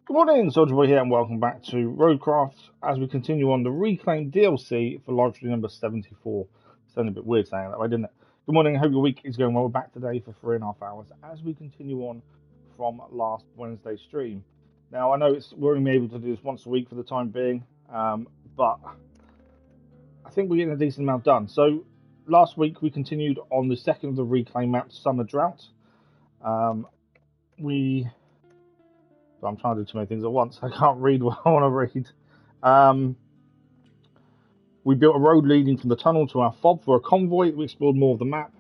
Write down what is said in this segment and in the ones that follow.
Good morning, Soldier Boy here, and welcome back to RoadCraft as we continue on the Reclaim DLC for live stream number 74. Sounded a bit weird saying that way, didn't it? Good morning, I hope your week is going well. We're back today for 3.5 hours as we continue on from last Wednesday's stream. Now, I know we're only able to do this once a week for the time being, but I think we're getting a decent amount done. So, last week we continued on the second of the Reclaim map, Summer Drought. I'm trying to do too many things at once. I can't read what I want to read. We built a road leading from the tunnel to our fob for a convoy. We explored more of the map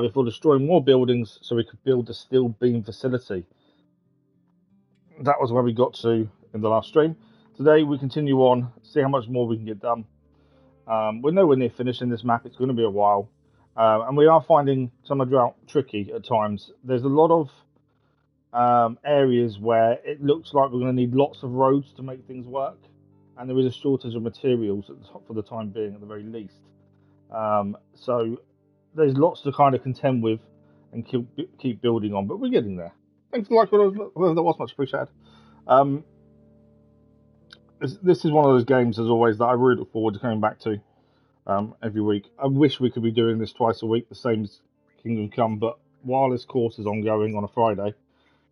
before destroying more buildings so we could build a steel beam facility. That was where we got to in the last stream. Today we continue on, see how much more we can get done. We're nowhere near finishing this map. It's going to be a while. And we are finding Summer Drought tricky at times. There's a lot of areas where it looks like we're going to need lots of roads to make things work, and there is a shortage of materials for the time being, at the very least. So there's lots to kind of contend with and keep building on, but we're getting there. Thanks for the like, whether that was much appreciated. This is one of those games, as always, that I really look forward to coming back to every week. I wish we could be doing this twice a week, the same as Kingdom Come, but while this course is ongoing on a Friday,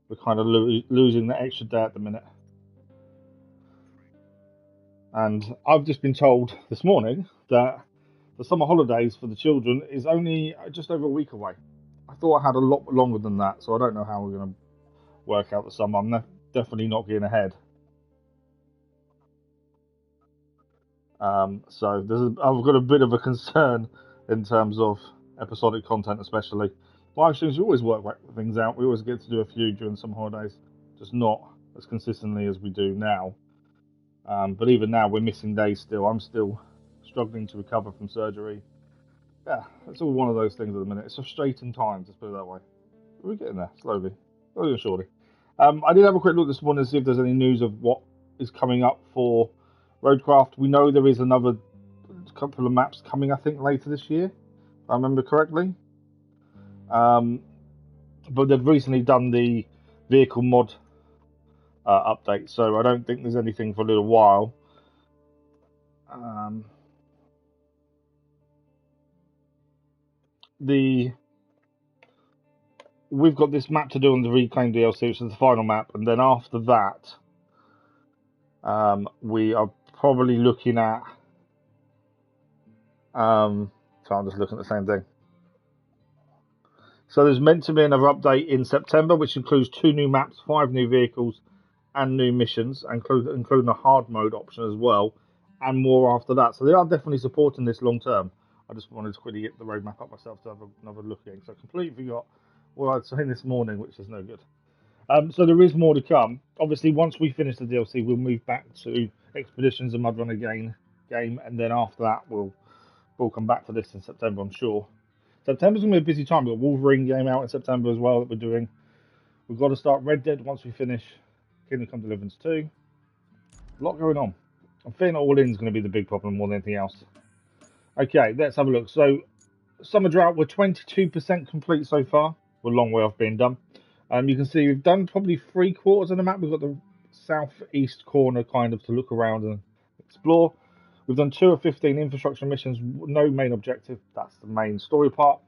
we're kind of losing the extra day at the minute. And I've just been told this morning that the summer holidays for the children is only just over a week away. I thought I had a lot longer than that, so I don't know how we're going to work out the summer. I'm definitely not getting ahead. So I've got a bit of a concern in terms of episodic content, especially. Live streams, we always work things out. We always get to do a few during some holidays, just not as consistently as we do now. But even now, we're missing days still. I'm still struggling to recover from surgery. Yeah, it's all one of those things at the minute. It's frustrating times, let's put it that way. We're getting there, slowly and surely. I did have a quick look this morning to see if there's any news of what is coming up for RoadCraft. We know there is another couple of maps coming, I think, later this year, if I remember correctly. But they've recently done the vehicle mod update, so I don't think there's anything for a little while. We've got this map to do on the Reclaim DLC, which is the final map, and then after that, we are probably looking at. So I'm just looking at the same thing. So there's meant to be another update in September, which includes 2 new maps, 5 new vehicles, and new missions, including a hard mode option as well, and more after that. So they are definitely supporting this long term. I just wanted to quickly get the roadmap up myself to have another look at it. So I completely forgot what I'd say this morning, which is no good. So there is more to come. Obviously, once we finish the DLC, we'll move back to Expeditions and Mud Runner game, and then after that, we'll come back to this in September, I'm sure. September's going to be a busy time. We've got a Wolverine game out in September as well that we're doing. We've got to start Red Dead once we finish Kingdom Come Deliverance 2. A lot going on. I'm feeling All In's going to be the big problem more than anything else. Okay, let's have a look. So, Summer Drought, we're 22% complete so far. We're a long way off being done. You can see we've done probably 3/4 of the map. We've got the southeast corner kind of to look around and explore. We've done 2 of 15 infrastructure missions, no main objective. That's the main story part.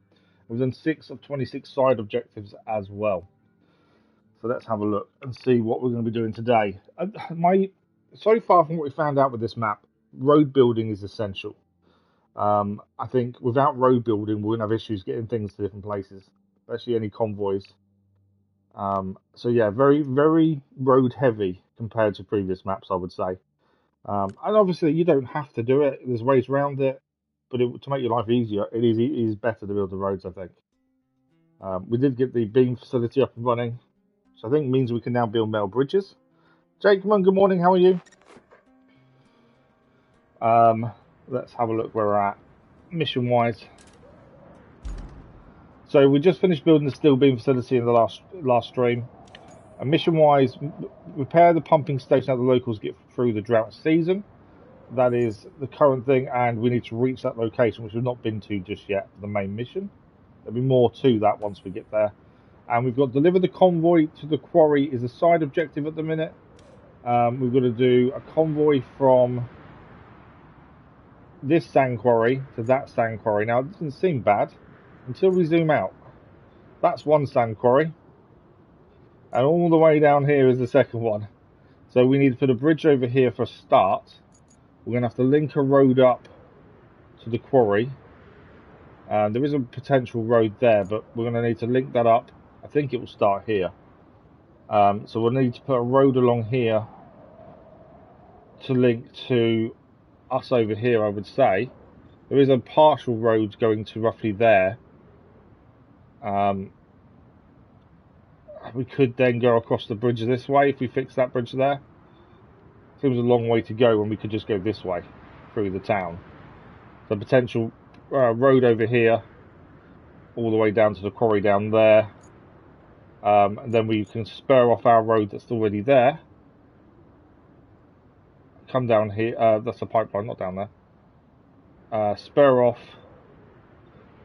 We've done 6 of 26 side objectives as well. So let's have a look and see what we're going to be doing today. So far from what we found out with this map, road building is essential. I think without road building, we're going to have issues getting things to different places, especially any convoys. So yeah, very, very road heavy compared to previous maps, I would say. And obviously, you don't have to do it. There's ways around it, but to make your life easier, it is better to build the roads, I think. We did get the beam facility up and running, so I think it means we can now build metal bridges. Jake, come on, good morning, how are you? Let's have a look where we're at, mission-wise. So we just finished building the steel beam facility in the last stream. And mission-wise, repair the pumping station that the locals get through the drought season. That is the current thing, and we need to reach that location, which we've not been to just yet for the main mission. There'll be more to that once we get there. And we've got deliver the convoy to the quarry is a side objective at the minute. We've got to do a convoy from this sand quarry to that sand quarry. Now, it doesn't seem bad until we zoom out. That's one sand quarry, and all the way down here is the second one. So we need to put a bridge over here for a start. We're going to have to link a road up to the quarry. There is a potential road there, but we're going to need to link that up. I think it will start here. So we'll need to put a road along here to link to us over here, I would say. There is a partial road going to roughly there. We could then go across the bridge this way if we fix that bridge there. Seems a long way to go when we could just go this way through the town. The potential road over here all the way down to the quarry down there. And then we can spur off our road that's already there. Come down here. That's a pipeline, not down there. Spur off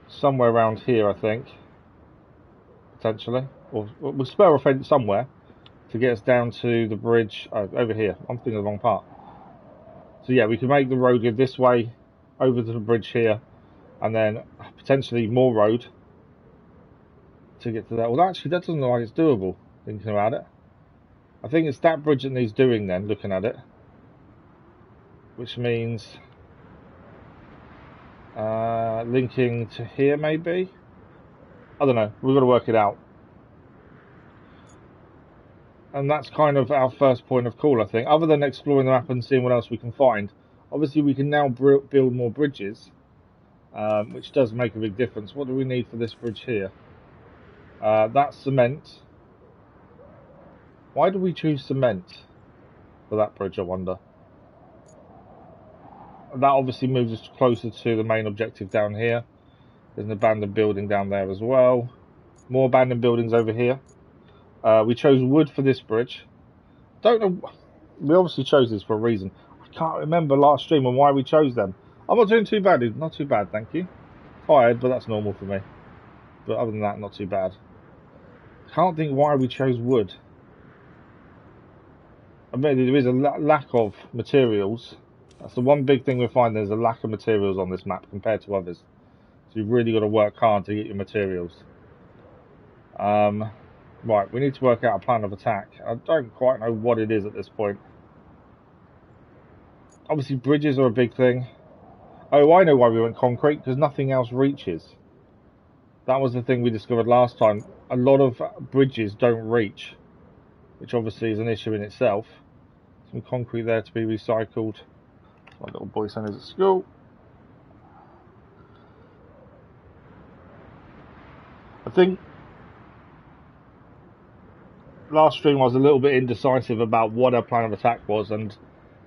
somewhere around here, I think. Potentially. Or we'll spur off somewhere to get us down to the bridge. Oh, over here. I'm thinking of the wrong part. So yeah, we can make the road go this way, over to the bridge here, and then potentially more road to get to that. Well, actually, that doesn't look like it's doable, thinking about it. I think it's that bridge that needs doing then, looking at it. Which means linking to here, maybe? I don't know. We've got to work it out. And that's kind of our first point of call, I think. Other than exploring the map and seeing what else we can find. Obviously, we can now build more bridges, which does make a big difference. What do we need for this bridge here? That's cement. Why do we choose cement for that bridge, I wonder? That obviously moves us closer to the main objective down here. There's an abandoned building down there as well. More abandoned buildings over here. We chose wood for this bridge. Don't know. We obviously chose this for a reason. I can't remember last stream and why we chose them. I'm not doing too bad, dude. Not too bad, thank you. Tired, but that's normal for me. But other than that, not too bad. Can't think why we chose wood. I mean, there is a lack of materials. That's the one big thing we find. There's a lack of materials on this map compared to others. So you've really got to work hard to get your materials. Right, we need to work out a plan of attack. I don't quite know what it is at this point. Obviously, bridges are a big thing. Oh, I know why we went concrete, because nothing else reaches. That was the thing we discovered last time. A lot of bridges don't reach, which obviously is an issue in itself. Some concrete there to be recycled. My little boy son is at school. I think last stream I was a little bit indecisive about what our plan of attack was, and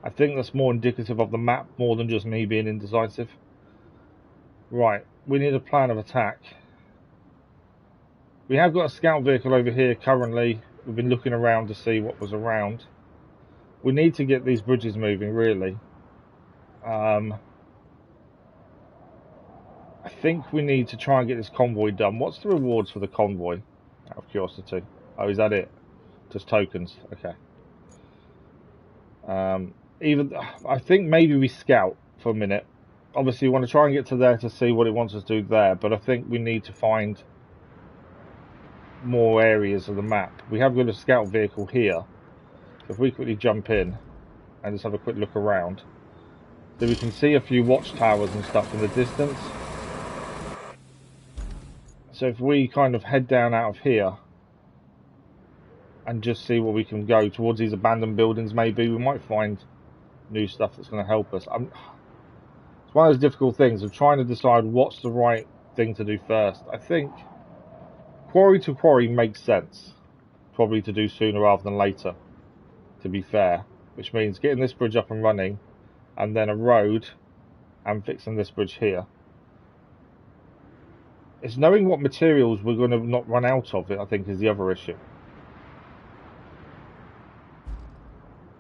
I think that's more indicative of the map more than just me being indecisive. Right, we need a plan of attack. We have got a scout vehicle over here currently. We've been looking around to see what was around. We need to get these bridges moving, really. I think we need to try and get this convoy done. What's the rewards for the convoy? Out of curiosity. Oh, is that it? Just tokens. Okay. I think maybe we scout for a minute. Obviously, we want to try and get to there to see what it wants us to do there, but I think we need to find more areas of the map. We have got a scout vehicle here. So if we quickly jump in and just have a quick look around, so we can see a few watchtowers and stuff in the distance. So if we kind of head down out of here and just see where we can go towards these abandoned buildings, maybe we might find new stuff that's going to help us. It's one of those difficult things of trying to decide what's the right thing to do first. I think quarry to quarry makes sense, probably to do sooner rather than later, to be fair, which means getting this bridge up and running and then a road and fixing this bridge here. It's knowing what materials we're going to not run out of, I think, is the other issue.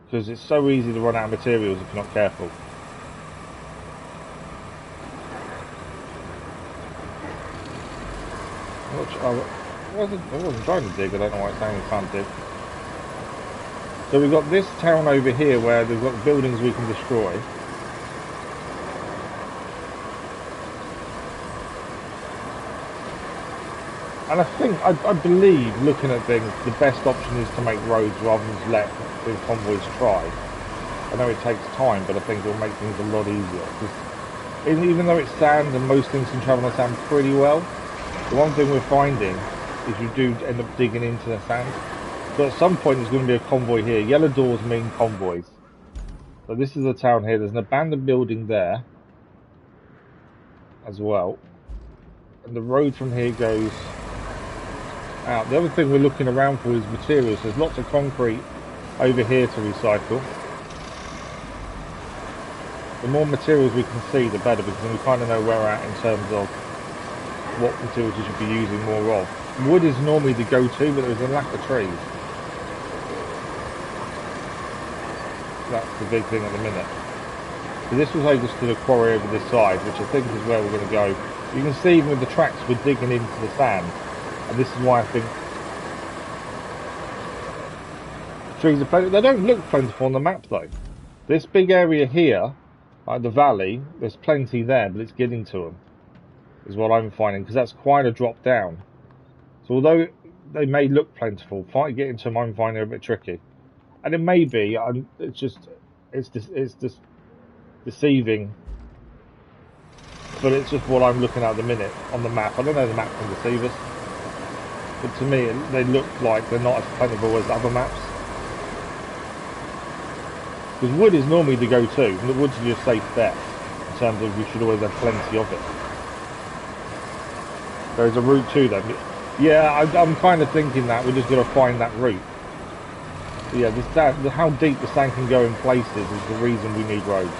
Because it's so easy to run out of materials if you're not careful. I wasn't trying to dig, I don't know why it's saying we can't dig. So we've got this town over here where they've got buildings we can destroy. And I believe, looking at things, the best option is to make roads rather than just let the convoys try. I know it takes time, but I think it'll make things a lot easier. Because even though it's sand and most things can travel on sand pretty well, the one thing we're finding is you do end up digging into the sand. So at some point there's going to be a convoy here. Yellow doors mean convoys. So this is a town here. There's an abandoned building there as well. And the road from here goes out. The other thing we're looking around for is materials. There's lots of concrete over here to recycle. The more materials we can see, the better, because then we kind of know where we're at in terms of what materials we should be using more of. Wood is normally the go-to, but there's a lack of trees. That's the big thing at the minute. So this will take us to the quarry over this side, which I think is where we're going to go. You can see even with the tracks we're digging into the sand, and this is why I think trees are plentiful. They don't look plentiful on the map though. This big area here, like the valley, there's plenty there, but it's getting to them, is what I'm finding, because that's quite a drop down. So although they may look plentiful, getting to them I'm finding a bit tricky. And it may be, it's just deceiving, but it's just what I'm looking at the minute on the map. I don't know the map can deceive us, but to me they look like they're not as plentiful as other maps. Because wood is normally the go-to, and the wood's just a safe bet in terms of we should always have plenty of it. There's a route to them. Yeah, I'm kind of thinking that we're just going to find that route. But yeah, how deep the sand can go in places is the reason we need roads.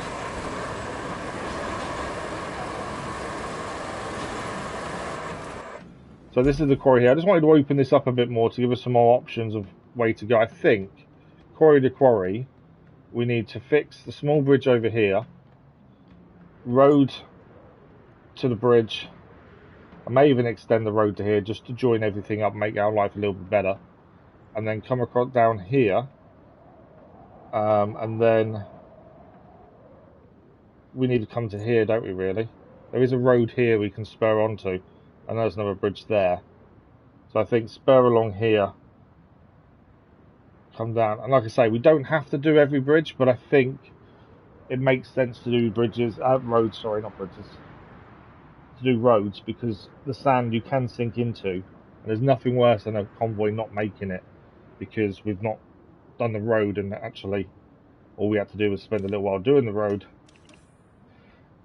So this is the quarry here. I just wanted to open this up a bit more to give us some more options of way to go. I think quarry to quarry, we need to fix the small bridge over here, road to the bridge. I may even extend the road to here just to join everything up, make our life a little bit better. And then come across down here, and then we need to come to here, don't we really? There is a road here we can spur onto, and there's another bridge there. So I think spur along here, come down, and like I say, we don't have to do every bridge, but I think it makes sense to do roads, sorry, not bridges, to do roads, because the sand you can sink into, and there's nothing worse than a convoy not making it, because we've not done the road, and actually all we had to do was spend a little while doing the road,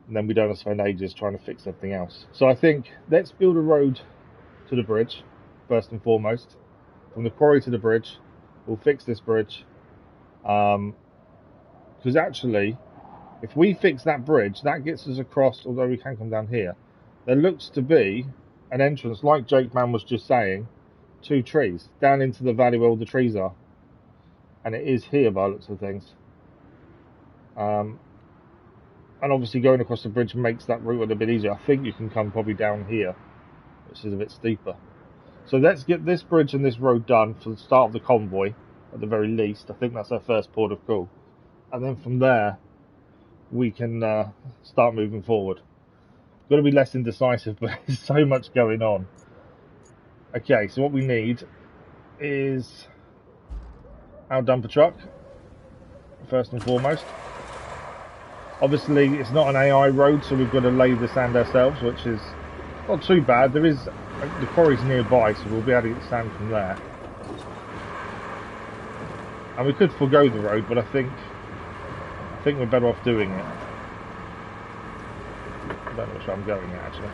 and then we don't have to spend ages trying to fix everything else. So I think let's build a road to the bridge first and foremost. From the quarry to the bridge, we'll fix this bridge, because actually if we fix that bridge, that gets us across, although we can come down here. There looks to be an entrance, like Jake Man was just saying, 2 trees down into the valley where all the trees are, and it is here by the looks of things. And obviously going across the bridge makes that route a little bit easier. I think you can come probably down here, which is a bit steeper. So let's get this bridge and this road done for the start of the convoy at the very least. I think that's our first port of call, and then from there we can start moving forward. Got to be less indecisive, but there's so much going on. Okay, so what we need is our dumper truck, first and foremost. Obviously, it's not an AI road, so we've got to lay the sand ourselves, which is not too bad. There is the quarry's nearby, so we'll be able to get sand from there. And we could forego the road, but I think we're better off doing it. I don't know which way I'm going yet, actually.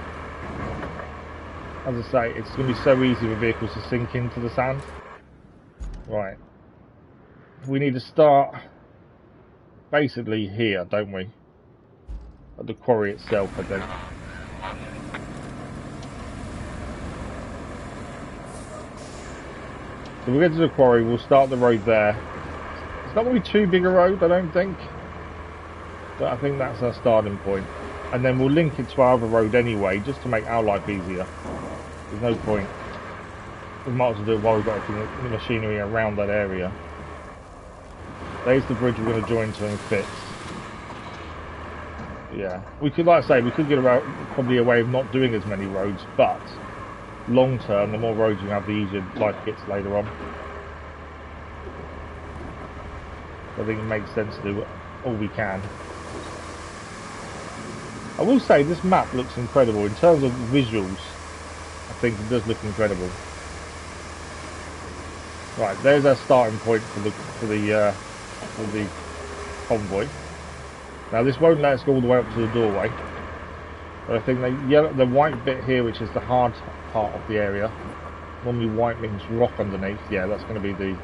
As I say, it's going to be so easy for vehicles to sink into the sand. Right. We need to start basically here, don't we? At the quarry itself, I think. So we'll get to the quarry, we'll start the road there. It's not going to be too big a road, I don't think. But I think that's our starting point. And then we'll link it to our other road anyway, just to make our life easier. There's no point. We might as well do it while we've got the machinery around that area. There's the bridge we're going to join to and fix. Yeah, we could, like I say, we could get around, probably a way of not doing as many roads, but long term, the more roads you have, the easier life gets later on. I think it makes sense to do all we can. I will say this map looks incredible in terms of visuals. I think it does look incredible. Right, there's our starting point for the convoy. Now this won't let us go all the way up to the doorway, but I think the white bit here, which is the hard part of the area, normally white means rock underneath. Yeah, that's going to be the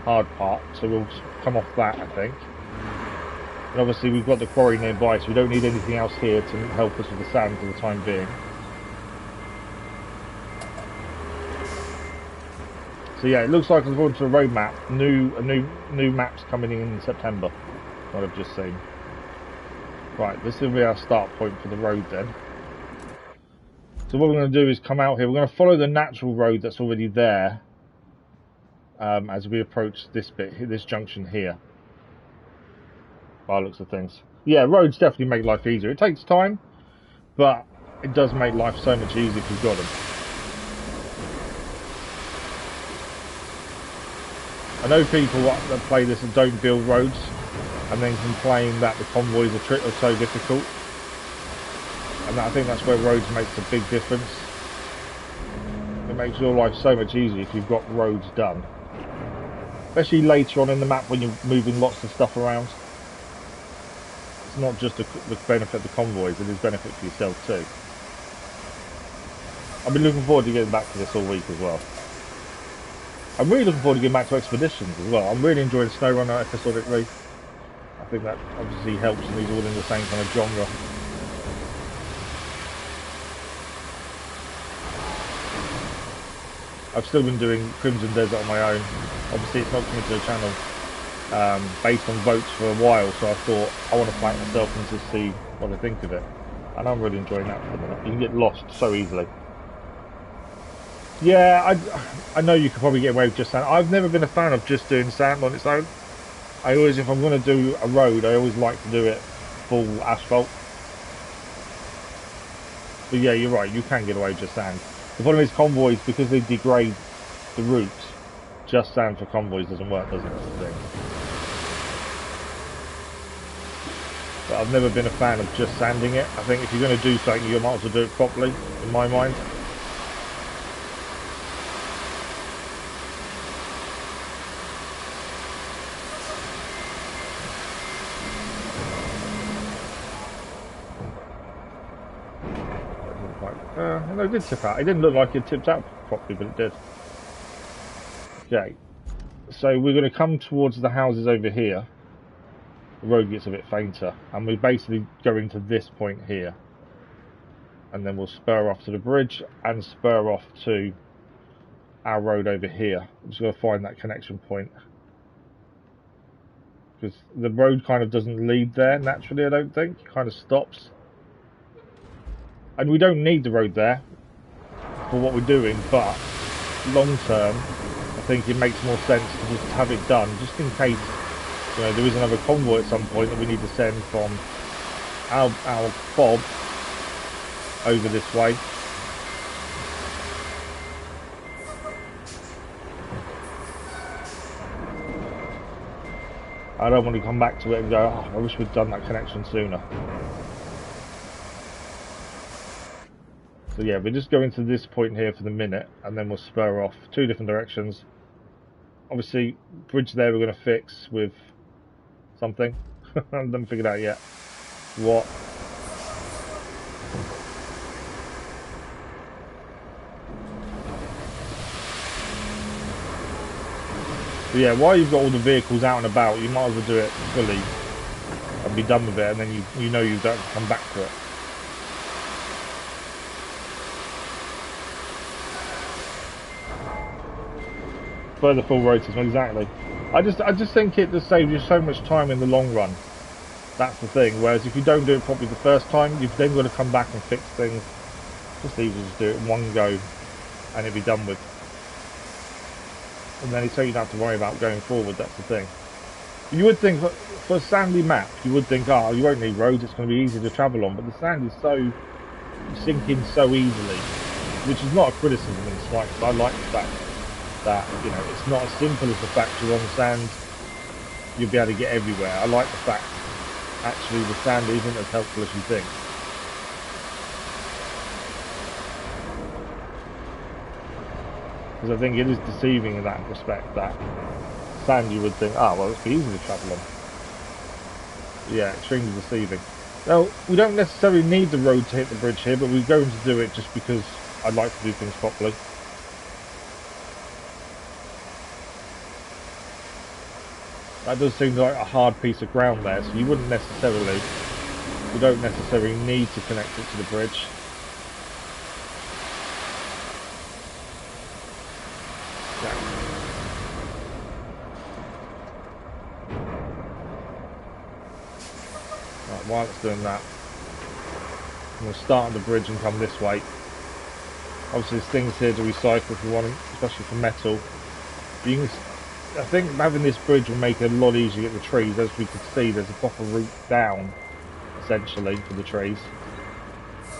hard part, so we'll just come off that, I think. And obviously we've got the quarry nearby, so we don't need anything else here to help us with the sand for the time being. So yeah, it looks like according to the road map, new maps coming in September. What I've just seen. Right, this will be our start point for the road then. So what we're going to do is come out here. We're going to follow the natural road that's already there as we approach this bit, this junction here. By the looks of things. Yeah, roads definitely make life easier. It takes time, but it does make life so much easier if you've got them. I know people that play this and don't build roads and then complain that the convoys are so difficult, and I think that's where roads makes a big difference. It makes your life so much easier if you've got roads done, especially later on in the map when you're moving lots of stuff around. It's not just the benefit of the convoys, it is benefit for yourself too. I've been looking forward to getting back to this all week as well. I'm really looking forward to getting back to expeditions as well. I'm really enjoying SnowRunner episodically. I think that obviously helps, and these are all in the same kind of genre. I've still been doing Crimson Desert on my own. Obviously it's not coming to the channel based on votes for a while, so I thought I want to play it myself and just see what I think of it. And I'm really enjoying that for the minute. You can get lost so easily. Yeah, I know you could probably get away with just sand. I've never been a fan of just doing sand on its own. I always, if I'm going to do a road, I always like to do it full asphalt. But yeah, you're right, you can get away with just sand. The problem is convoys, because they degrade the route, just sand for convoys doesn't work, does it? That's the thing. But I've never been a fan of just sanding it. I think if you're going to do something, you might as well do it properly, in my mind. No, it did tip out. It didn't look like it tipped out properly, but it did. Okay, so we're going to come towards the houses over here. The road gets a bit fainter, and we're basically going to this point here. And then we'll spur off to the bridge and spur off to our road over here. I'm just going to find that connection point. Because the road kind of doesn't lead there naturally, I don't think. It kind of stops. And we don't need the road there for what we're doing, but long term, I think it makes more sense to just have it done, just in case, you know, there is another convoy at some point that we need to send from our fob over this way. I don't want to come back to it and go, oh, I wish we'd done that connection sooner. So yeah, we're just going to this point here for the minute, and then we'll spur off two different directions. Obviously, bridge there we're going to fix with something. I haven't figured out yet what. But yeah, while you've got all the vehicles out and about, you might as well do it fully and be done with it, and then you know you don't have to come back to it. Further full road system, exactly. I just think it just saves you so much time in the long run. That's the thing. Whereas if you don't do it properly the first time, you've then got to come back and fix things. Just easier to do it in one go, and it'll be done with. And then so you don't have to worry about going forward. That's the thing. You would think for a sandy map, you would think, oh, you won't need roads, it's going to be easy to travel on, but the sand is so, you sink in so easily, which is not a criticism in the slightest. I like the fact that, you know, it's not as simple as the fact you're on sand, you'll be able to get everywhere. I like the fact, actually, the sand isn't as helpful as you think. Because I think it is deceiving in that respect, that sand you would think, oh, well, it's easy to travel on. Yeah, extremely deceiving. Now, we don't necessarily need the road to hit the bridge here, but we're going to do it just because I'd like to do things properly. That does seem like a hard piece of ground there, so you don't necessarily need to connect it to the bridge. While it's doing that, I'm going to start on the bridge and come this way. Obviously there's things here to recycle if you want, especially for metal. I think having this bridge will make it a lot easier to get the trees. As we can see, there's a proper route down, essentially, for the trees.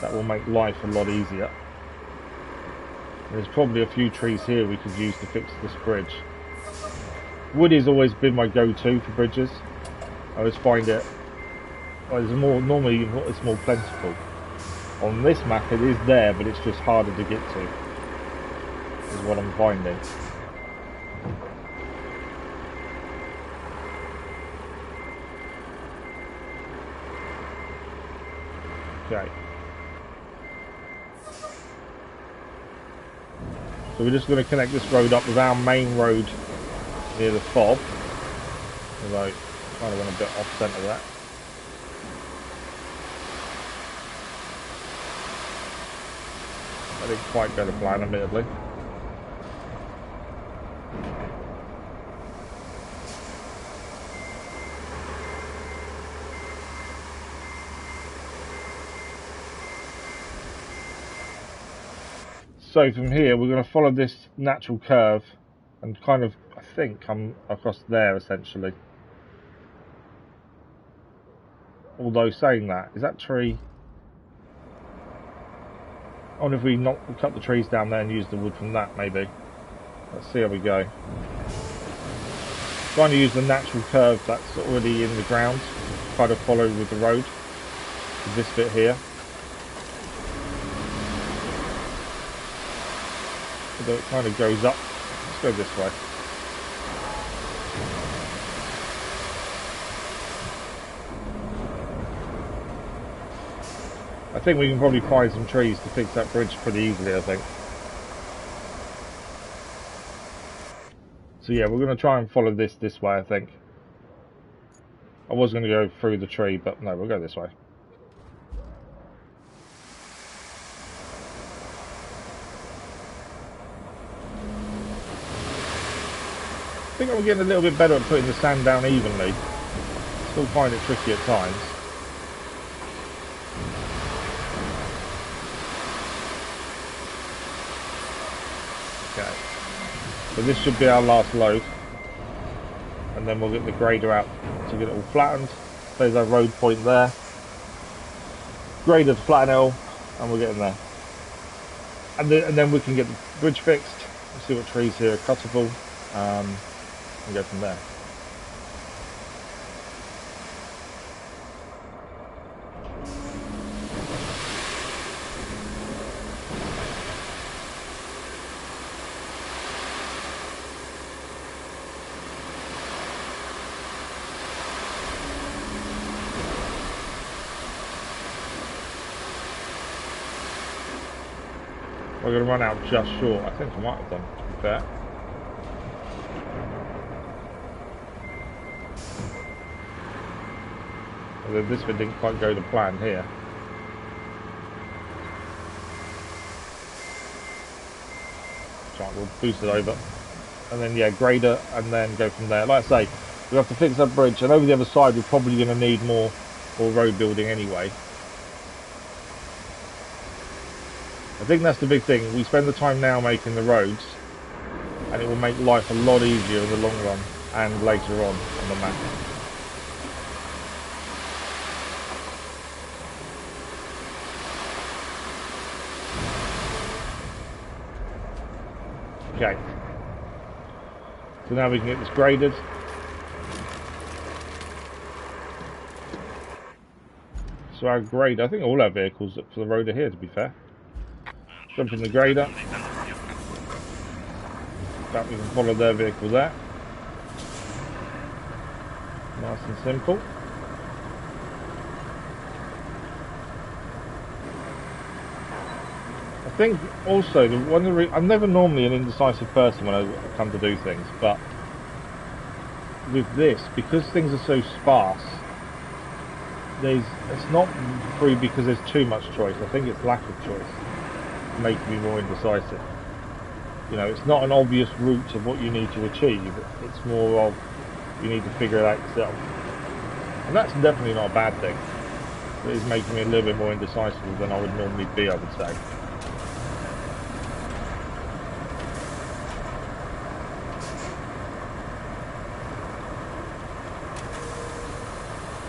That will make life a lot easier. There's probably a few trees here we could use to fix this bridge. Wood has always been my go-to for bridges. I always find it, well, normally it's more plentiful. On this map it is there, but it's just harder to get to, is what I'm finding. Okay. So we're just going to connect this road up with our main road near the fob. Although I kind of went a bit off centre there. I didn't quite go to plan, admittedly. So from here we're going to follow this natural curve and kind of, I think, come across there essentially. Although saying that, is that tree? I wonder if we cut the trees down there and use the wood from that, maybe. Let's see how we go. Trying to use the natural curve that's already in the ground, try to follow with the road, with this bit here. Although it kind of goes up. Let's go this way. I think we can probably find some trees to fix that bridge pretty easily, I think. So yeah, we're going to try and follow this way, I think. I was going to go through the tree, but no, we'll go this way. I think I'm getting a little bit better at putting the sand down evenly. Still find it tricky at times. Okay, so this should be our last load, and then we'll get the grader out to get it all flattened. There's our road point there. Grader to flatten it all, and we're getting there. And then we can get the bridge fixed. We'll see what trees here are cuttable, and go from there. We're going to run out just short. I think I might have done, to be fair. Although this bit didn't quite go to plan here. Right, we'll boost it over. And then, yeah, grader, and then go from there. Like I say, we have to fix that bridge, and over the other side we're probably going to need more road building anyway. I think that's the big thing. We spend the time now making the roads, and it will make life a lot easier in the long run. and later on the map. Okay, so now we can get this graded. So our grade, I think all our vehicles up for the road are here, to be fair. Jump in the grader. That we can follow their vehicle there. Nice and simple. I think also I'm never normally an indecisive person when I come to do things, but with this, because things are so sparse, it's not free because there's too much choice. I think it's lack of choice making me more indecisive. You know, it's not an obvious route of what you need to achieve. It's more of you need to figure it out yourself, and that's definitely not a bad thing. It is making me a little bit more indecisive than I would normally be, I would say.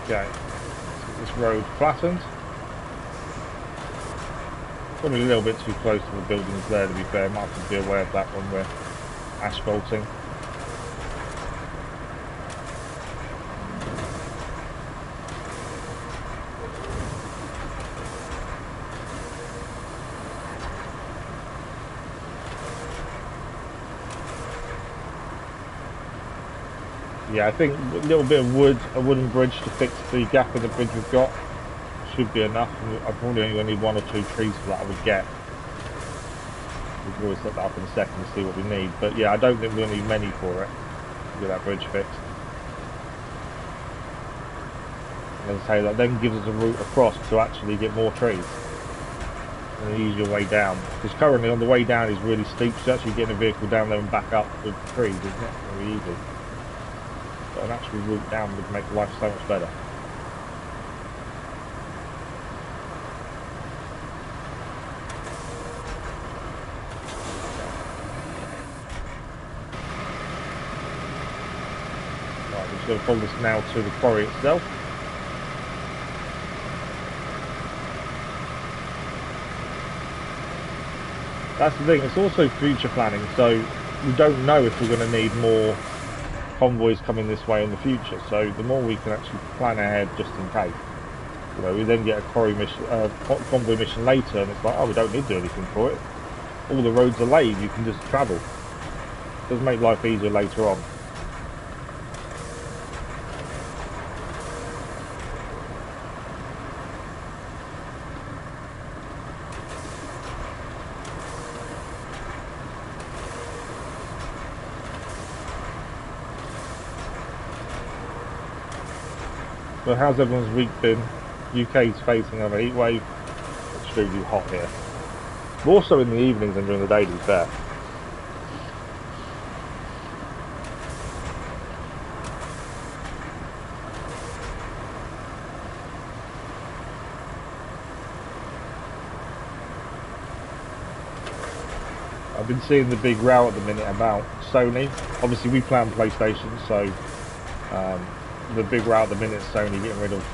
Okay, so this road flattened. Probably a little bit too close to the buildings there, to be fair. Might have to be aware of that when we're asphalting. Yeah, I think a little bit of wood, a wooden bridge to fix the gap in the bridge we've got should be enough. I probably only need 1 or 2 trees for that, I would get. We can always set that up in a second to see what we need. But yeah, I don't think we'll need many for it to get that bridge fixed. And as I say, that then gives us a route across to actually get more trees. And an easier way down. Because currently on the way down is really steep, so actually getting a vehicle down there and back up with trees is not very easy. But an actual route down would make life so much better. Right, we're just going to follow this now to the quarry itself. That's the thing, it's also future planning, so we don't know if we're going to need more convoys coming this way in the future, so the more we can actually plan ahead just in case. You know, we then get a quarry mission, convoy mission later, and it's like, oh, we don't need to do anything for it. All the roads are laid, you can just travel. It does make life easier later on. So how's everyone's week been? UK's facing another heat wave. Extremely hot here. More so in the evenings than during the day, to be fair. I've been seeing the big row at the minute about Sony. Obviously we play on PlayStation, so the big row at the minute is Sony getting rid of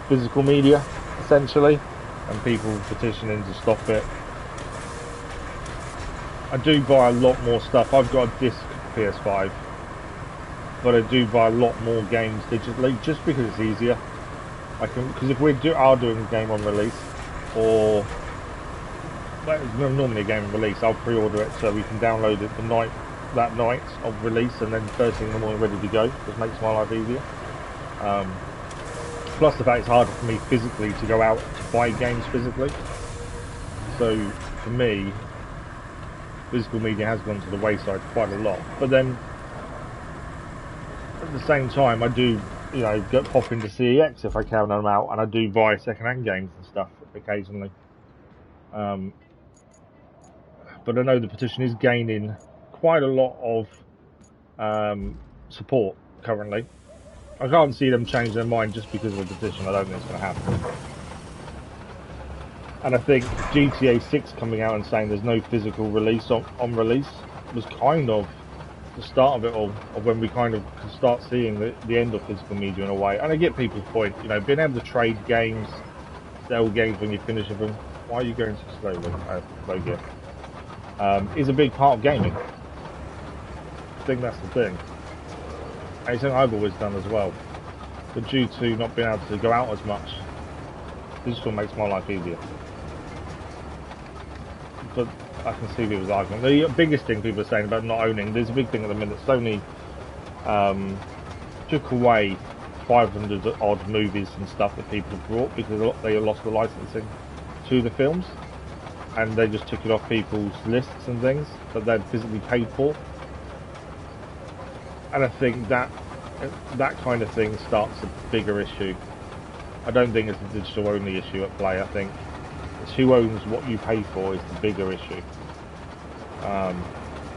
physical media, essentially, and people petitioning to stop it. I do buy a lot more stuff. I've got a disc PS5, but I do buy a lot more games digitally, just because it's easier. Because if we are doing a game on release, or well, it's normally a game on release, I'll pre-order it so we can download it that night of release, and then first thing in the morning ready to go. Just makes my life easier. Plus the fact it's harder for me physically to go out to buy games physically. So for me, physical media has gone to the wayside quite a lot. But then at the same time, I do, you know, pop into CEX if I can when I'm out, and I do buy second-hand games and stuff occasionally. But I know the petition is gaining quite a lot of support currently. I can't see them change their mind just because of a petition. I don't think it's going to happen. And I think GTA 6 coming out and saying there's no physical release on release was kind of the start of it all, of when we kind of can start seeing the end of physical media in a way. And I get people's point, you know, being able to trade games, sell games when you finish with them. Why are you going so slowly? Slow gear. Is a big part of gaming. I think that's the thing. And it's something I've always done as well. But due to not being able to go out as much, digital makes my life easier. But I can see people's argument. The biggest thing people are saying about not owning, there's a big thing at the minute. Sony took away 500 odd movies and stuff that people have brought because they lost the licensing to the films, and they just took it off people's lists and things that they'd physically paid for. And I think that kind of thing starts a bigger issue. I don't think it's a digital only issue at play. I think it's who owns what you pay for is the bigger issue.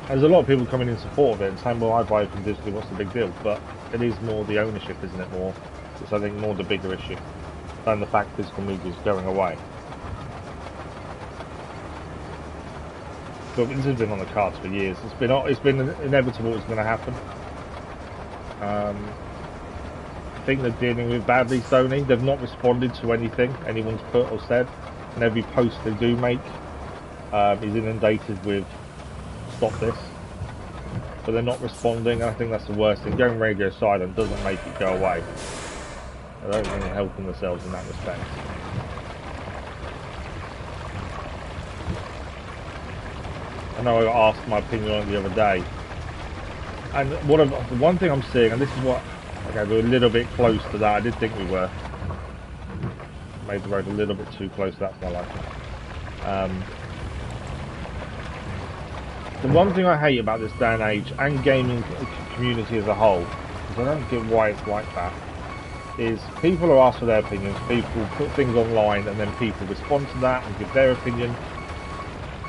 There's a lot of people coming in support of it and saying, well, I buy it from digitally, what's the big deal? But it is more the ownership, isn't it, more? It's, I think, more the bigger issue than the fact physical media is going away. But this has been on the cards for years. It's been inevitable it's going to happen. I think they're dealing with badly, Sony. They've not responded to anything anyone's put or said, and every post they do make is inundated with "stop this," but they're not responding. I think that's the worst thing. Going radio silent doesn't make it go away. They don't really help themselves in that respect. I know I got asked my opinion on it the other day, and the one thing I'm seeing, and this is what, okay, we're a little bit close to that. I did think we were. Made the road a little bit too close. That's my liking. The one thing I hate about this day and age, and gaming community as a whole, because I don't get why it's like that, is people are asked for their opinions, people put things online, and then people respond to that and give their opinion.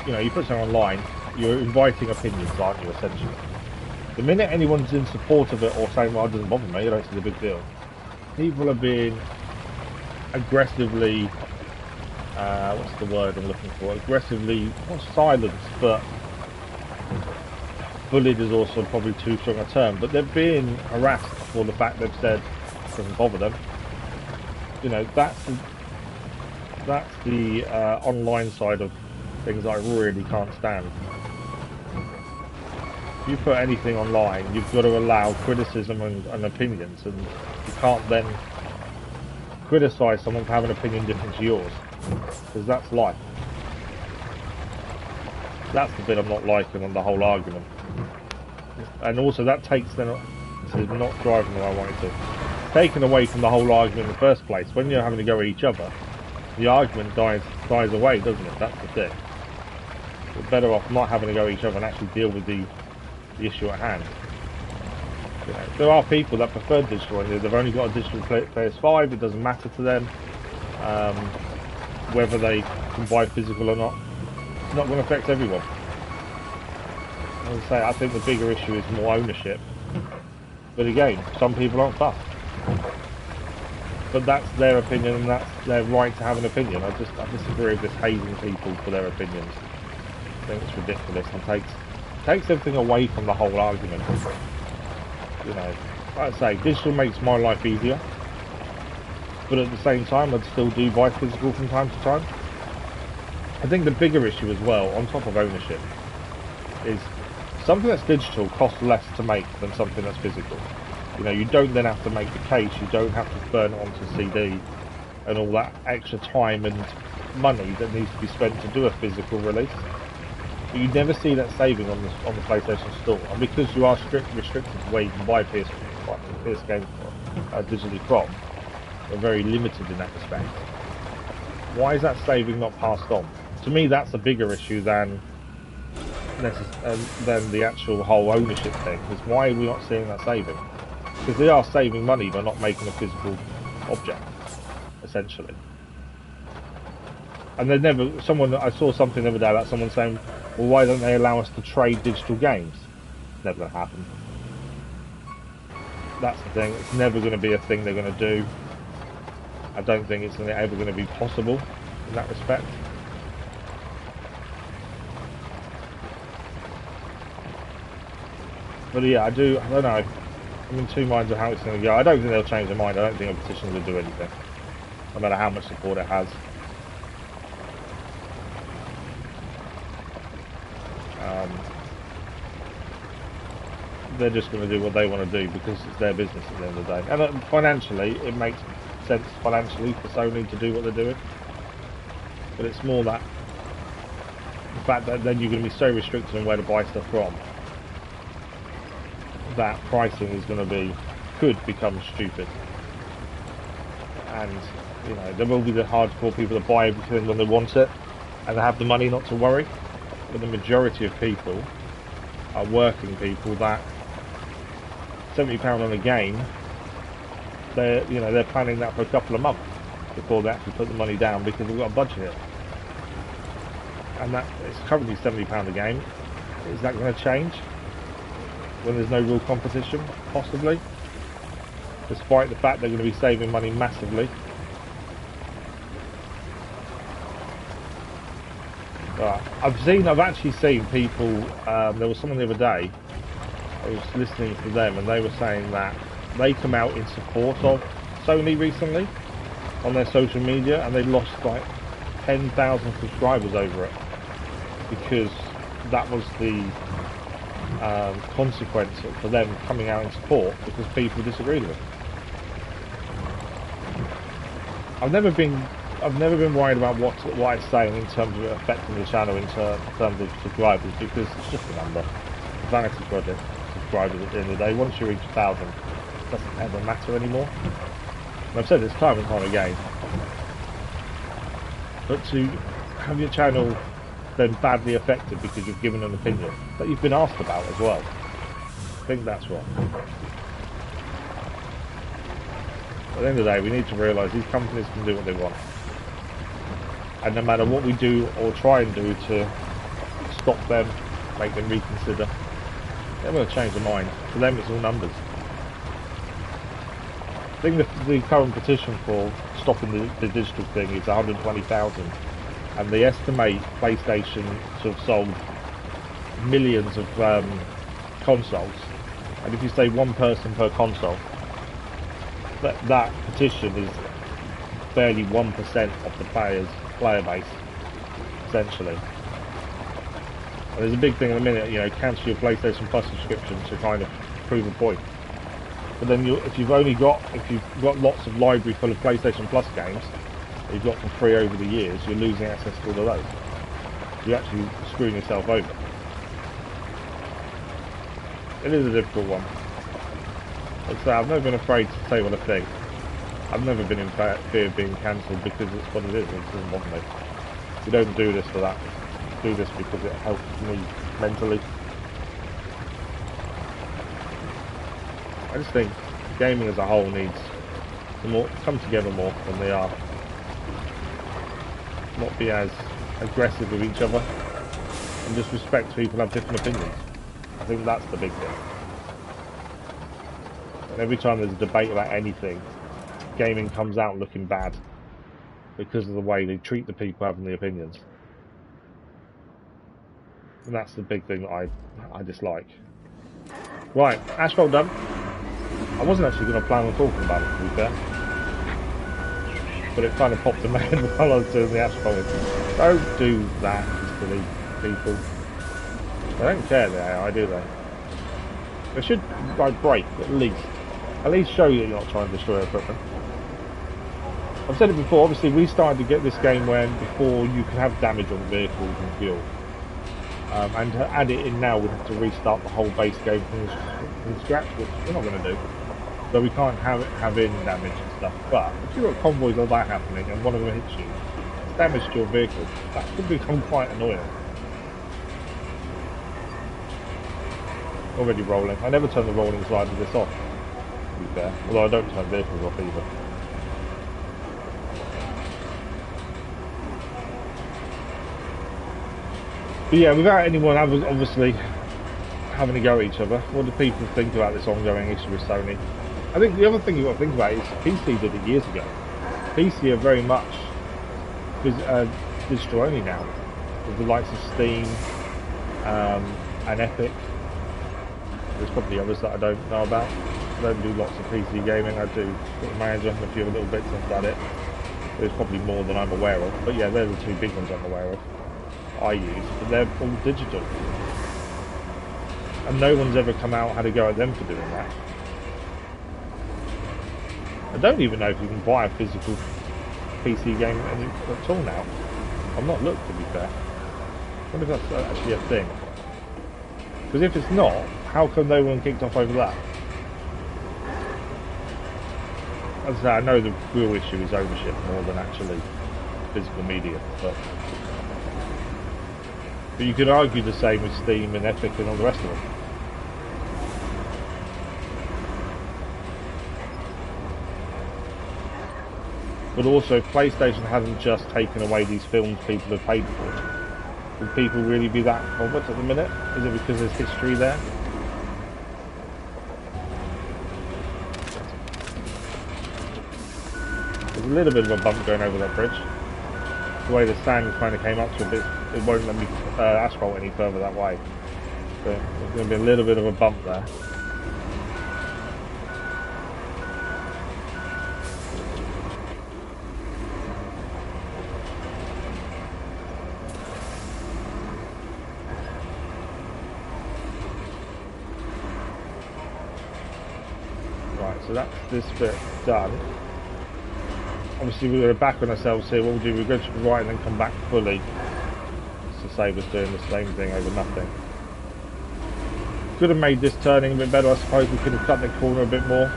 You know, you put something online, you're inviting opinions, aren't you, essentially? The minute anyone's in support of it or saying, well, it doesn't bother me, I don't see the big deal, people are being aggressively, what's the word I'm looking for? Aggressively, not silenced, but bullied is also probably too strong a term, but they're being harassed for the fact they've said it doesn't bother them. You know, that's the online side of things I really can't stand. If you put anything online, you've got to allow criticism and opinions, and you can't then criticise someone for having an opinion different to yours, because that's life. That's the bit I'm not liking on the whole argument. And also that takes them, this is not driving the way I want it to, taken away from the whole argument in the first place. When you're having to go at each other, the argument dies away, doesn't it? That's the thing. We're better off not having to go at each other and actually deal with the issue at hand. You know, there are people that prefer digital, and they've only got a digital PS5, it doesn't matter to them whether they can buy physical or not. It's not going to affect everyone. As I say, I think the bigger issue is more ownership. But again, some people aren't fussed. But that's their opinion, and that's their right to have an opinion. I disagree with this hazing people for their opinions. I think it's ridiculous and takes everything away from the whole argument. You know, like I say, digital makes my life easier, but at the same time, I'd still do buy physical from time to time. I think the bigger issue as well, on top of ownership, is something that's digital costs less to make than something that's physical. You know, you don't then have to make the case, you don't have to burn it onto CD and all that extra time and money that needs to be spent to do a physical release. But you never see that saving on the PlayStation Store, and because you are restricted to where you can buy PS games digitally from, they're very limited in that respect. Why is that saving not passed on? To me, that's a bigger issue than the actual whole ownership thing. Is why are we not seeing that saving? Because they are saving money by not making a physical object, essentially. And they never. I saw something the other day about someone saying, "Well, why don't they allow us to trade digital games?" It's never going to happen. That's the thing. It's never going to be a thing they're going to do. I don't think it's ever going to be possible in that respect. But yeah, I don't know. I'm in two minds of how it's going to go. I don't think they'll change their mind. I don't think a petition will do anything, no matter how much support it has. They're just going to do what they want to do because it's their business at the end of the day. And financially, it makes sense financially for Sony to do what they're doing. But it's more that the fact that then you're going to be so restricted on where to buy stuff from that pricing is going to could become stupid. And you know, there will be the hardcore people that buy everything when they want it and they have the money not to worry. But the majority of people are working people that £70 on a game, they're planning that for a couple of months before they actually put the money down because they've got a budget. And that it's currently £70 a game. Is that going to change when there's no real competition? Possibly, despite the fact they're going to be saving money massively. I've actually seen people. There was someone the other day. I was listening to them, and they were saying that they come out in support of Sony recently on their social media, and they lost like 10,000 subscribers over it because that was the consequence for them coming out in support because people disagreed with it. I've never been worried about what it's saying in terms of it affecting the channel in terms of subscribers because it's just a number. Vanity project subscribers at the end of the day. Once you reach 1,000, it doesn't ever matter anymore. And I've said this time and time again. But to have your channel then badly affected because you've given an opinion that you've been asked about as well, I think that's wrong. At the end of the day, we need to realise these companies can do what they want. And no matter what we do or try and do to stop them, make them reconsider, they're going to change their mind. For them, it's all numbers. I think the current petition for stopping the digital thing is 120,000. And they estimate PlayStation to have sold millions of consoles. And if you say one person per console, that petition is barely 1% of the player base, essentially. And there's a big thing in a minute, cancel your PlayStation Plus subscription to kind of prove a point. But then if you've got lots of library full of PlayStation Plus games that you've got for free over the years, you're losing access to all of those. You're actually screwing yourself over. It is a difficult one. Like I say, I've never been afraid to say what I think. I've never been in fear of being cancelled because it's what it is. It doesn't want me. We don't do this for that. We do this because it helps me mentally. I just think gaming as a whole needs to come together more than they are. Not be as aggressive with each other and just respect people who have different opinions. I think that's the big thing. And every time there's a debate about anything, gaming comes out looking bad because of the way they treat the people having the opinions. And that's the big thing that I dislike. Right, asphalt done. I wasn't actually going to plan on talking about it, to be fair. But it kind of popped in my head while I was doing the asphalt. Don't do that to the people. They don't care, the AI, do they? They should break, at least. At least show you you're not trying to destroy equipment. I've said it before, obviously we started to get this game before you can have damage on vehicles and fuel. And to add it in now, we'd have to restart the whole base game from scratch, which we're not going to do. So we can't have in damage and stuff. But if you've got convoys like that happening and one of them hits you, it's damage to your vehicle. That could become quite annoying. Already rolling. I never turn the rolling side of this off, to be fair. Although I don't turn vehicles off either. But yeah, without anyone obviously having a go at each other, what do people think about this ongoing issue with Sony? I think the other thing you've got to think about is PC did it years ago. PC are very much digital only now, with the likes of Steam and Epic. There's probably others that I don't know about. I don't do lots of PC gaming. I do Football Manager and a few other little bits, that's about it. There's probably more than I'm aware of. But yeah, they're the two big ones I'm aware of. I use, but they're all digital. And no one's ever come out and had a go at them for doing that. I don't even know if you can buy a physical PC game at all now. I've not looked, to be fair. I wonder if that's actually a thing. Because if it's not, how come no one kicked off over that? As I say, I know the real issue is ownership more than actually physical media, but you could argue the same with Steam and Epic and all the rest of them. But also, PlayStation hasn't just taken away these films people have paid for. Would people really be that bothered at the minute? Is it because there's history there? There's a little bit of a bump going over that bridge. The way the sand kind of came up to a bit, it won't let me asphalt any further that way. So there's going to be a little bit of a bump there. So that's this bit done. Obviously we're going to back on ourselves here. What we'll do, we'll go to the right and then come back fully. Just to save us doing the same thing over nothing. Could have made this turning a bit better, I suppose. We could have cut the corner a bit more.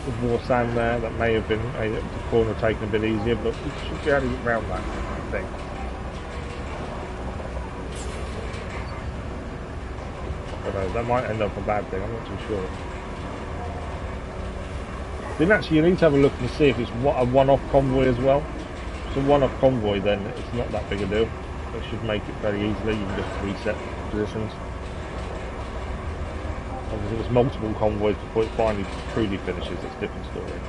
With more sand there, that may have been made the corner taken a bit easier, but we should be able to get around that, I think. I don't know, that might end up a bad thing, I'm not too sure. Then actually you need to have a look and see if it's a one-off convoy as well. If it's a one-off convoy, then it's not that big a deal. It should make it very easily, you can just reset positions. Obviously if it's multiple convoys before it finally truly finishes, it's a different story.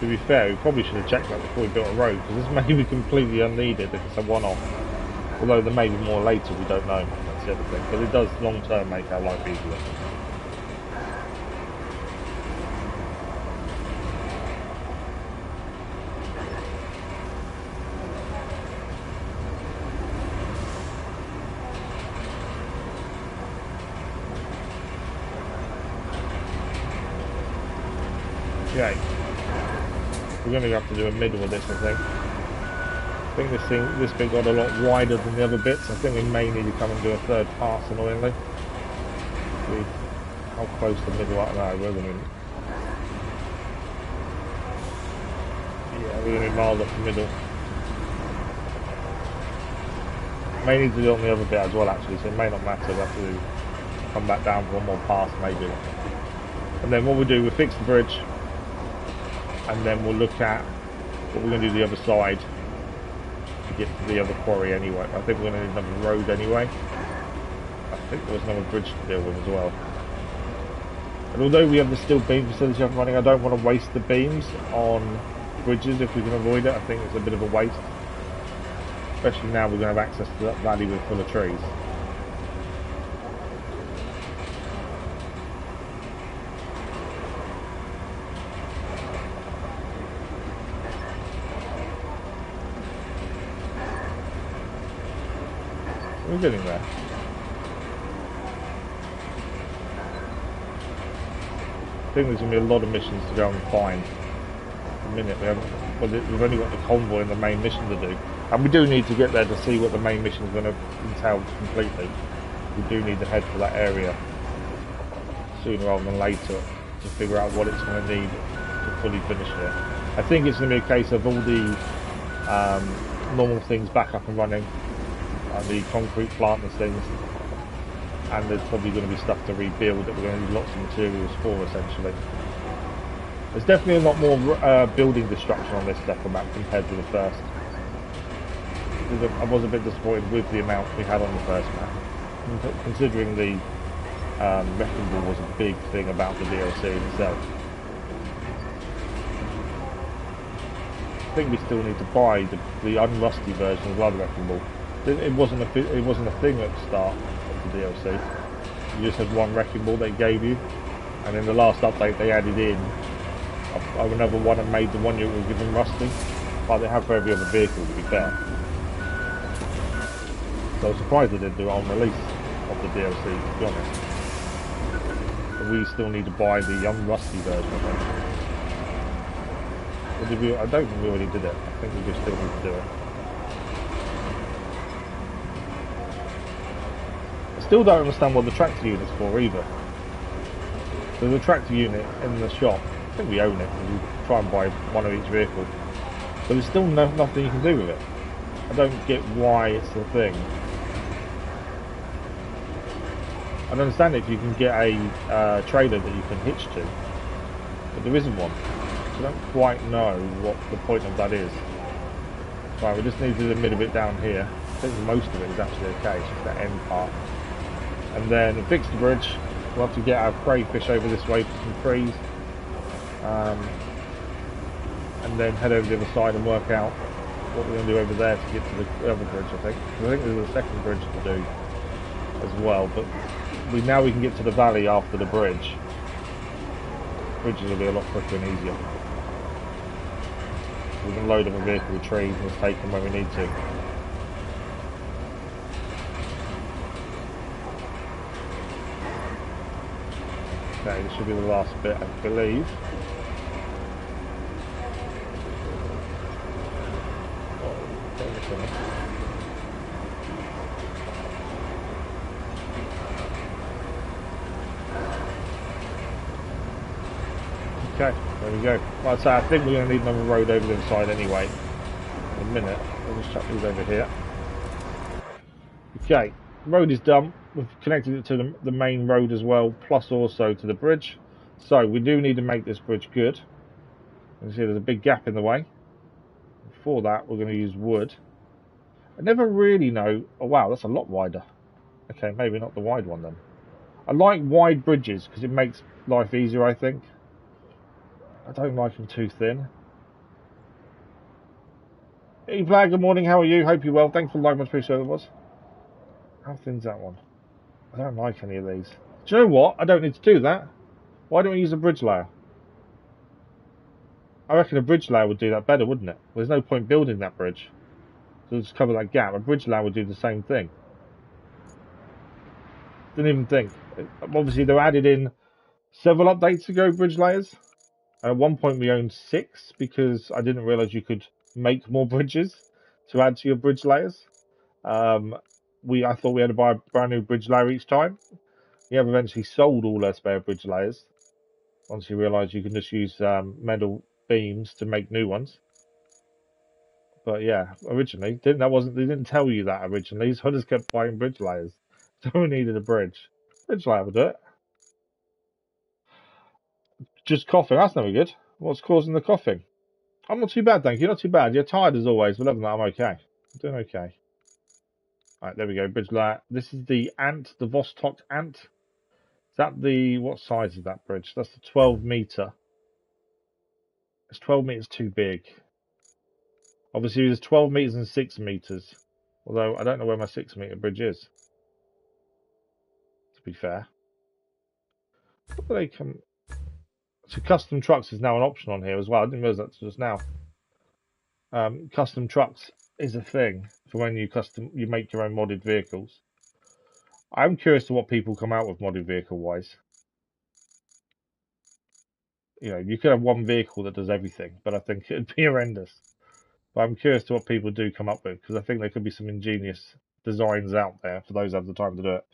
To be fair, we probably should have checked that before we built a road, because this may be completely unneeded if it's a one-off. Although there may be more later, we don't know. That's the other thing. But it does long-term make our life easier. Okay. We're going to have to do a middle of this, I think. I think this bit got a lot wider than the other bits. I think we may need to come and do a third pass, annoyingly. See how close the middle are now, we're going to... Yeah, we're going to be miles up the middle. May need to do it on the other bit as well, actually, so it may not matter. We'll have to come back down for one more pass, maybe. And then what we'll do, we'll fix the bridge. And then we'll look at what we're going to do the other side to get to the other quarry anyway. I think we're going to need another road anyway. I think there was another bridge to deal with as well. And although we have the steel beam facility up and running, I don't want to waste the beams on bridges if we can avoid it. I think it's a bit of a waste. Especially now we're going to have access to that valley with full of trees. We're getting there. I think there's going to be a lot of missions to go and find. At the minute we've only got the convoy and the main mission to do. And we do need to get there to see what the main mission is going to entail completely. We do need to head for that area sooner rather than later to figure out what it's going to need to fully finish it. I think it's going to be a case of all the normal things back up and running. The concrete plant and things, and there's probably going to be stuff to rebuild that we're going to need lots of materials for, essentially. There's definitely a lot more building destruction on this second map compared to the first. I was a bit disappointed with the amount we had on the first map, considering the Wrecking Ball was a big thing about the DLC in itself. I think we still need to buy the unrusty version of the Wrecking Ball. It wasn't a thing at the start of the DLC. You just had one Wrecking Ball they gave you, and in the last update they added in another one and made the one you were given rusty, like they have for every other vehicle, to be fair. So I was surprised they didn't do it on release of the DLC, to be honest. But we still need to buy the unrusty version, I think. Or did we? I don't think we already did it. I think we just still need to do it. I still don't understand what the tractor unit's for either. There's a tractor unit in the shop. I think we own it, and we try and buy one of each vehicle. But there's still nothing you can do with it. I don't get why it's a thing. I don't understand if you can get a trailer that you can hitch to, but there isn't one. So I don't quite know what the point of that is. Right, we just need to admit a bit down here. I think most of it is actually okay, it's just that end part. And then fix the bridge. We'll have to get our crayfish over this way for some trees. And then head over the other side and work out what we're going to do over there to get to the other bridge, I think. I think there's a second bridge to do as well, but now we can get to the valley after the bridge. Bridges will be a lot quicker and easier. We can load up a vehicle with trees and just take them where we need to. Okay, this should be the last bit, I believe. Okay, there we go. Like I say, I think we're going to need another road over the other side anyway. In a minute, we'll just chuck these over here. Okay, road is done. We've connected it to the main road as well, plus also to the bridge. So we do need to make this bridge good. You can see there's a big gap in the way. For that, we're going to use wood. I never really know. Oh wow, that's a lot wider. Okay, maybe not the wide one then. I like wide bridges because it makes life easier, I think. I don't like them too thin. Hey Vlad, good morning, how are you? Hope you're well. Thanks for the like, much appreciated it was. How thin's that one? I don't like any of these. Do you know what? I don't need to do that. Why don't we use a bridge layer? I reckon a bridge layer would do that better, wouldn't it? There's no point building that bridge. So just cover that gap. A bridge layer would do the same thing. Didn't even think. Obviously, they added in several updates ago, bridge layers. At one point, we owned 6 because I didn't realise you could make more bridges to add to your bridge layers. I thought we had to buy a brand new bridge layer each time. We have eventually sold all our spare bridge layers once you realise you can just use metal beams to make new ones. But yeah, originally they didn't tell you that originally, so I just kept buying bridge layers. So we needed a bridge. Bridge layer will do it. Just coughing, that's never good. What's causing the coughing? I'm not too bad, thank you. Not too bad. You're tired as always, but other than that, I'm okay. I'm doing okay. Alright, there we go. Bridge layer. This is the ant, the Vostok ant. Is that what size is that bridge? That's the 12 meter. It's 12 meters too big. Obviously, there's 12 meters and 6 meters. Although, I don't know where my 6 meter bridge is. To be fair. What do they come... So, custom trucks is now an option on here as well. I didn't realise that just now. Custom trucks is a thing for when you make your own modded vehicles. I'm curious to what people come out with modded vehicle wise. You know, you could have one vehicle that does everything, but I think it'd be horrendous. But I'm curious to what people do come up with, because I think there could be some ingenious designs out there for those who have the time to do it.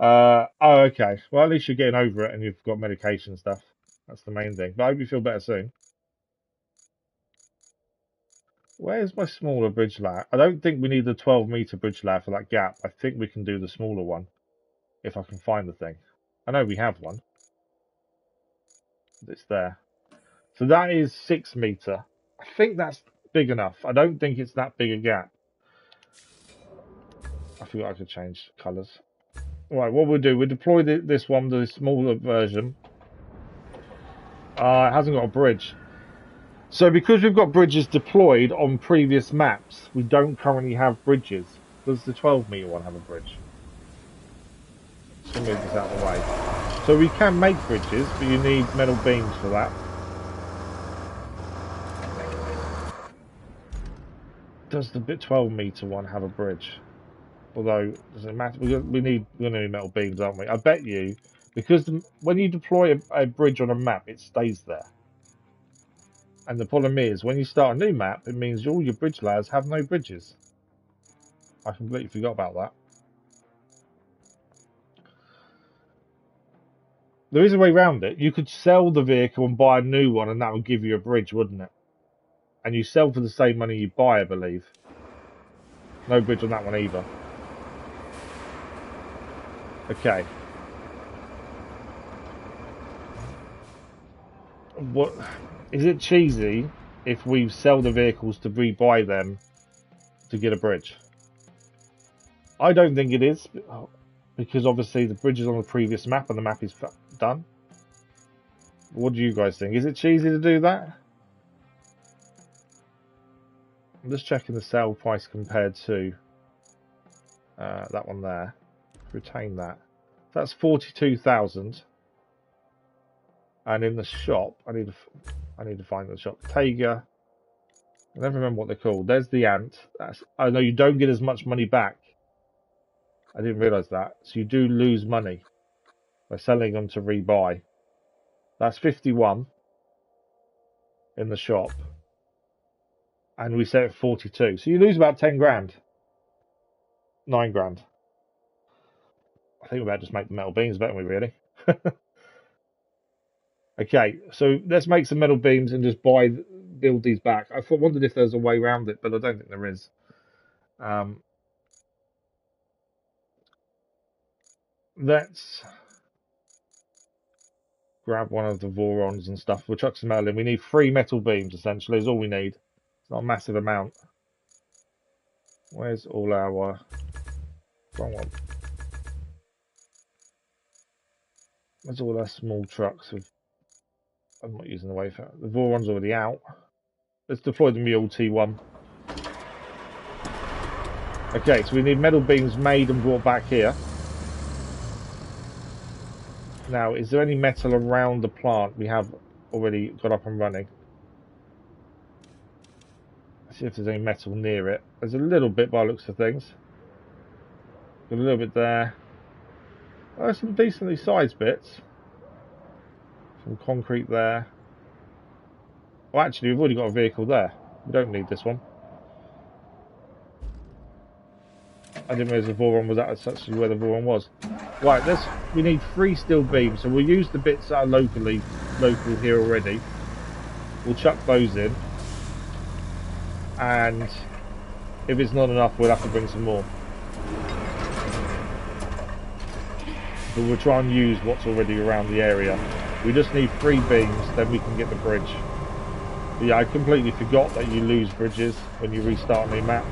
Oh, okay. Well, at least you're getting over it and you've got medication and stuff. That's the main thing. But I hope you feel better soon. Where's my smaller bridge layer? I don't think we need the 12 meter bridge layer for that gap. I think we can do the smaller one if I can find the thing. I know we have one. It's there. So that is 6 meter. I think that's big enough. I don't think it's that big a gap. I forgot I could change colours. Right, what we'll do, we'll deploy this one to the smaller version. It hasn't got a bridge. So because we've got bridges deployed on previous maps, we don't currently have bridges. Does the 12-meter one have a bridge? Let's move this out of the way. So we can make bridges, but you need metal beams for that. Does the 12-meter one have a bridge? Although, does it matter? We're going to need metal beams, aren't we? I bet you, because when you deploy a bridge on a map, it stays there. And the problem is, when you start a new map, it means all your bridge layers have no bridges. I completely forgot about that. There is a way around it. You could sell the vehicle and buy a new one, and that would give you a bridge, wouldn't it? And you sell for the same money you buy, I believe. No bridge on that one either. Okay. What is it cheesy if we sell the vehicles to rebuy them to get a bridge? I don't think it is, because obviously the bridge is on the previous map and the map is done. What do you guys think? Is it cheesy to do that? I'm just checking the sale price compared to that one there. Retain that. That's 42,000. And in the shop, I need to find the shop. Taiga. I never remember what they're called. There's the ant. I know you don't get as much money back. I didn't realise that. So you do lose money by selling them to rebuy. That's 51 in the shop. And we set it 42. So you lose about 10 grand. 9 grand. I think we better just make the metal beams, better we really? Okay, so let's make some metal beams and just build these back. I wondered if there's a way around it, but I don't think there is. Let's grab one of the Vorons and stuff. We'll chuck some metal in. We need 3 metal beams, essentially, is all we need. It's not a massive amount. Where's all our... wrong one. Where's all our small trucks? I'm not using the wafer. The Voron's already out. Let's deploy the Mule T1. Okay, so we need metal beams made and brought back here. Now, is there any metal around the plant we have already got up and running? Let's see if there's any metal near it. There's a little bit by the looks of things. Got a little bit there. Oh, there's some decently sized bits. Some concrete there. Well, actually, we've already got a vehicle there. We don't need this one. I didn't realise the Voron was actually where the Voron was. Right, we need 3 steel beams, so we'll use the bits that are local here already. We'll chuck those in. And if it's not enough, we'll have to bring some more. But we'll try and use what's already around the area. We just need 3 beams, then we can get the bridge. But yeah, I completely forgot that you lose bridges when you restart a new map.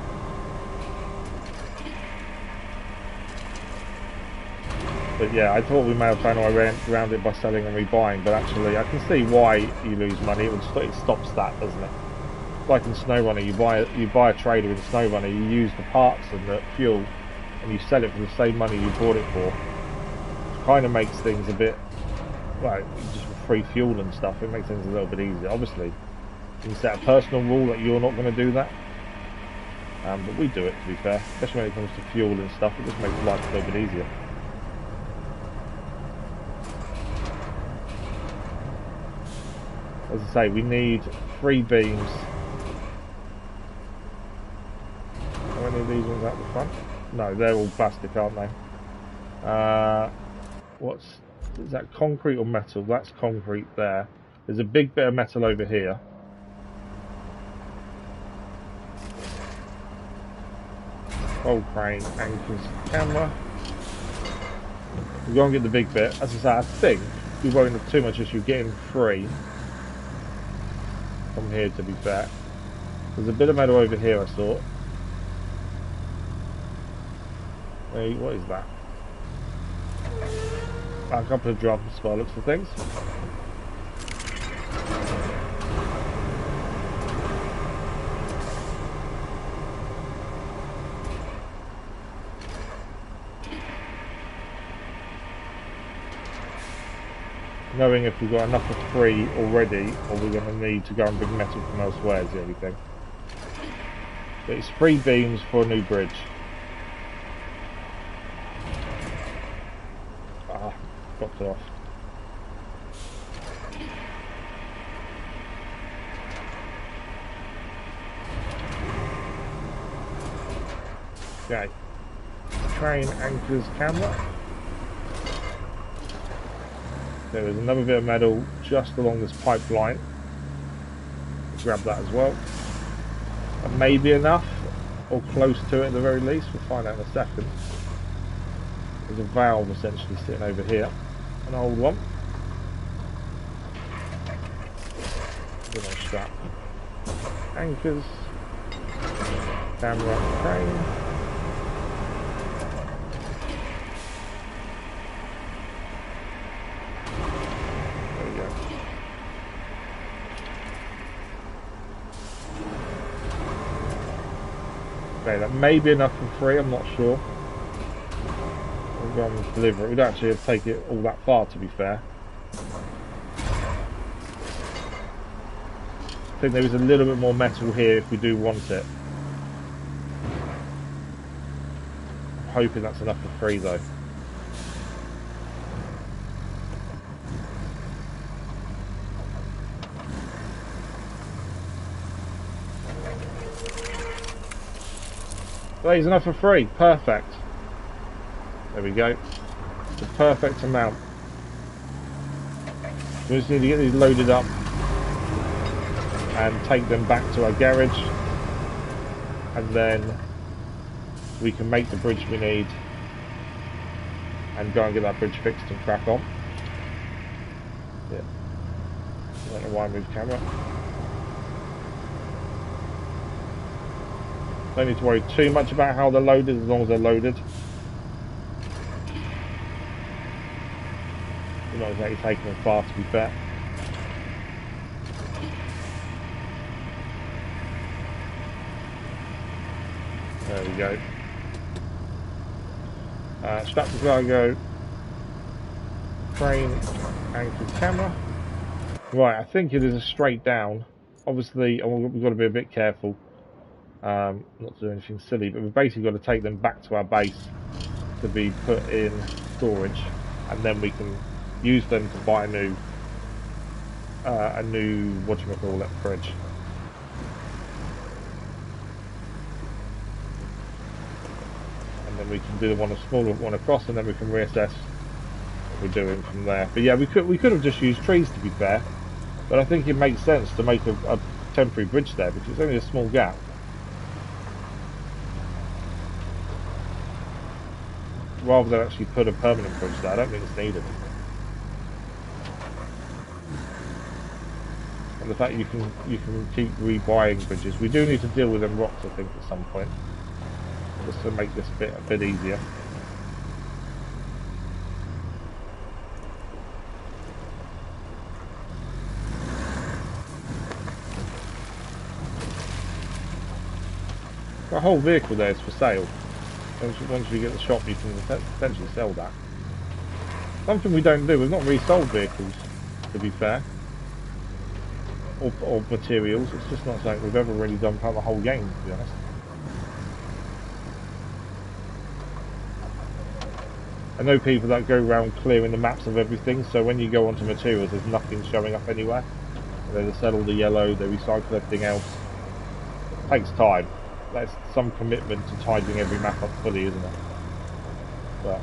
But yeah, I thought we may have found our way around it by selling and rebuying, but actually I can see why you lose money. It stops that, doesn't it? Like in SnowRunner, you buy a trader in SnowRunner, you use the parts and the fuel, and you sell it for the same money you bought it for. It kind of makes things a bit, well, just for free fuel and stuff, it makes things a little bit easier. Obviously, you can set a personal rule that you're not going to do that. But we do it, to be fair, especially when it comes to fuel and stuff. It just makes life a little bit easier. As I say, we need 3 beams. Are any of these ones out the front? No, they're all plastic, aren't they? Is that concrete or metal? That's concrete there. There's a big bit of metal over here. Old crane, anchors, camera. We'll go and get the big bit. As I say, I think we won't have too much issue getting 3 from here, to be fair. There's a bit of metal over here, I thought. Hey, what is that? A couple of drums by the looks of things. Knowing if we've got enough for free already, or we're going to need to go and bring metal from elsewhere is the only thing. But it's 3 beams for a new bridge. Ah, dropped it off. Okay. Train anchors camera. There is another bit of metal just along this pipeline. Grab that as well. That may be enough, or close to it at the very least. We'll find out in a second. There's a valve essentially sitting over here. An old one. Good old strap. Anchors. Camera, crane. Okay, that may be enough for free, I'm not sure. We'll go and deliver it. We'd actually have to take it all that far, to be fair. I think there is a little bit more metal here if we do want it. I'm hoping that's enough for free, though. Well, he's enough for free. Perfect. There we go. The perfect amount. We just need to get these loaded up and take them back to our garage, and then we can make the bridge we need and go and get that bridge fixed and crack on. Yeah. I don't know why I moved camera. Don't need to worry too much about how they're loaded, as long as they're loaded. You're not exactly taking them far, to be fair. There we go. Strap the cargo. Crane, anchor, camera. Right, I think it is a straight down. Obviously, we've got to be a bit careful. Not to do anything silly, but we've basically got to take them back to our base to be put in storage, and then we can use them to buy a new whatchamacallit fridge. And then we can do a smaller one across, and then we can reassess what we're doing from there. But yeah, we could have just used trees, to be fair, but I think it makes sense to make a temporary bridge there because it's only a small gap. Rather than actually put a permanent bridge there. I don't think it's needed. And the fact you can keep rebuying bridges. We do need to deal with them rocks, I think, at some point, just to make this a bit easier. The whole vehicle there is for sale. Once you get the shop, you can essentially sell that. Something we don't do. We've not resold vehicles, to be fair, or materials. It's just not something we've ever really done throughout the whole game, to be honest. I know people that go around clearing the maps of everything, so when you go onto materials, there's nothing showing up anywhere. They sell all the yellow, they recycle everything else. It takes time. That's some commitment to tidying every map up fully, isn't it? But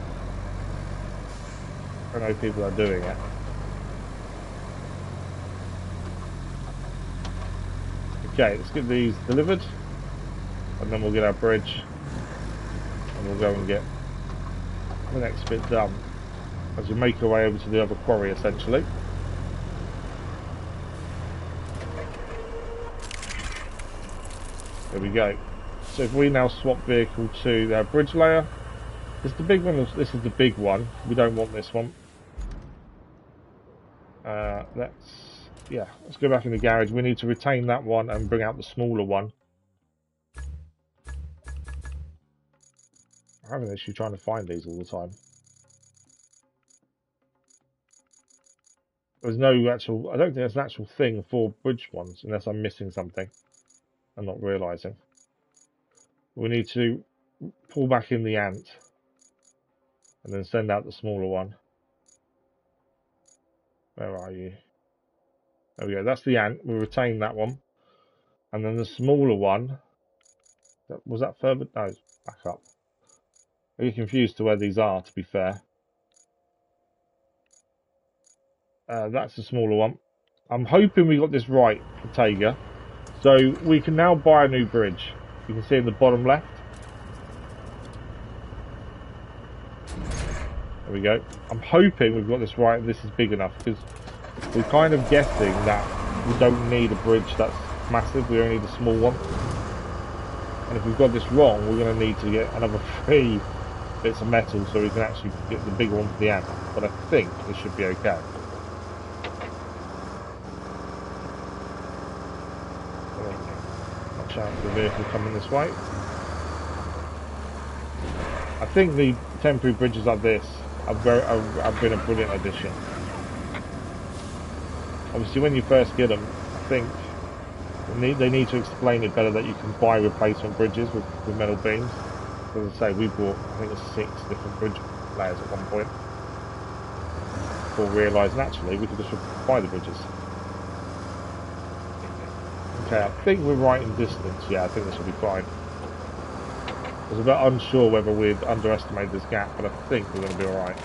I know people are doing it. Okay, let's get these delivered, and then we'll get our bridge, and we'll go and get the next bit done as we make our way over to the other quarry, essentially. There we go. So if we now swap vehicle to our bridge layer, this is the big one. This is the big one. We don't want this one. Let's go back in the garage. We need to retain that one and bring out the smaller one. I'm having an issue trying to find these all the time. There's no actual, I don't think there's an actual thing for bridge ones, unless I'm missing something and not realising. We need to pull back in the ant and then send out the smaller one. Where are you? There we go, that's the ant. We'll retain that one. And then the smaller one, was that further? No, it's back up. I get confused to where these are, to be fair. That's the smaller one. I'm hoping we got this right, Taiga. So we can now buy a new bridge. You can see in the bottom left. There we go. I'm hoping we've got this right and this is big enough, because we're kind of guessing that we don't need a bridge that's massive, we only need a small one. And if we've got this wrong, we're going to need to get another 3 bits of metal so we can actually get the bigger one for the ant. But I think this should be okay. Watch out for the vehicle coming this way. I think the temporary bridges like this have been a brilliant addition. Obviously when you first get them, I think they need to explain it better, that you can buy replacement bridges with metal beams. As I say, we bought, I think it's 6 different bridge layers at one point, before realising actually we could just buy the bridges. Okay, I think we're right in distance. Yeah, I think this will be fine. I was a bit unsure whether we'd underestimated this gap, but I think we're going to be alright.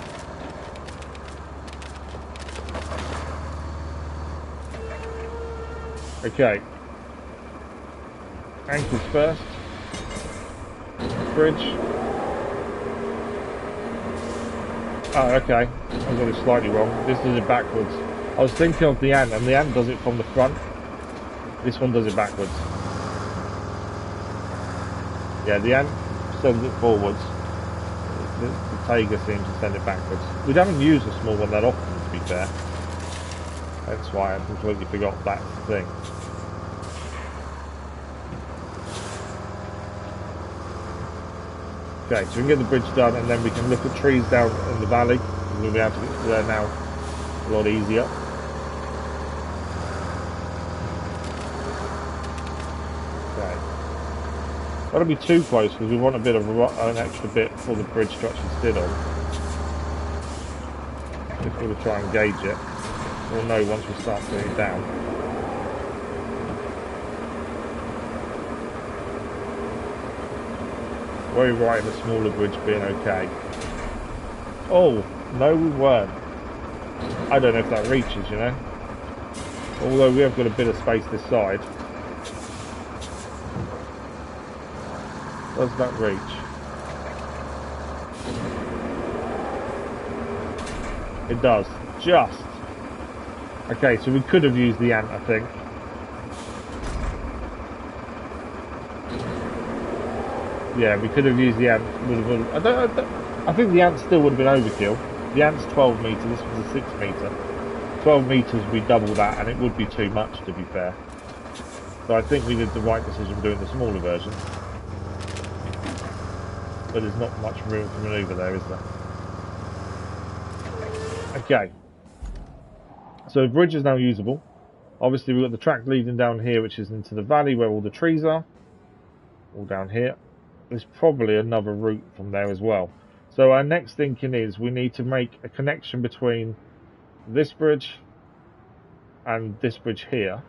Okay. Anchors first. Bridge. Oh, okay. I got it slightly wrong. This does it backwards. I was thinking of the ant, and the ant does it from the front. This one does it backwards. Yeah, the ant sends it forwards. The Taiga seems to send it backwards. We haven't used a small one that often, to be fair. That's why I completely forgot that's the thing. Okay, so we can get the bridge done and then we can look at trees down in the valley. We'll be able to get to there now a lot easier. Okay. Don't be too close because we want a bit of an extra bit for the bridge to actually sit on. If we were to try and gauge it, we'll know once we start putting it down. Very right in the smaller bridge being okay. Oh, no we weren't. I don't know if that reaches, you know. Although we have got a bit of space this side. Does that reach? It does. Just. Okay, so we could have used the ant, I think. Yeah, we could have used the ant. I think the ant still would have been overkill. The ant's 12 metres, this was a 6 metre. 12 metres, we double that, and it would be too much, to be fair. So I think we did the right decision doing the smaller version. But there's not much room for manoeuvre there, is there? Okay. So the bridge is now usable. Obviously we've got the track leading down here, which is into the valley where all the trees are. All down here. There's probably another route from there as well. So our next thinking is we need to make a connection between this bridge and this bridge here.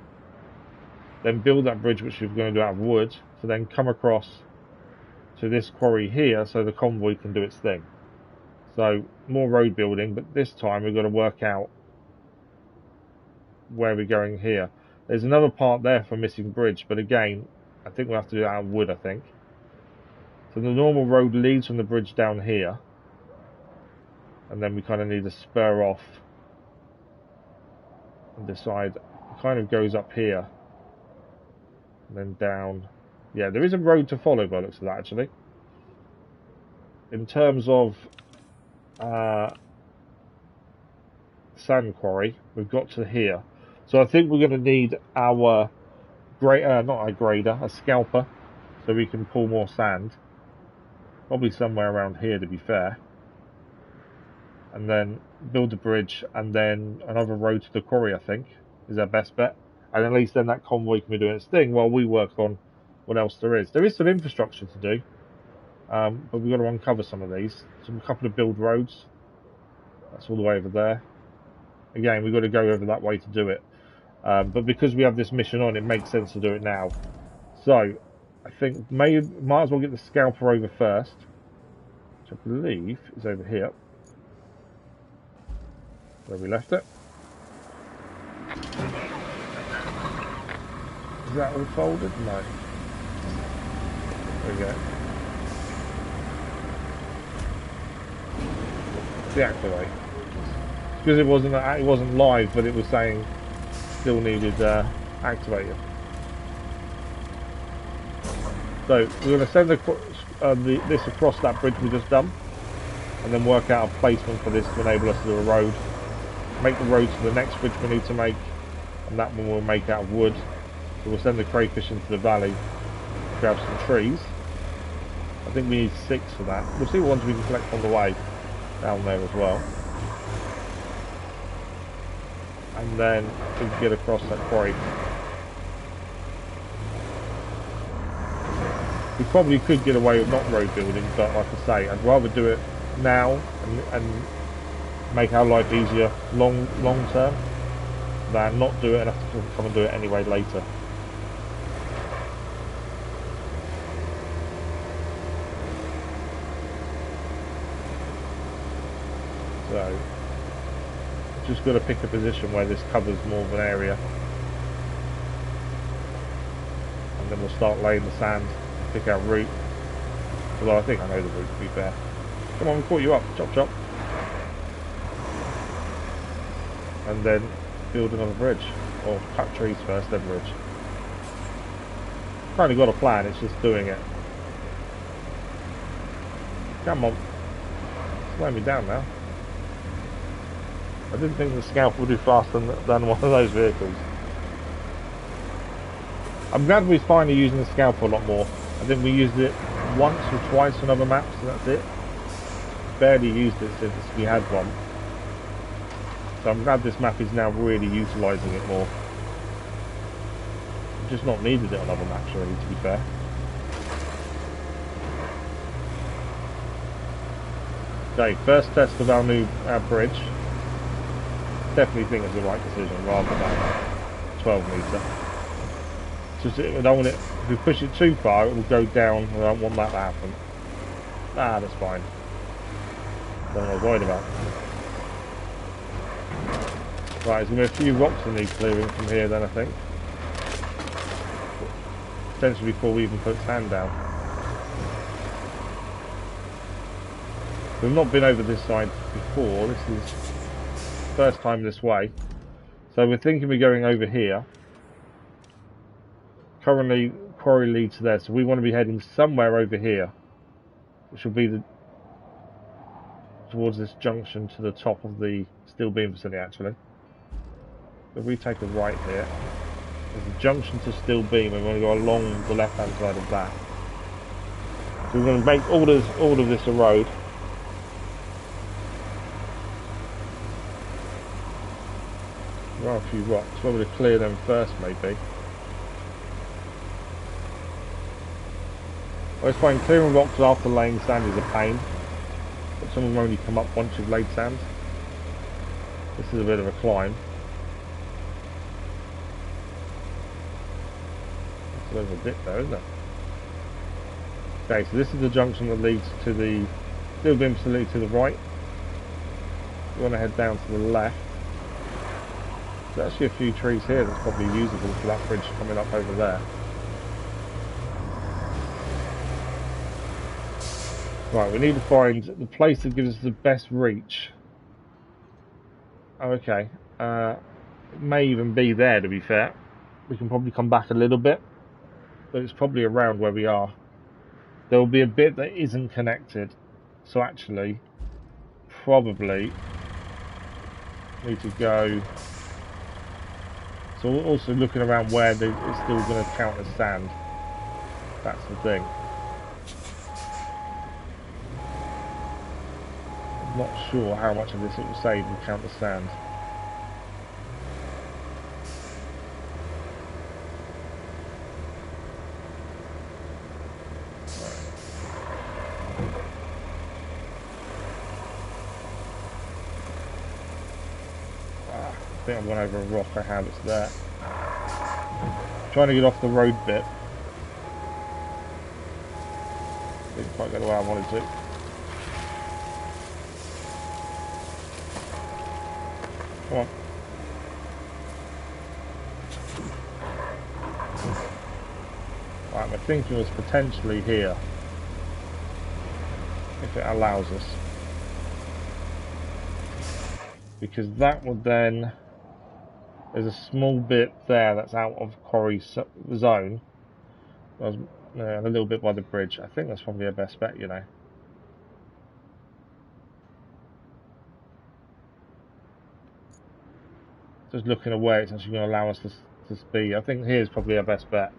Then build that bridge, which we're going to do out of wood, to then come across to this quarry here so the convoy can do its thing. So more road building, but this time we've got to work out where we're going here. There's another part there for missing bridge, but again, I think we'll have to do that out of wood, I think. So the normal road leads from the bridge down here, and then we kind of need to spur off and decide. It kind of goes up here and then down. Yeah, there is a road to follow by the looks of that, actually. In terms of sand quarry, we've got to here. So I think we're going to need our not a grader, a scalper, so we can pull more sand. Probably somewhere around here, to be fair. And then build a bridge, and then another road to the quarry, I think, is our best bet. And at least then that convoy can be doing its thing while we work on what else there is. There is some infrastructure to do, but we've got to uncover some of these. A couple of build roads. That's all the way over there. Again, we've got to go over that way to do it. But because we have this mission on, it makes sense to do it now. So, I think might as well get the scalper over first, which I believe is over here, where we left it. Is that all folded? No. There we go. Deactivate. Because it wasn't live, but it was saying still needed activator. So we're going to send this across that bridge we just done, and then work out a placement for this to enable us to do a road. Make the road to the next bridge we need to make, and that one we'll make out of wood. So we'll send the crayfish into the valley, grab some trees. I think we need 6 for that. We'll see what ones we can collect on the way down there as well. And then we can get across that quarry. We probably could get away with not road building, but like I say, I'd rather do it now and make our life easier long term than not do it and have to come and do it anyway later. So just got to pick a position where this covers more of an area, and then we'll start laying the sand, pick our route. Although I think I know the route, to be fair. Come on, we caught you up. Chop chop. And then build another bridge, or cut trees first, then bridge. Kind of got a plan, it's just doing it. Come on, slow me down now. I didn't think the scalper would do faster than one of those vehicles. I'm glad we're finally using the scalper a lot more. I think we used it once or twice on other maps, and that's it. Barely used it since we had one. So I'm glad this map is now really utilising it more. I've just not needed it on other maps really, to be fair. Okay, first test of our bridge. Definitely think it's the right decision rather than 12 metre. Just I don't want it. If we push it too far, it will go down, and I don't want that to happen. Ah, that's fine. Don't know what I was worried about. Right, there's going to be a few rocks in these clearing from here then, I think. Potentially before we even put sand down. We've not been over this side before. This is first time this way. So we're thinking we're going over here. Currently, quarry leads to there, so we want to be heading somewhere over here, which will be towards this junction to the top of the steel beam facility, actually. If we take a right here, there's a junction to steel beam, and we're going to go along the left-hand side of that. So we're going to make all of this a road. There are a few rocks. We're going to clear them first, maybe. I find clearing rocks after laying sand is a pain, but some of them only come up once you've laid sand. This is a bit of a climb. It's a bit of a dip there, isn't it? Okay, so this is the junction that leads to the steel beam facility to the right. We want to head down to the left. There's actually a few trees here that's probably usable for that bridge coming up over there. Right, we need to find the place that gives us the best reach. Oh, okay. It may even be there, to be fair. We can probably come back a little bit, but it's probably around where we are. There will be a bit that isn't connected, so actually, probably, need to go. So also looking around where it's still going to count as sand. That's the thing. I'm not sure how much of this it will save will count as sand. I think I'm going over a rock. I have it's there. Trying to get off the road bit. Didn't quite go the way I wanted to. Come on. Right, my thinking was potentially here. If it allows us. Because that would then... There's a small bit there that's out of quarry zone. And a little bit by the bridge. I think that's probably our best bet, you know. Just looking at where it's actually going to allow us to speed. I think here's probably our best bet.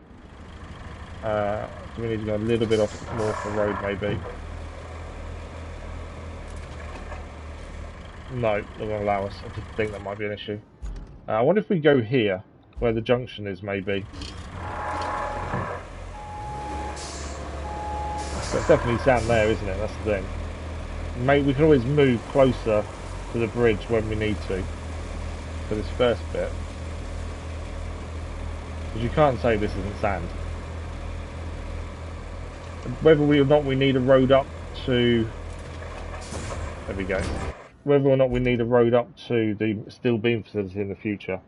Do we need to go a little bit off more off the road, maybe? No, not going to allow us. I just think that might be an issue. I wonder if we go here, where the junction is, maybe. There's definitely sand there, isn't it? That's the thing. Maybe we can always move closer to the bridge when we need to. For this first bit. Because you can't say this isn't sand. Whether or not we need a road up to... There we go. Whether or not we need a road up to the steel beam facility in the future,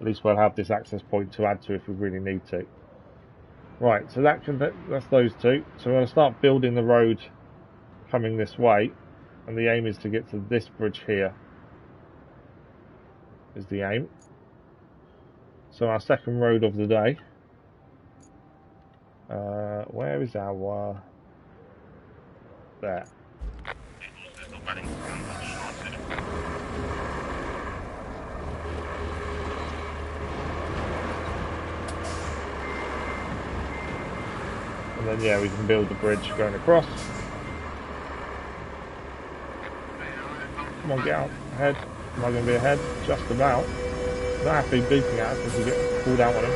at least we'll have this access point to add to if we really need to. Right, so that's those two. So we're going to start building the road coming this way, and the aim is to get to this bridge here. Is the aim. So our second road of the day. Where is our... there. And then yeah, we can build the bridge going across. Come on, get out, ahead. Am I going to be ahead? Just about. Not happy beeping at us as we get pulled out on him.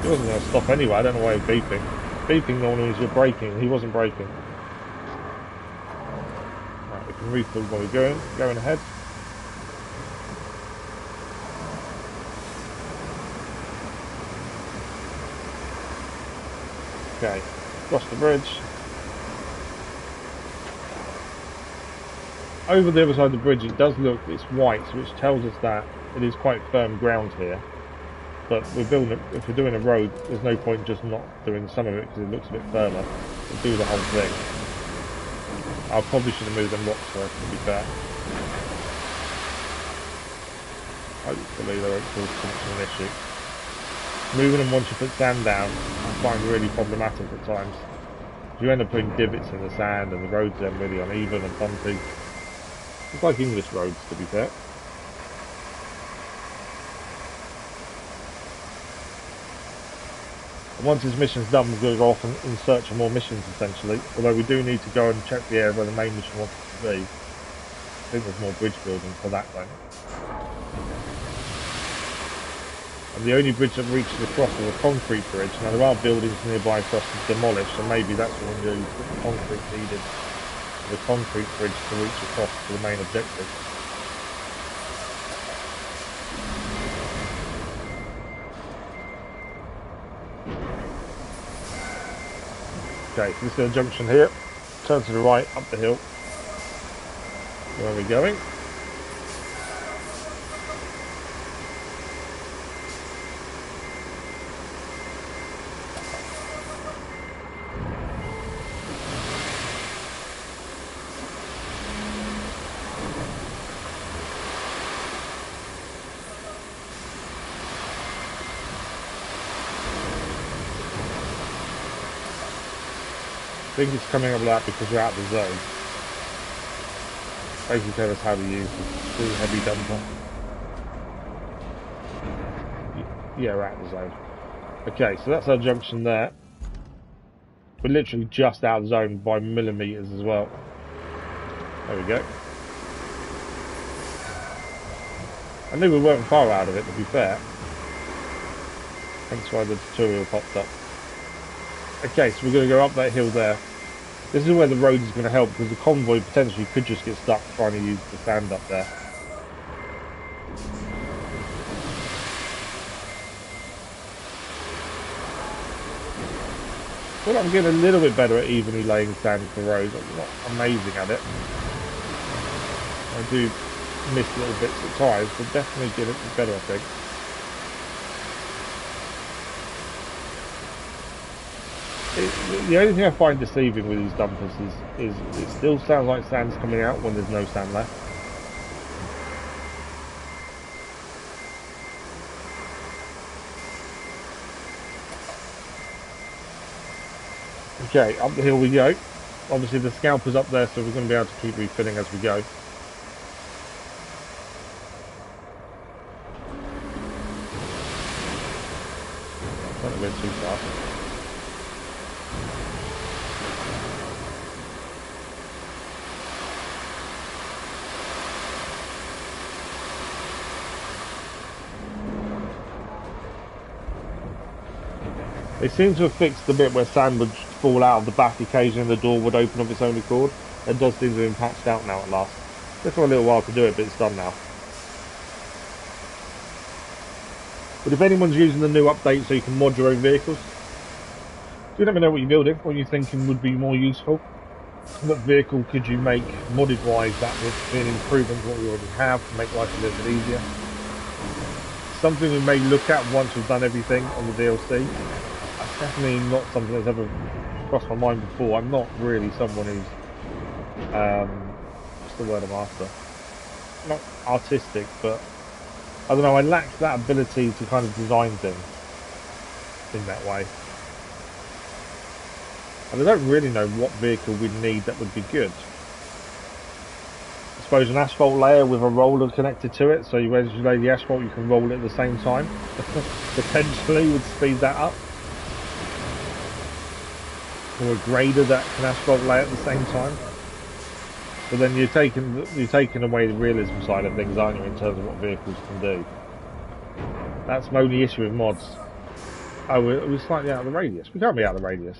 He wasn't going to stop anyway, I don't know why he's beeping. Beeping normally means you're braking, he wasn't braking. Right, we can refill while we're going ahead. Okay, across the bridge. Over the other side of the bridge it does look, it's white, which tells us that it is quite firm ground here. But if we're doing a road, there's no point just not doing some of it because it looks a bit firmer. We'll do the whole thing. I probably should have moved them rocks first, to be fair. Hopefully they won't cause too much of an issue. Moving them once you put sand down, I find really problematic at times. You end up putting divots in the sand and the roads then really uneven and bumpy. It's like English roads, to be fair. And once this mission's done, we're going to go off in search of more missions, essentially. Although we do need to go and check the area where the main mission wants us to be. I think there's more bridge building for that though. And the only bridge that reaches across is a concrete bridge. Now there are buildings nearby for us to demolish, so maybe that's what we're going to do, the concrete needed. The concrete bridge to reach across to the main objective. Okay, so this is a junction here. Turn to the right, up the hill. Where are we going? I think it's coming up like that because we're out of the zone. Basically tell us how to use the heavy dumper. Yeah, we're out of the zone. Okay, so that's our junction there. We're literally just out of the zone by millimeters as well. There we go. I knew we weren't far out of it, to be fair. Hence why the tutorial popped up. Okay, so we're going to go up that hill there. This is where the road is going to help, because the convoy potentially could just get stuck trying to use the sand up there. Well, I'm getting a little bit better at evenly laying sand for roads. I'm not amazing at it. I do miss little bits at times, but definitely get it better, I think. The only thing I find deceiving with these dumpers is it still sounds like sand's coming out when there's no sand left. Okay, up the hill we go. Obviously the scalper's up there, so we're going to be able to keep refilling as we go. Not a bit too far. They seem to have fixed the bit where sand would fall out of the back occasionally and the door would open of its own accord. It does seem to have been patched out now at last. Took for a little while to do it, but it's done now. But if anyone's using the new update so you can mod your own vehicles, do let me know what you're building, what you're thinking would be more useful. What vehicle could you make modded wise that would be an improvement to what we already have to make life a little bit easier. Something we may look at once we've done everything on the DLC. That's definitely not something that's ever crossed my mind before. I'm not really someone who's what's the word I'm after? Not artistic, but I don't know, I lack that ability to kind of design things in that way. And I don't really know what vehicle we'd need that would be good. I suppose an asphalt layer with a roller connected to it, so as you lay the asphalt you can roll it at the same time. Potentially would speed that up. Or a grader that can asphalt lay at the same time. But then you're taking away the realism side of things, aren't you, in terms of what vehicles can do. That's my only issue with mods. Oh, we're slightly out of the radius. We can't be out of the radius.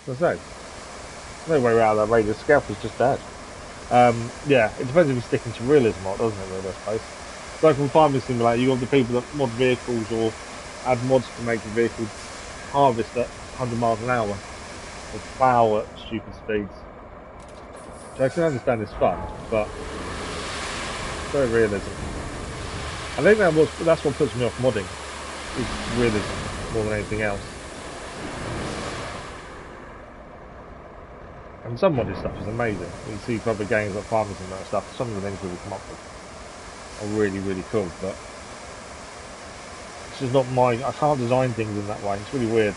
What's that? No way we're out of that radius. Scalper's just dead. Yeah, it depends if you're sticking to realism or not, doesn't it, really, I suppose. Like on Farming Simulator, you have the people that mod vehicles or add mods to make the vehicle harvest at 100 miles an hour or plough at stupid speeds. So I can understand it's fun, but it's very realism. I think that's what puts me off modding, is realism more than anything else. And some modded stuff is amazing. You see from other games like Farmers and that stuff, some of the things that we come up with are really, really cool, but it's just not my... I can't design things in that way. It's really weird.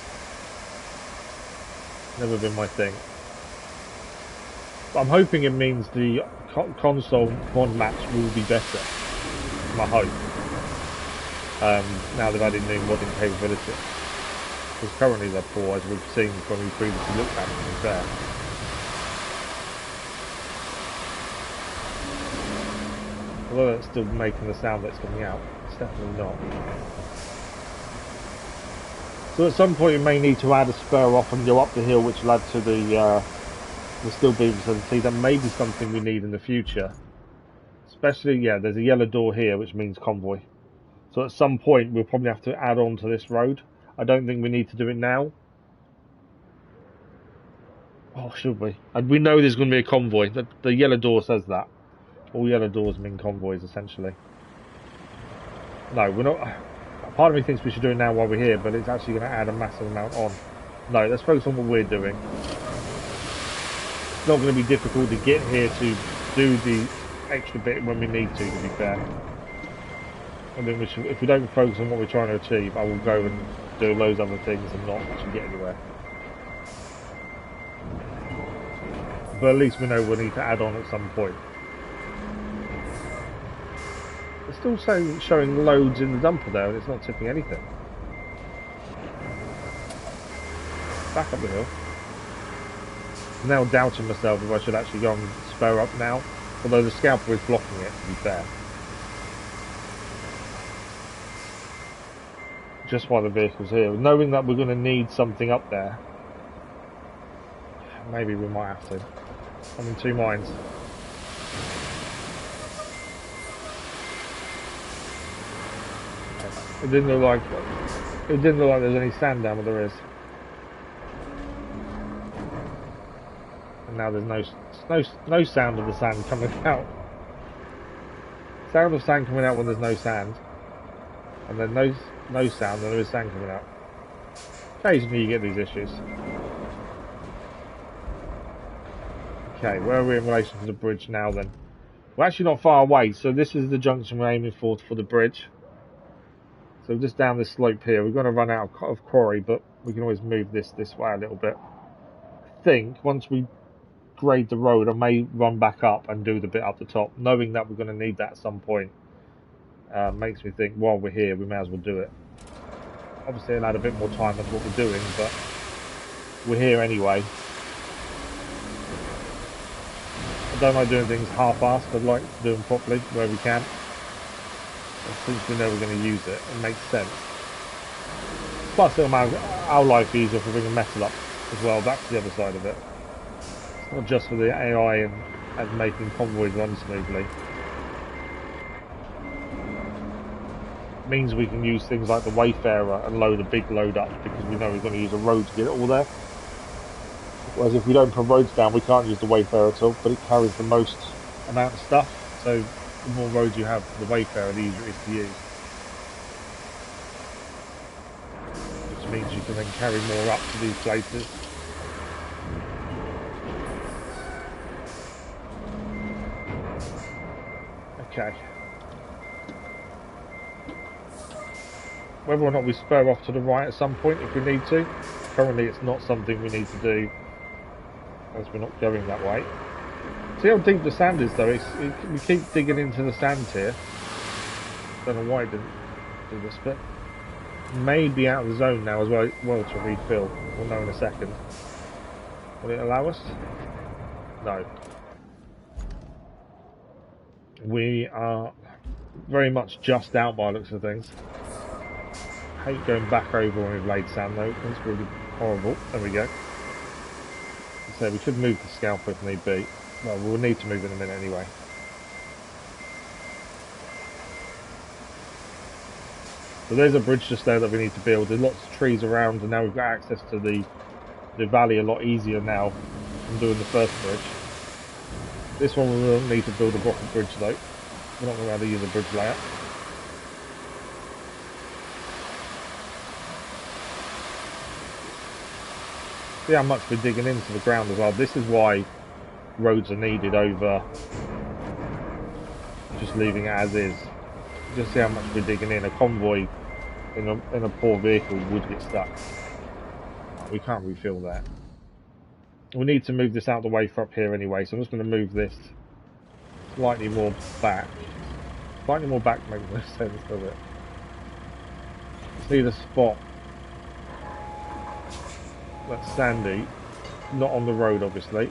Never been my thing. But I'm hoping it means the console mod maps will be better. My hope. Now they've added new modding capability. Because currently they're poor, as we've seen when we previously looked at them, to be fair. Although it's still making the sound that's coming out, it's definitely not. So at some point you may need to add a spur off and go up the hill, which will add to the steel beam facility. That may be something we need in the future. Especially, yeah, there's a yellow door here, which means convoy. So at some point we'll probably have to add on to this road. I don't think we need to do it now. Oh, should we? And we know there's going to be a convoy. The yellow door says that. All yellow doors mean convoys, essentially. No, we're not... Part of me thinks we should do it now while we're here, but it's actually going to add a massive amount on. No, let's focus on what we're doing. It's not going to be difficult to get here to do the extra bit when we need to be fair. I mean, if we don't focus on what we're trying to achieve, I will go and do loads of other things and not actually get anywhere. But at least we know we'll need to add on at some point. It's still showing loads in the dumper there, and it's not tipping anything. Back up the hill. I'm now doubting myself if I should actually go and spur up now, although the scalper is blocking it, to be fair. Just while the vehicle's here, knowing that we're going to need something up there, maybe we might have to. I'm in two minds. It didn't look like there's any sand down where there is. And now there's no sound of the sand coming out. Sound of sand coming out when there's no sand, and then no sound when there is sand coming out. Occasionally you get these issues. Okay, where are we in relation to the bridge now then? We're actually not far away, so this is the junction we're aiming for the bridge. So just down this slope here, we're going to run out of quarry, but we can always move this way a little bit. I think once we grade the road, I may run back up and do the bit up the top, knowing that we're going to need that at some point. Makes me think while we're here, we may as well do it. Obviously, it'll add a bit more time than what we're doing, but we're here anyway. I don't like doing things half-assed. I'd like to do them properly where we can. Since we know we're going to use it, it makes sense. Plus it'll make our life easier if we bring the metal up as well. That's the other side of it. It's not just for the AI and making convoys run smoothly. It means we can use things like the Wayfarer and load a big load up because we know we're going to use a road to get it all there. Whereas if we don't put roads down, we can't use the Wayfarer at all, but it carries the most amount of stuff. So the more roads you have for the Wayfarer, the easier it is to use. Which means you can then carry more up to these places. Okay. Whether or not we spur off to the right at some point if we need to. Currently it's not something we need to do as we're not going that way. See how deep the sand is though, we keep digging into the sand here. Don't know why it didn't do this bit. May be out of the zone now as well to refill. We'll know in a second. Will it allow us? No. We are very much just out by the looks of things. I hate going back over when we've laid sand though, it's really horrible. There we go. So we could move the scalper if need be. Well, we'll need to move in a minute anyway. So there's a bridge just there that we need to build. There's lots of trees around and now we've got access to the valley a lot easier now than doing the first bridge. This one we will need to build a rocket bridge though. We're not going to be able to use a bridge layout. See how much we're digging into the ground as well. This is why roads are needed over just leaving it as is. Just see how much we're digging in. A convoy in a poor vehicle would get stuck. We can't refill that. We need to move this out the way for up here anyway, so I'm just going to move this slightly more back. Slightly more back makes no sense, does it? Just need a spot that's sandy, not on the road obviously.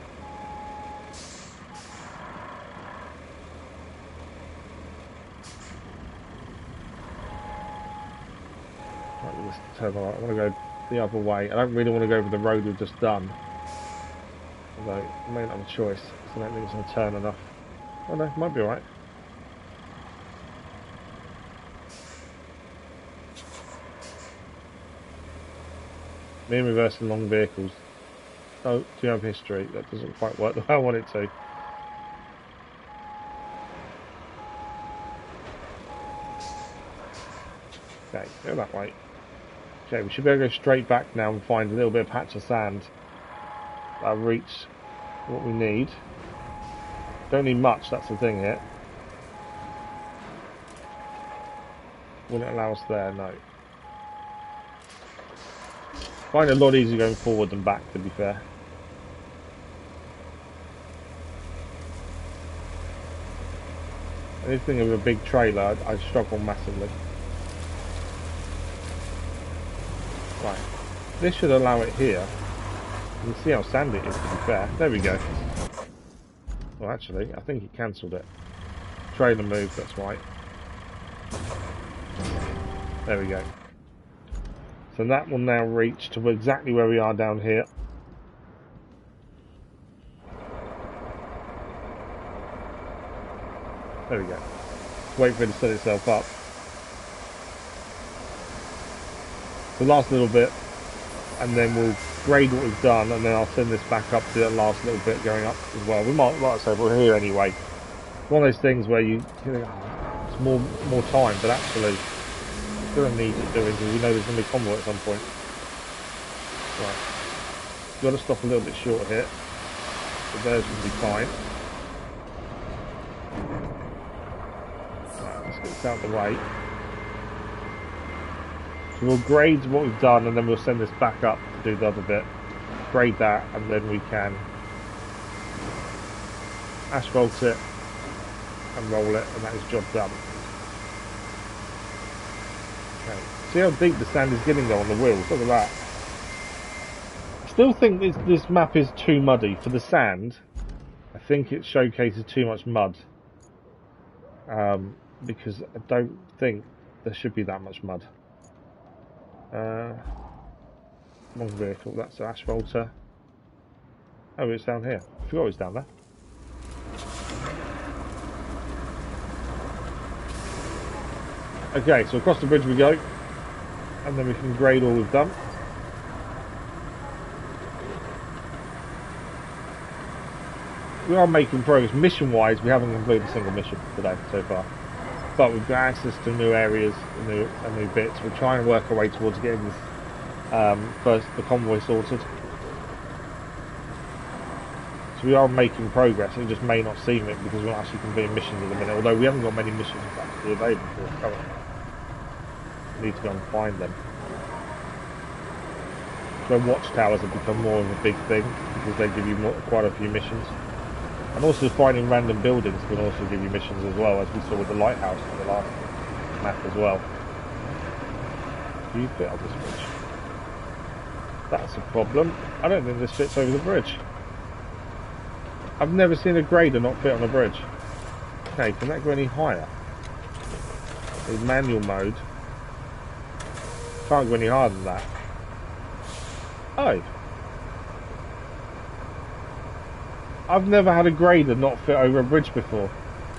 Right, let's turn right. I want to go the other way. I don't really want to go over the road we've just done. Although I may not have a choice, so I don't think it's going to turn enough. Oh no, might be alright. Me and reversing long vehicles. Oh, do you have history? That doesn't quite work the way I want it to. Okay, go that way. Okay, we should be able to go straight back now and find a little bit of patch of sand. That'll reach what we need. Don't need much, that's the thing here. Will it allow us there? No. Find it a lot easier going forward than back, to be fair. Anything with a big trailer, I struggle massively. Right, this should allow it here. You can see how sandy it is, to be fair. There we go. Well, actually, I think it cancelled it. Trailer moved, that's right. There we go. So that will now reach to exactly where we are down here. There we go. Wait for it to set itself up. The last little bit, and then we'll grade what we've done, and then I'll send this back up to the last little bit going up as well. We might, like I said, we're here anyway. It's one of those things where you think, oh, it's more time, but actually, it's going to need it doing because we know there's going to be convoy at some point. Right, got to stop a little bit short here. The bears will be fine. Right, let's get this out of the way. So we'll grade what we've done and then we'll send this back up to do the other bit. Grade that and then we can asphalt it and roll it, and that is job done. Okay. See how deep the sand is getting though on the wheels, look at that. I still think this map is too muddy for the sand. I think it showcases too much mud. Because I don't think there should be that much mud. Wrong vehicle, that's an asphalter. Oh, it's down here. I forgot it was down there. Okay, so across the bridge we go, and then we can grade all we've done. We are making progress. Mission-wise, we haven't completed a single mission today so far. But we've got access to new areas and new bits. We're trying to work our way towards getting this first the convoy sorted. So we are making progress. We just may not seem it because we're not actually completing missions at the minute. Although we haven't got many missions actually available for us currently. We need to go and find them. So watchtowers have become more of a big thing because they give you quite a few missions. And also finding random buildings can also give you missions as well, as we saw with the lighthouse in the last map as well. Do you fit on this bridge? That's a problem. I don't think this fits over the bridge. I've never seen a grader not fit on a bridge. Okay, can that go any higher? It's manual mode. Can't go any higher than that. Oh. I've never had a grader not fit over a bridge before.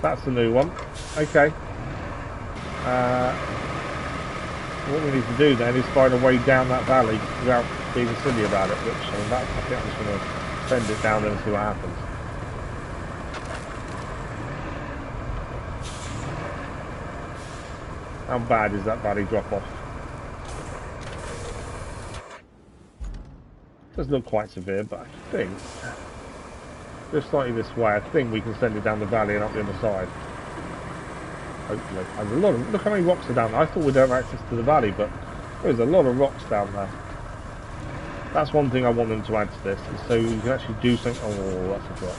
That's a new one. Okay. What we need to do then is find a way down that valley without being silly about it. Which, I mean, I think I'm just going to send it down there and see what happens. How bad is that valley drop off? It does look quite severe, but I think just slightly this way, I think we can send it down the valley and up the other side. Hopefully. There's a lot of, look how many rocks are down there. I thought we'd have access to the valley, but there's a lot of rocks down there. That's one thing I want them to add to this, is so you can actually do something. Oh, that's a drop.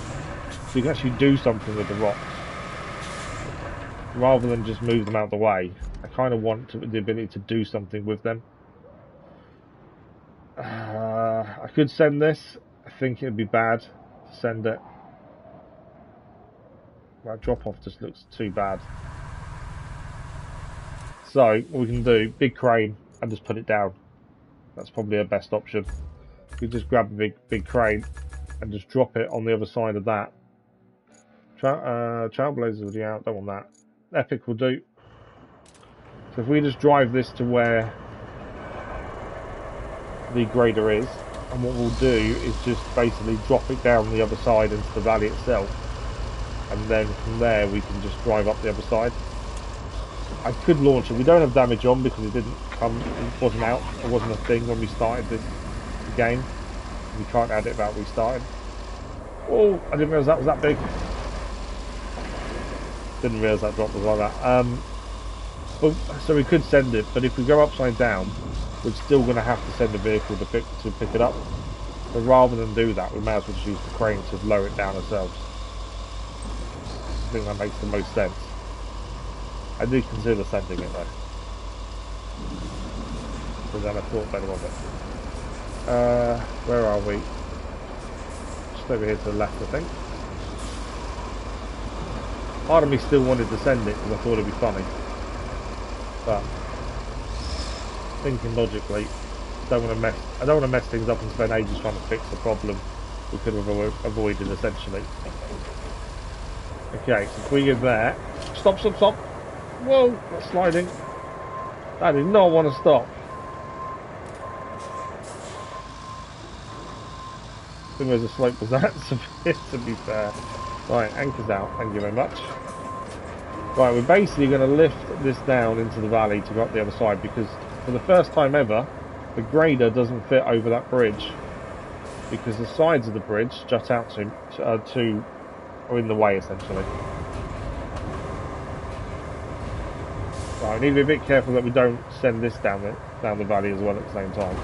So you can actually do something with the rocks rather than just move them out of the way. I kind of want the ability to do something with them. I could send this. I think it'd be bad to send it. That drop off just looks too bad. So what we can do, big crane and just put it down. That's probably our best option. We just grab a big crane and just drop it on the other side of that. Trailblazers will be out, don't want that. Epic will do. So if we just drive this to where the grader is, and what we'll do is just basically drop it down the other side into the valley itself, and then from there we can just drive up the other side. I could launch it. We don't have damage on because it didn't come, it wasn't out, it wasn't a thing when we started this game. We can't add it about we started. Oh, I didn't realise that was that big. Didn't realise that drop was like that. So we could send it, but if we go upside down, we're still going to have to send a vehicle to pick it up. So rather than do that, we may as well just use the crane to lower it down ourselves. I think that makes the most sense. I do consider sending it though. But then I thought better of it. Where are we? Just over here to the left, I think. Part of me still wanted to send it because I thought it'd be funny. But thinking logically, I don't want to mess things up and spend ages trying to fix a problem we could have avoided essentially. Okay, so if we get there, stop! Whoa, that's sliding. I did not want to stop. I think there's a slope was that severe, to be fair. Right, anchor's out, thank you very much. Right, we're basically going to lift this down into the valley to go up the other side because for the first time ever, the grader doesn't fit over that bridge because the sides of the bridge jut out are in the way essentially. Right, I need to be a bit careful that we don't send this down the valley as well at the same time.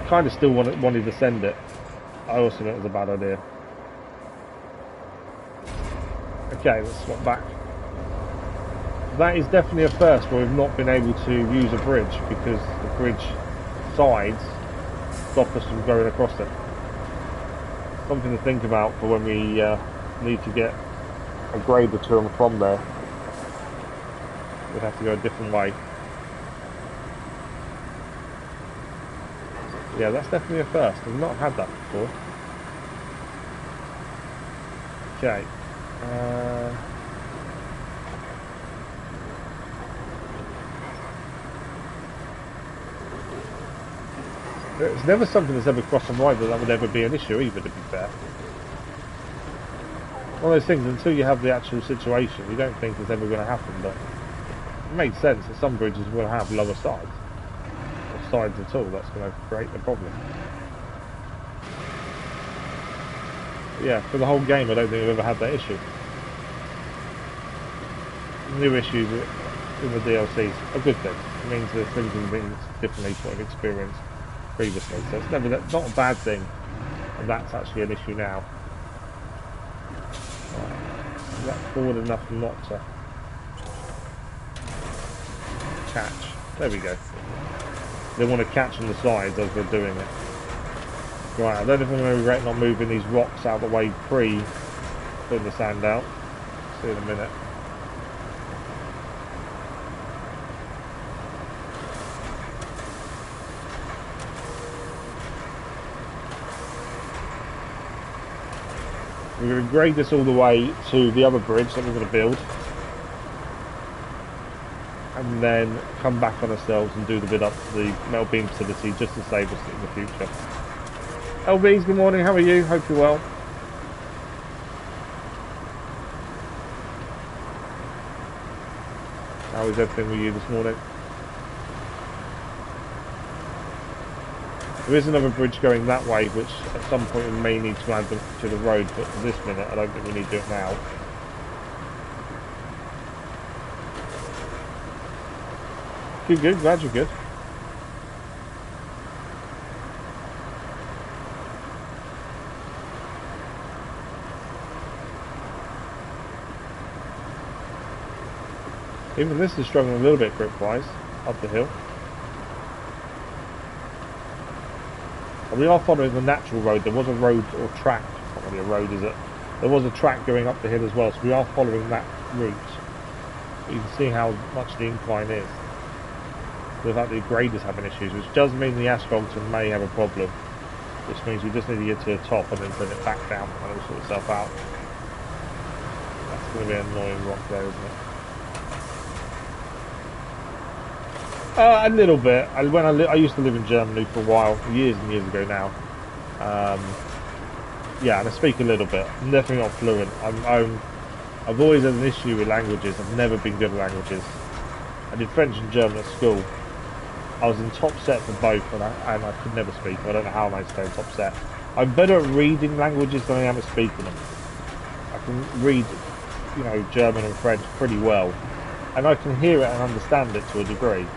Kind of still wanted to send it. I also think it was a bad idea. Okay, let's swap back. That is definitely a first where we've not been able to use a bridge because the bridge sides stop us from going across it. Something to think about for when we need to get a grader to and from there. We'd have to go a different way. Yeah, that's definitely a first. I've not had that before. Okay. It's never something that's ever crossed my mind that would ever be an issue either, to be fair. One of those things, until you have the actual situation, you don't think it's ever going to happen, but it makes sense that some bridges will have lower sides. Or sides at all, that's going to create a problem. Yeah, for the whole game I don't think I've ever had that issue. New issues in the DLCs, a good thing. It means there's things and things differently to what I've experienced previously. So it's never not a bad thing, and that's actually an issue now. Is that forward enough not to catch? There we go. They want to catch on the sides as we're doing it. Right, I don't know if I'm going to regret not moving these rocks out of the way pre putting the sand out. See in a minute. We're going to grade this all the way to the other bridge that we're going to build. And then come back on ourselves and do the bit up to the metal beam facility just to save us in the future. LBs, good morning, how are you? Hope you're well. How is everything with you this morning? There is another bridge going that way, which at some point we may need to add them to the road, but for this minute I don't think we need to do it now. You're good, glad you're good. Even this is struggling a little bit grip-wise, up the hill. And we are following the natural road. There was a road or track, not really a road is it? There was a track going up the hill as well, so we are following that route. But you can see how much the incline is. The fact the grade is having issues, which does mean the asphaltum may have a problem. Which means we just need to get to the top and then send it back down and it'll sort itself out. That's going to be an annoying rock there, isn't it? A little bit. I used to live in Germany for a while, years and years ago now. Yeah, and I speak a little bit. I'm definitely not fluent. I've always had an issue with languages. I've never been good at languages. I did French and German at school. I was in top set for both, and I could never speak. I don't know how I stay in top set. I'm better at reading languages than I am at speaking them. I can read, you know, German and French pretty well, and I can hear it and understand it to a degree.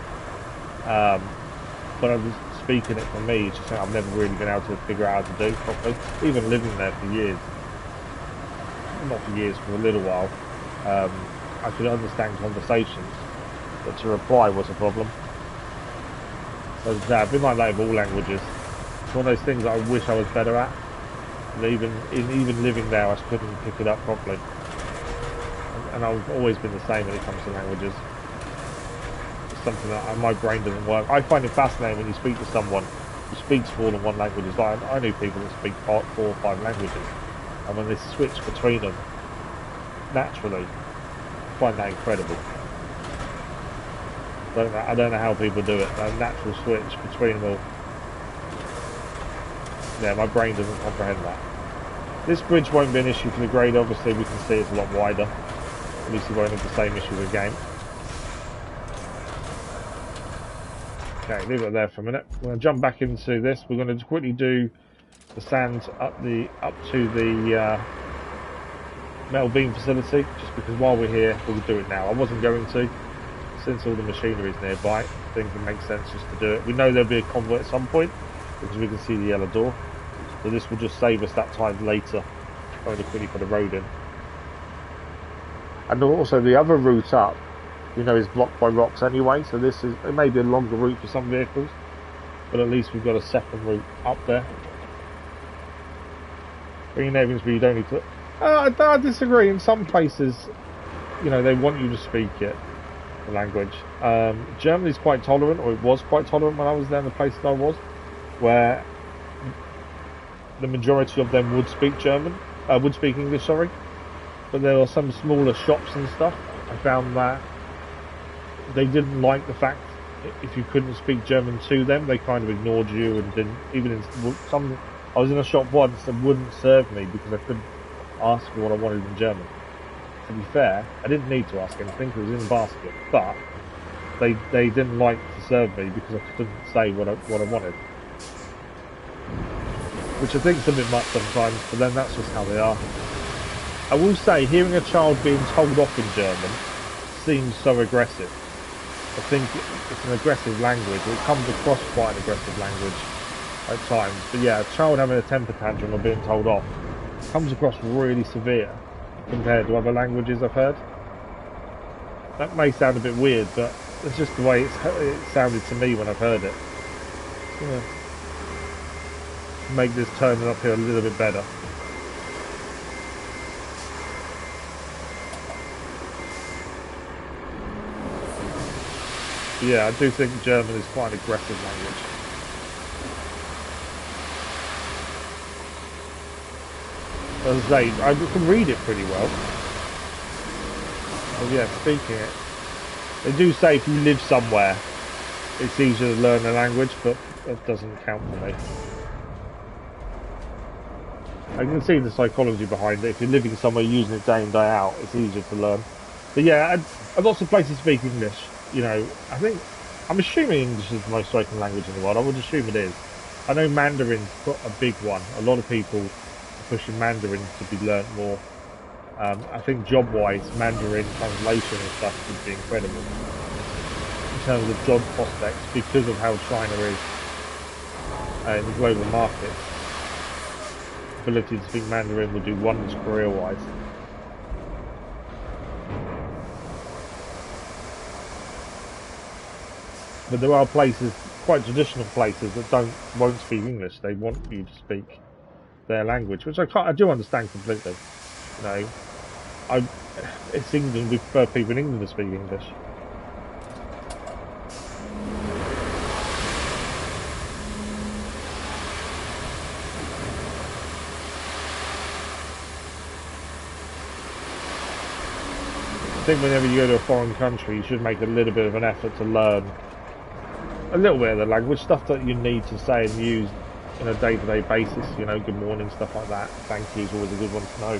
But I'm just speaking it for me, it's just something I've never really been able to figure out how to do properly, even living there for years. not for years, for a little while, I could understand conversations, but to reply was a problem. So I've been like that with all languages. It's one of those things that I wish I was better at. And even living there, I couldn't pick it up properly. And I've always been the same when it comes to languages. It's something that my brain doesn't work. I find it fascinating when you speak to someone who speaks more than one language. Like, I knew people that speak 4 or 5 languages, and when they switch between them naturally, I find that incredible. I don't know how people do it. A natural switch between them all. Yeah, my brain doesn't comprehend that. This bridge won't be an issue for the grade. Obviously, we can see it's a lot wider. At least we won't have the same issue again. Okay, leave it there for a minute. We're going to jump back into this. We're going to quickly do the sand up to the metal beam facility, just because while we're here, we'll do it now. I wasn't going to. Since all the machinery is nearby, I think it makes sense just to do it. We know there'll be a convoy at some point, because we can see the yellow door. So this will just save us that time later, going to quickly put a road in. And also the other route up, you know, is blocked by rocks anyway, so it may be a longer route for some vehicles, but at least we've got a second route up there. Green Evansville, you don't need to... I disagree. In some places, you know, they want you to speak it. The language. Germany's quite tolerant, or it was quite tolerant when I was there in the place that I was, where the majority of them would speak English, sorry. But there were some smaller shops and stuff. I found that they didn't like the fact if you couldn't speak German to them, they kind of ignored you and didn't even in some. I was in a shop once that wouldn't serve me because I couldn't ask for what I wanted in German. To be fair, I didn't need to ask anything because it was in the basket, but they didn't like to serve me because I couldn't say what I wanted, which I think is a bit much sometimes, but then that's just how they are. I will say, hearing a child being told off in German seems so aggressive. I think it's an aggressive language. It comes across quite an aggressive language at times, but yeah, a child having a temper tantrum or being told off comes across really severe compared to other languages I've heard. That may sound a bit weird, but it's just the way it sounded to me when I've heard it. Yeah. Make this turning up here a little bit better. Yeah, I do think German is quite an aggressive language. As I say, I can read it pretty well. But yeah, speaking it. They do say if you live somewhere, it's easier to learn the language, but that doesn't count for me. I can see the psychology behind it. If you're living somewhere using it day in, day out, it's easier to learn. But yeah, lots of places speak English. You know, I'm assuming English is the most spoken language in the world. I would assume it is. I know Mandarin's a big one. A lot of people are pushing Mandarin to be learnt more. I think job-wise, Mandarin translation and stuff would be incredible in terms of job prospects because of how China is in the global market. Ability to speak Mandarin would do wonders career-wise. But there are places, quite traditional places, that won't speak English. They want you to speak their language, which I do understand completely. You know, it's England. We prefer people in England to speak English. I think whenever you go to a foreign country, you should make a little bit of an effort to learn a little bit of the language, stuff that you need to say and use on a day-to-day basis, you know, good morning, stuff like that. Thank you is always a good one to know.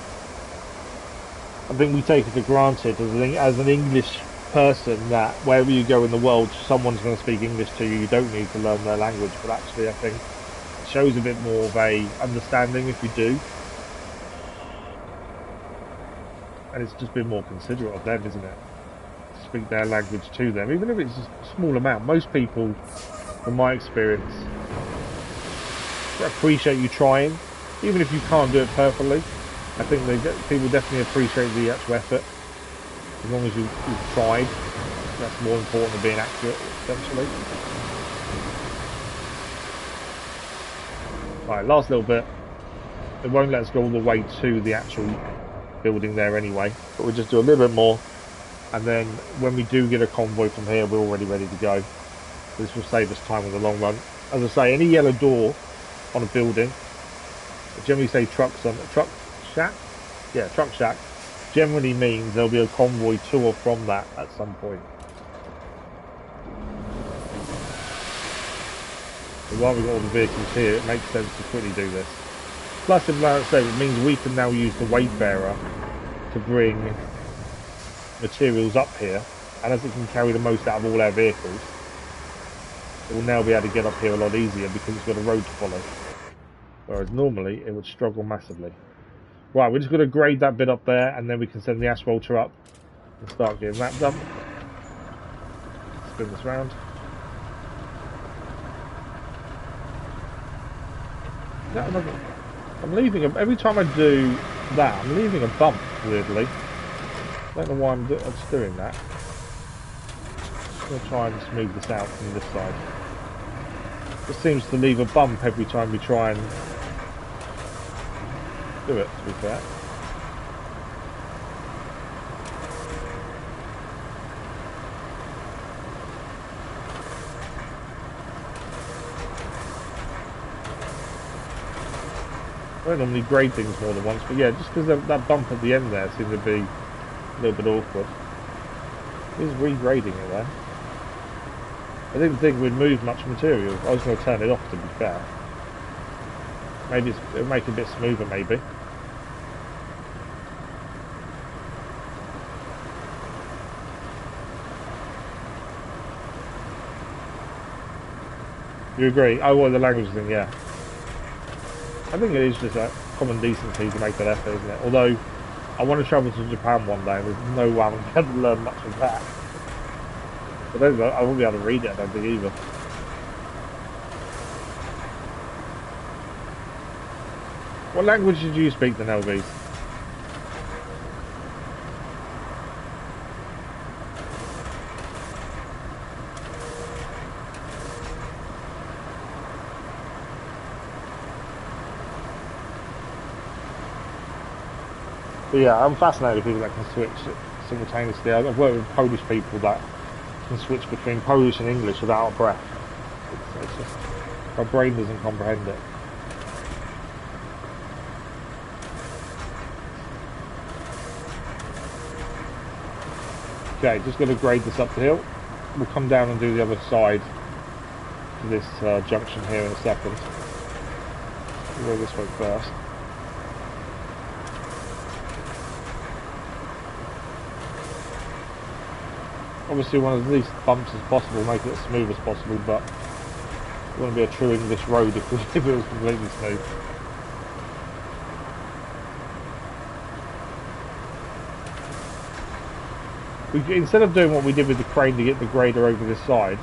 I think we take it for granted as an English person that wherever you go in the world, someone's going to speak English to you. You don't need to learn their language, but actually I think it shows a bit more of a understanding if you do. And it's just been more considerate of them, isn't it? To speak their language to them, even if it's a small amount. Most people, from my experience, appreciate you trying, even if you can't do it perfectly. I think people definitely appreciate the actual effort. As long as you've tried, that's more important than being accurate, essentially. Alright, last little bit. It won't let us go all the way to the actual building there anyway, but we'll just do a little bit more, and then when we do get a convoy from here, we're already ready to go. This will save us time in the long run. As I say, any yellow door on a building, I generally say truck shack? Yeah, truck shack, generally means there'll be a convoy to or from that at some point. So while we've got all the vehicles here, it makes sense to quickly do this. Plus, like I say, it means we can now use the wayfarer to bring materials up here, and as it can carry the most out of all our vehicles, it will now be able to get up here a lot easier because it's got a road to follow. Whereas normally it would struggle massively. Right, we're just going to grade that bit up there, and then we can send the asphalter up and start getting that done. Spin this round. I'm leaving every time I do that, I'm leaving a bump, weirdly. I don't know why I'm just doing that. I'm going to try and smooth this out from this side. It seems to leave a bump every time we try and do it, to be fair. I don't normally grade things more than once, but yeah, just because that bump at the end there seemed to be a little bit awkward. He's regrading it there. I didn't think we'd move much material. I was going to turn it off, to be fair. Maybe it'll make it a bit smoother, maybe. You agree? Oh, well, the language thing, yeah. I think it is just a common decency to make that effort, isn't it? Although, I want to travel to Japan one day, and there's no way I'm going to be able to learn much of that. I won't be able to read it, I don't think, either. What language did you speak then, LVs? But yeah, I'm fascinated with people that can switch simultaneously. I've worked with Polish people that can switch between Polish and English without a breath. It's just, my brain doesn't comprehend it. Okay, just going to grade this up the hill. We'll come down and do the other side to this junction here in a second. We'll go this way first. Obviously one of the least bumps as possible, make it as smooth as possible, but it wouldn't be a true English road if it was completely smooth. Instead of doing what we did with the crane to get the grader over this side,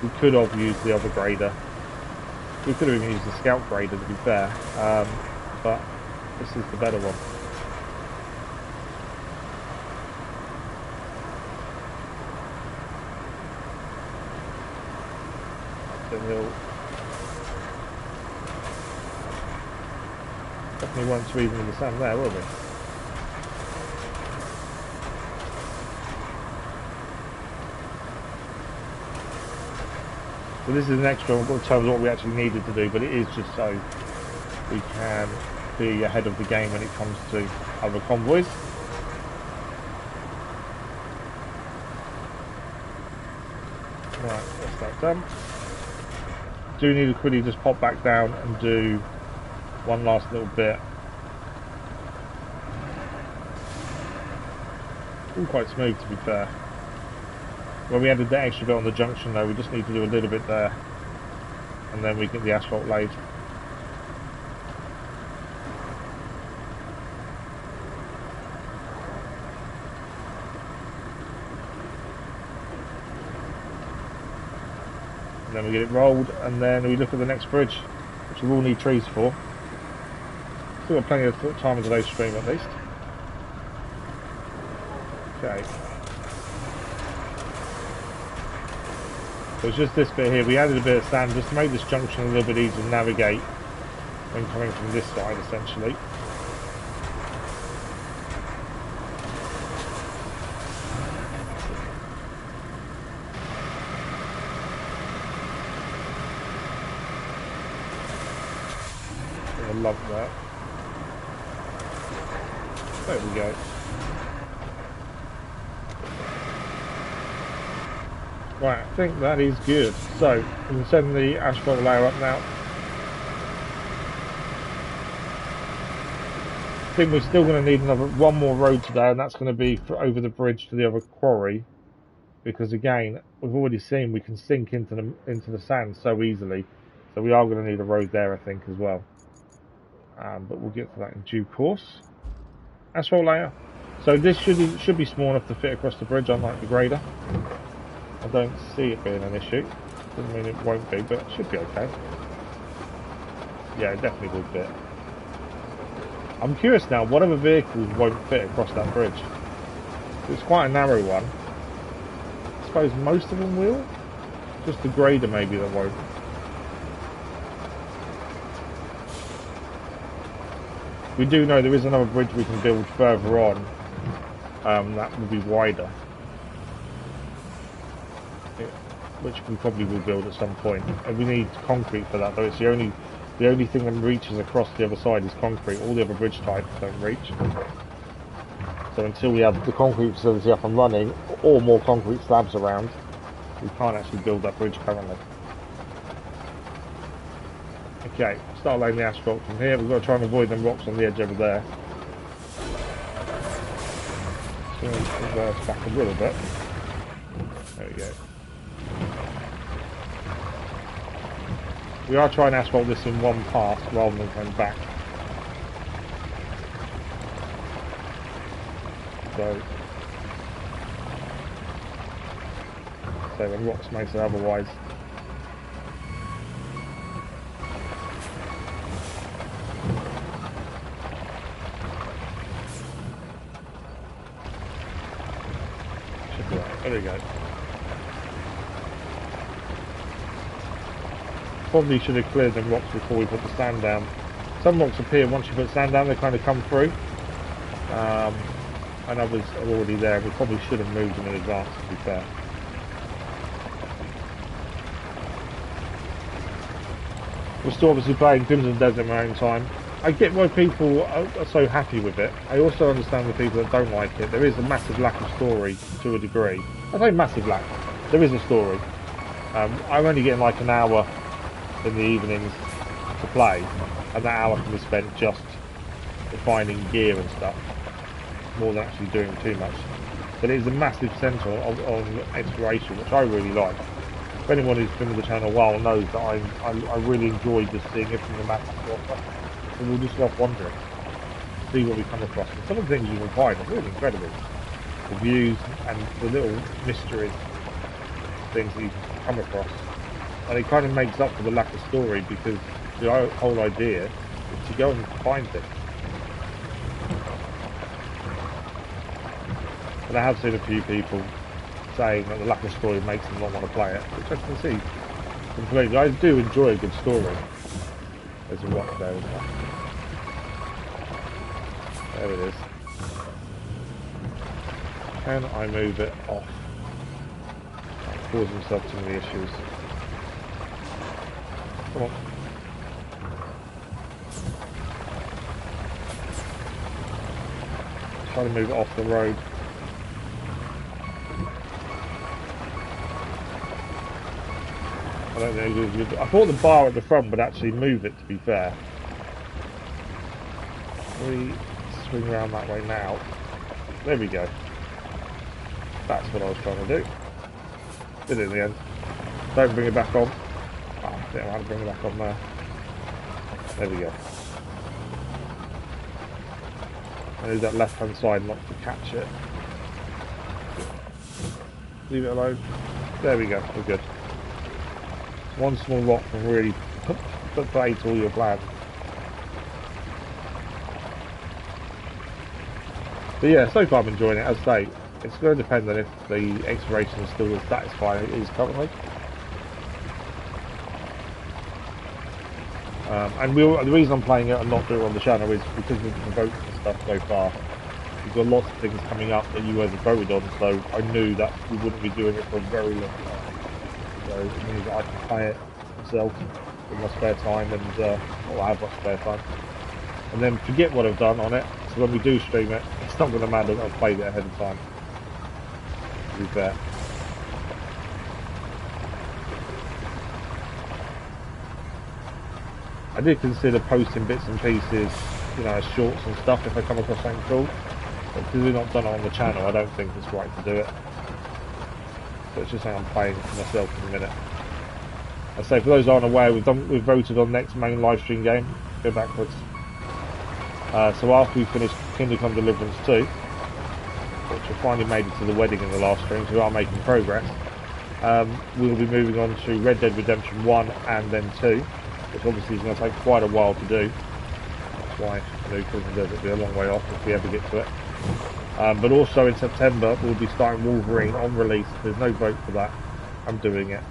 we could have used the other grader. We could have even used the scout grader, to be fair, but this is the better one. Definitely won't sweep in the sand there, will we? So this is an extra in terms of what we actually needed to do, but it is just so we can be ahead of the game when it comes to other convoys. Right, that's that done. Do need to quickly just pop back down and do one last little bit. All quite smooth, to be fair. When we added the extra bit on the junction though, we just need to do a little bit there, and then we get the asphalt laid. Then we get it rolled, and then we look at the next bridge, which we will need trees for. Still got plenty of time in today's stream at least. Okay. So it's just this bit here. We added a bit of sand just to make this junction a little bit easier to navigate when coming from this side, essentially. I love that. There we go. Right, I think that is good. So, we can send the asphalt layer up now. I think we're still going to need one more road today, and that's going to be over the bridge to the other quarry. Because again, we've already seen we can sink into the sand so easily. So we are going to need a road there, I think, as well. But we'll get to that in due course. Asphalt layer. So this should be small enough to fit across the bridge, unlike the grader. I don't see it being an issue. Doesn't mean it won't be, but it should be okay. Yeah, it definitely will fit. I'm curious now, what other vehicles won't fit across that bridge? It's quite a narrow one. I suppose most of them will. Just the grader maybe that won't. We do know there is another bridge we can build further on. That will be wider. Which we probably will build at some point. And we need concrete for that, though. It's the only thing that reaches across the other side is concrete. All the other bridge types don't reach. So until we have the concrete facility up and running, or more concrete slabs around, we can't actually build that bridge currently. Okay, start laying the asphalt from here. We've got to try and avoid them rocks on the edge over there. So we'll reverse back a little bit. There we go. We are trying to asphalt this in one pass rather than going back. So when rocks makes it otherwise. Should be right. There we go. Probably should have cleared them rocks before we put the sand down. Some rocks appear once you put sand down, they kind of come through. And others are already there. We probably should have moved them in advance, to be fair. We're still obviously playing Crimson Desert in my own time. I get why people are so happy with it. I also understand the people that don't like it. There is a massive lack of story to a degree. I say massive lack. There is a story. I'm only getting like an hour in the evenings to play, and that hour can be spent just refining gear and stuff, more than actually doing too much. But it is a massive centre on exploration, which I really like. If anyone who's been with the channel a while knows that I really enjoy just seeing everything the map has to offer, and we'll just go off wandering, see what we come across. And some of the things you can find are really incredible. The views and the little mysteries, things that you can come across. And it kind of makes up for the lack of story, because the whole idea is to go and find things. And I have seen a few people saying that the lack of story makes them not want to play it, which I can see completely. I do enjoy a good story. There's a rock there, isn't there? There it is. Can I move it off? I'll cause himself too many issues. Come on. Try to move it off the road. I don't know. I thought the bar at the front would actually move it, to be fair. We swing around that way now. There we go. That's what I was trying to do. Did it in the end. Don't bring it back on. Oh, I think I want to bring it back on there. There we go. I need that left hand side not to catch it. Leave it alone. There we go, we're good. One small rock can really put play to all your plans. But yeah, so far I'm enjoying it. As I say, it's going to depend on if the exploration is still as satisfying as it is currently. And the reason I'm playing it and not doing it on the channel is because of the votes and stuff so far. We've got lots of things coming up that you guys have voted on, so I knew that we wouldn't be doing it for a very long time. So it means that I can play it myself in my spare time, and well, I have much spare time. And then forget what I've done on it, so when we do stream it, it's not going to matter that I've played it ahead of time, to be fair. I did consider posting bits and pieces, you know, as shorts and stuff if I come across something cool, but because we've not done it on the channel, I don't think it's right to do it. So it's just something I'm playing for myself in a minute. I say, for those who aren't aware, we've voted on next main live stream game. Go backwards. So after we finished Kingdom Come Deliverance 2, which we finally made it to the wedding in the last stream, so we are making progress, we'll be moving on to Red Dead Redemption 1 and then 2, which obviously is going to take quite a while to do. That's why New Prison Desert will be a long way off if we ever get to it. But also in September we'll be starting Wolverine on release. There's no vote for that. I'm doing it.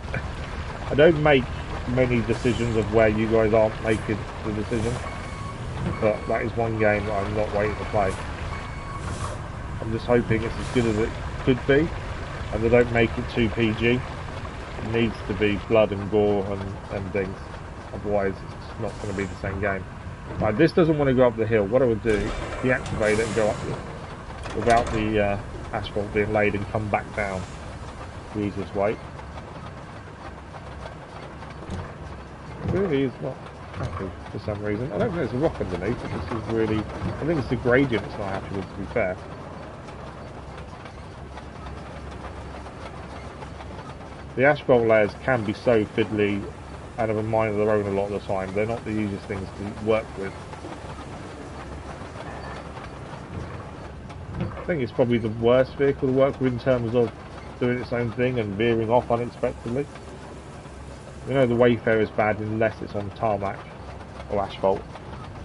I don't make many decisions of where you guys aren't making the decision, but that is one game that I'm not waiting to play. I'm just hoping it's as good as it could be, and they don't make it too PG. It needs to be blood and gore and things, otherwise it's not going to be the same game. Right, this doesn't want to go up the hill. What I would do, deactivate it and go up without the asphalt being laid and come back down the easiest way. Really is not happy for some reason. I don't think there's a rock underneath, but this is really, I think it's the gradient it's not happy with, to be fair. The asphalt layers can be so fiddly and have a mind of their own a lot of the time. They're not the easiest things to work with. I think it's probably the worst vehicle to work with in terms of doing its own thing and veering off unexpectedly. We know the Wayfarer is bad unless it's on tarmac or asphalt,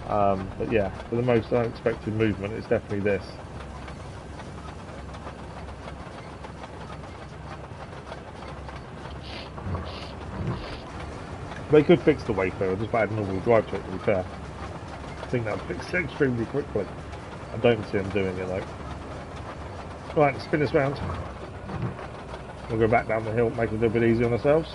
but yeah, for the most unexpected movement, it's definitely this. They could fix the Wayfarer, just by adding all-wheel drive to it, to be fair. I think that would fix it extremely quickly. I don't see them doing it though. Right, spin us round. We'll go back down the hill, make it a little bit easier on ourselves.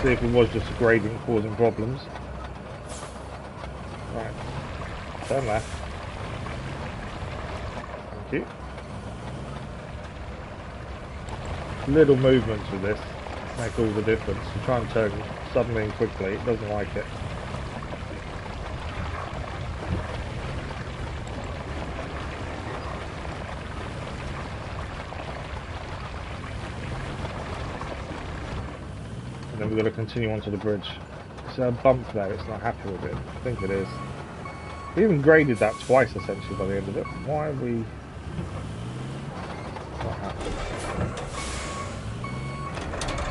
See if it was just a gradient causing problems. Right, turn left. Thank you. Little movements with this make all the difference. You try and turn suddenly and quickly, it doesn't like it. Then we've got to continue onto the bridge. It's a bump there, it's not happy with it. I think it is. We even graded that twice essentially by the end of it. Why are we not happy?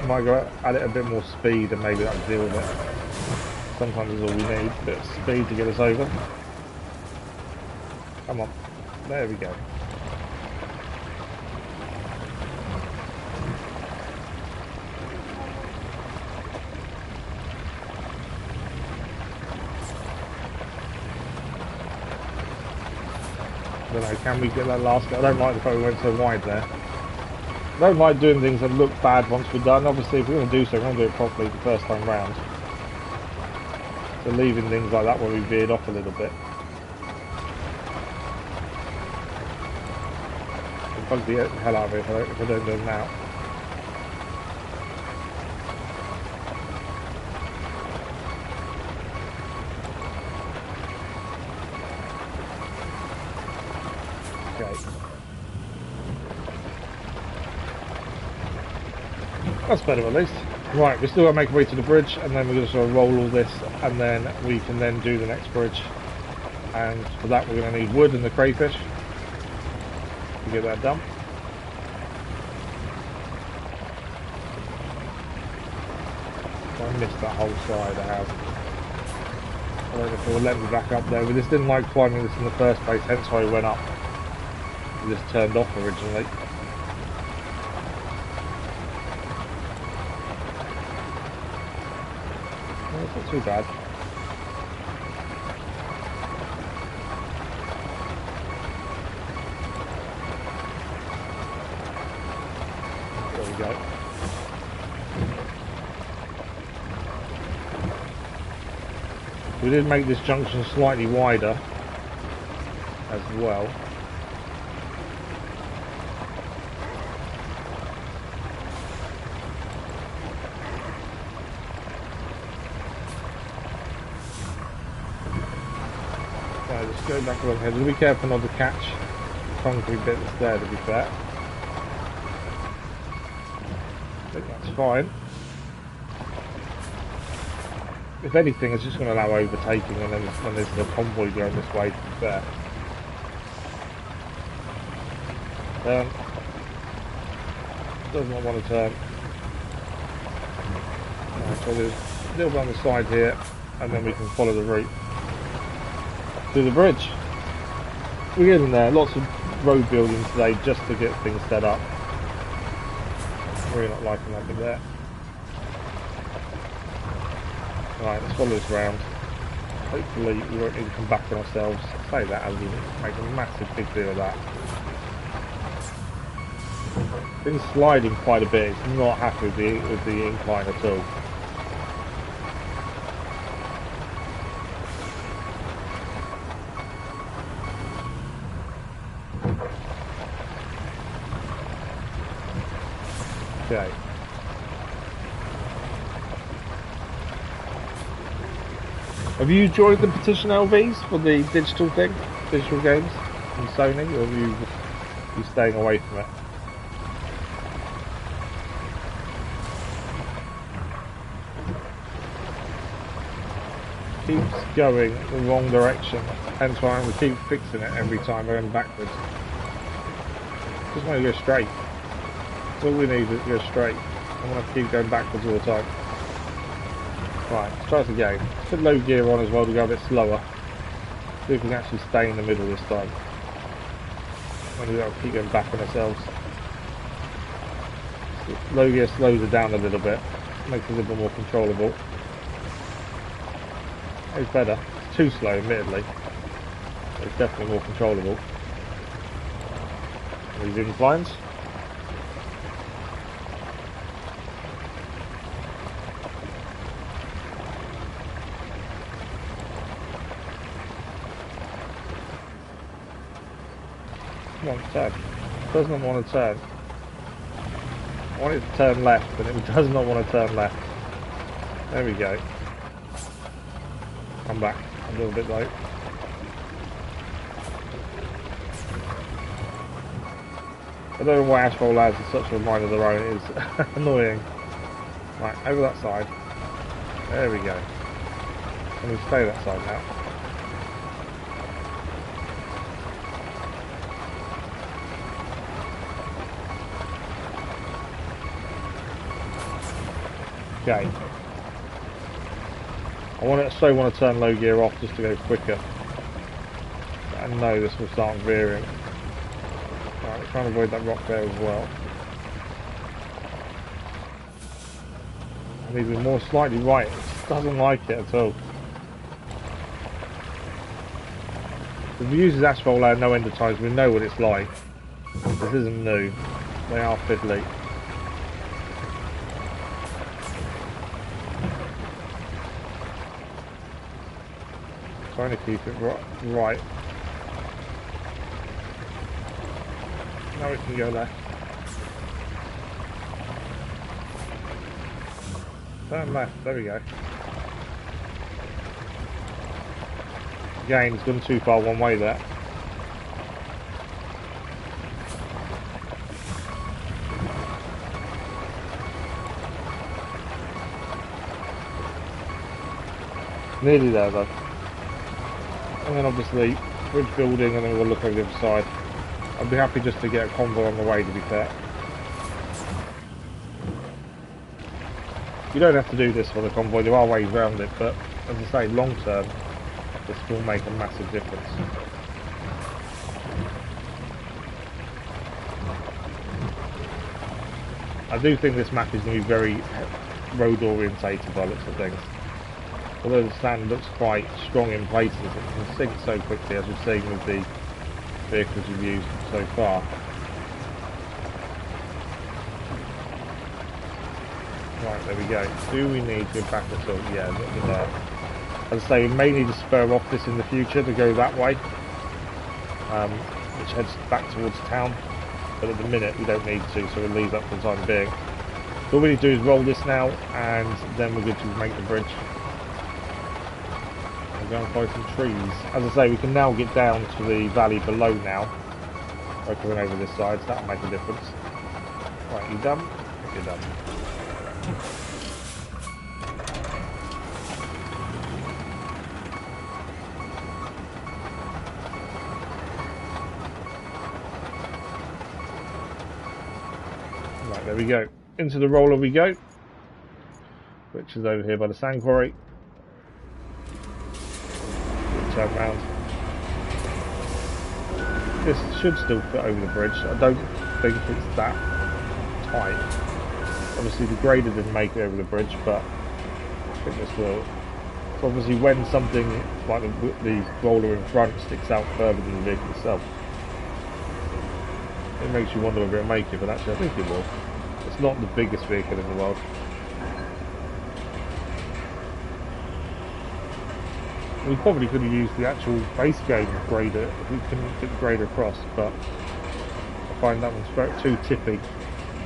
Might go at it a bit more speed and maybe that'll deal with it. Sometimes is all we need, a bit of speed to get us over. Come on. There we go. I don't know, can we get that last bit? I don't like the fact we went so wide there. I don't like doing things that look bad once we're done. Obviously, if we're going to do so, we're going to do it properly the first time round. So leaving things like that where we veered off a little bit. I'll bug the hell out of it if I don't do it now. That's better at least. Right, we still got to make our way to the bridge and then we're going to sort of roll all this and then we can then do the next bridge. And for that we're going to need wood and the crayfish to get that done. So I missed that whole side of the house. I don't know if it will let me back up there. We just didn't like climbing this in the first place, hence why we went up. We just turned off originally. Well, it's not too bad. There we go. We did make this junction slightly wider as well. So just go back along here. Just be careful not to catch the concrete bit that's there, to be fair. I think that's fine. If anything, it's just going to allow overtaking, and then when there's the convoy going this way, to be fair. Does not want to turn. Right, so there's a little bit on the side here, and then we can follow the route to the bridge. We're getting there. Lots of road building today just to get things set up. Really not liking that bit there. Right, let's follow this round. Hopefully we won't need to come back on ourselves. I say that as we make a massive big deal of that. Been sliding quite a bit. It's not happy with the incline at all. Okay. Have you joined the petition LVs for the digital thing, digital games from Sony, or are you staying away from it? Keeps going the wrong direction, hence why we keep fixing it every time we're going backwards. Just want to go straight. That's all we need is to go straight. I want to keep going backwards all the time. Right, let's try this again. Let's put low gear on as well to go a bit slower. See if we can actually stay in the middle this time. Maybe that'll keep going back on ourselves. Low gear slows it down a little bit. Makes it a little bit more controllable. It's better. It's too slow, admittedly. But it's definitely more controllable. These inclines. Come on, turn. It does not want to turn. I want it to turn left, but it does not want to turn left. There we go. Come back a little bit though. I don't know why asphalt lads are such a mind of their own. It is annoying. Right, over that side. There we go. Can we stay that side now? Okay. I want to turn low gear off just to go quicker. I know this will start veering. Right, trying to avoid that rock there as well. I need to be more slightly right. It just doesn't like it at all. We've used this asphalt layer no end of times. We know what it's like. This isn't new. They are fiddly. Trying to keep it right. Now we can go left. Turn left, there we go. Again, it's gone too far one way there. Nearly there though. And then obviously bridge building, and then we'll look over the other side. I'd be happy just to get a convoy on the way, to be fair. You don't have to do this for the convoy, there are ways around it, but as I say, long term, This will make a massive difference. I do think this map is going to be very road orientated by the looks of things. Although the sand looks quite strong in places, it can sink so quickly, as we've seen with the vehicles we've used so far. Right, there we go. Do we need to go back at all? Yeah, look at that. As I say, we may need to spur off this in the future to go that way, which heads back towards town. But at the minute we don't need to, so we'll leave that for the time being. So all we need to do is roll this now, and then we're good to make the bridge. We'll go and find some trees. As I say, we can now get down to the valley below now by coming over this side, so that'll make a difference. Right, you done? You're done. Right, there we go. Into the roller we go, which is over here by the sand quarry. Turn round. This should still fit over the bridge. I don't think it's that tight. Obviously the grader didn't make it over the bridge, but I think this will. So obviously when something like the roller in front sticks out further than the vehicle itself, it makes you wonder whether it'll make it, but actually I think it will. It's not the biggest vehicle in the world. We probably could have used the actual base game grader if we couldn't get the grader across, but I find that one's too tippy,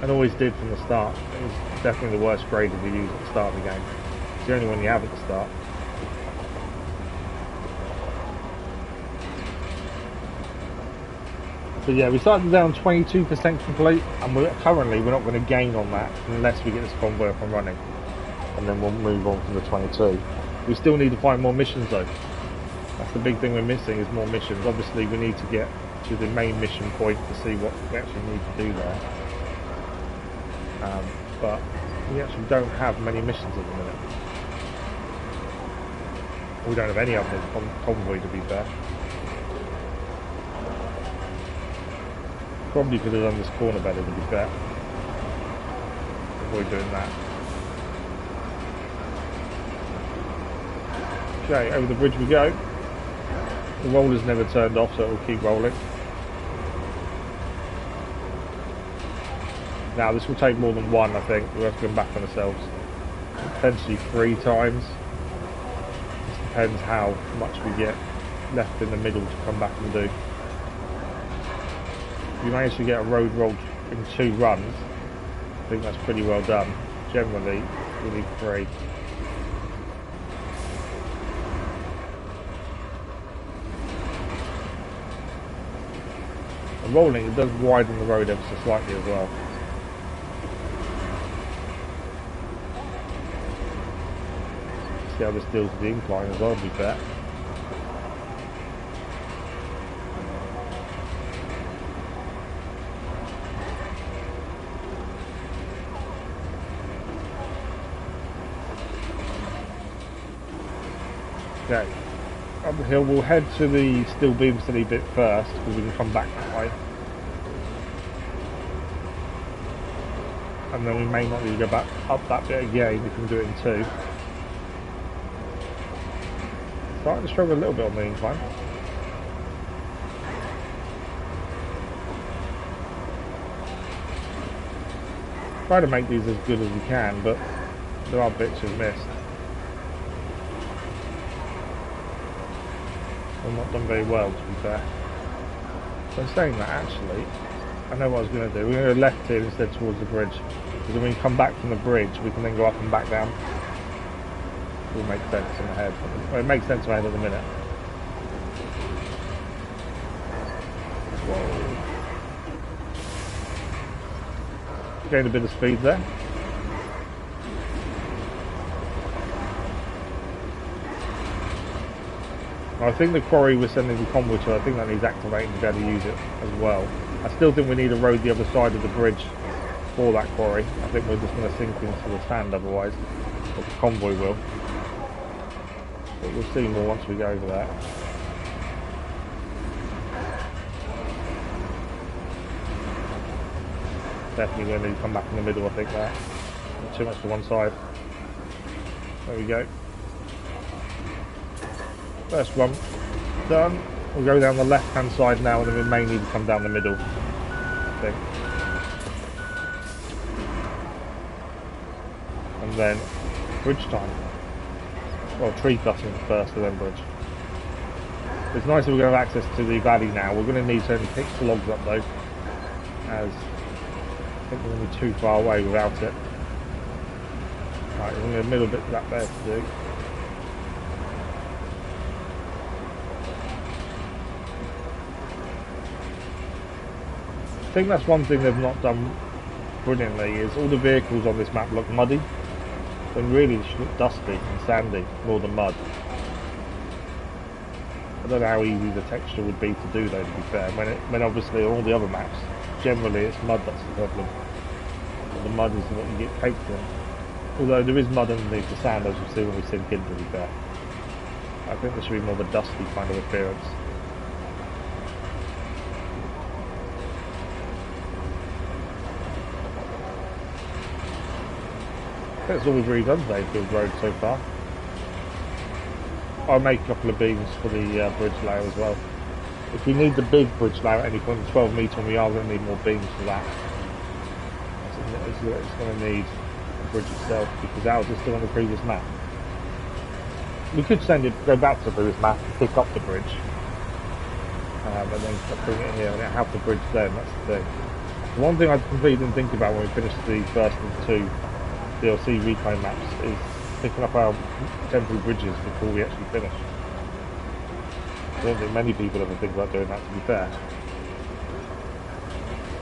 and always did from the start. It was definitely the worst grader to use at the start of the game. It's the only one you have at the start. But yeah, we started down 22% complete, and we're not going to gain on that unless we get this convoy up and running, and then we'll move on to the 22. We still need to find more missions though. That's the big thing we're missing, is more missions. Obviously we need to get to the main mission point to see what we actually need to do there. But we actually don't have many missions at the minute. We don't have any other than convoy, to be fair. Probably could have done this corner better, to be fair. Avoid doing that. Okay, over the bridge we go. The roller's never turned off, so it will keep rolling. Now this will take more than one, I think. We'll have to come back on ourselves. Potentially 3 times. Just depends how much we get left in the middle to come back and do. If you manage to get a road rolled in 2 runs, I think that's pretty well done. Generally, we need 3. And rolling, it does widen the road ever so slightly as well. See how this deals with the incline as well, to be fair. Okay, up the hill, we'll head to the steel beam city bit first, because we can come back that way. And then we may not need to go back up that bit again, we can do it in 2. Starting to struggle a little bit on the incline. Try to make these as good as we can, but there are bits we've missed. I've not done very well, to be fair. So in saying that, actually, I know what I was going to do. We're going to go left here instead towards the bridge. Because when we come back from the bridge, we can then go up and back down. It will make sense in my head. Well, it makes sense in my head at the minute. Whoa. Gained a bit of speed there. I think the quarry we're sending the convoy to, I think that needs activating to be able to use it as well. I still think we need to road the other side of the bridge for that quarry. I think we're just going to sink into the sand otherwise, or the convoy will. but we'll see more once we go over that. Definitely going to need to come back in the middle, I think that. Not too much to one side. There we go. First run done. We'll go down the left hand side now, and then we may need to come down the middle, I think. And then bridge time. Well, tree cutting first and then bridge. It's nice that we're going to have access to the valley now. We're going to need to pick the logs up though, as I think we're going to be too far away without it. Right, there's only a little bit of that there to do. I think that's one thing they've not done brilliantly, is all the vehicles on this map look muddy, when really they should look dusty and sandy more than mud. I don't know how easy the texture would be to do though, to be fair, when obviously on all the other maps, generally it's mud that's the problem. The mud is what you get caked in. Although there is mud underneath the sand, as you'll see when we sink in, to be fair. I think there should be more of a dusty kind of appearance. That's all we've really done today, Field Road, so far. I'll make a couple of beams for the bridge layer as well. If we need the big bridge layer at any point, 12 metre, we are going to need more beams for that. It's going to need the bridge itself, because ours is still on the previous map. We could go back to the previous map and pick up the bridge, and then bring it in here and have the bridge then, that's the thing. The one thing I completely didn't think about when we finished the first and two DLC Reclaim maps is picking up our temporary bridges before we actually finish. I don't think many people ever think about doing that, to be fair.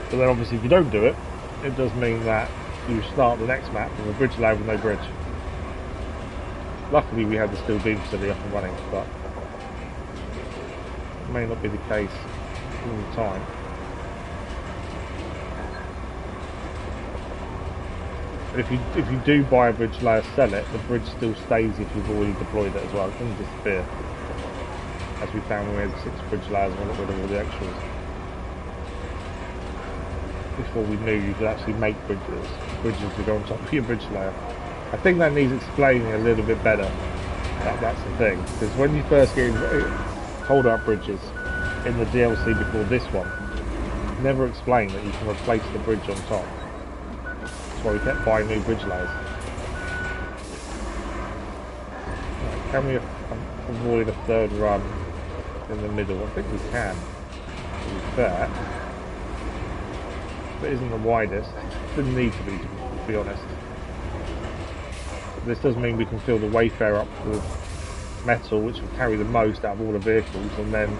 But then obviously if you don't do it, it does mean that you start the next map with a bridge layer with no bridge. Luckily we had the steel beam facility up and running, but it may not be the case all the time. But if you do buy a bridge layer, sell it, the bridge still stays if you've already deployed it as well. It doesn't disappear. As we found when we had 6 bridge layers and we got rid of all the extras. Before we knew you could actually make bridges to go on top of your bridge layer. I think that needs explaining a little bit better. That's the thing. Because when you first get hold up bridges in the DLC before this one, never explained that you can replace the bridge on top. That's why we kept buying new bridge layers. Right, can we avoid a third run in the middle? I think we can, to be fair. But it isn't the widest. It didn't need to be honest. This does mean we can fill the Wayfarer up with metal, which will carry the most out of all the vehicles, and then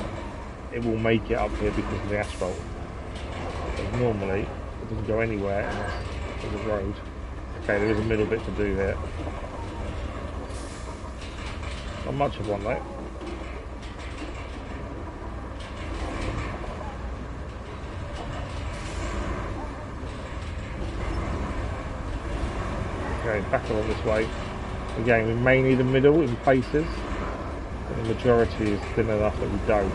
it will make it up here because of the asphalt. But normally, it doesn't go anywhere unless there's a road. Okay, there is a middle bit to do here. Not much of one though. Okay, back along this way. Again, we may need a middle in places, but the majority is thin enough that we don't.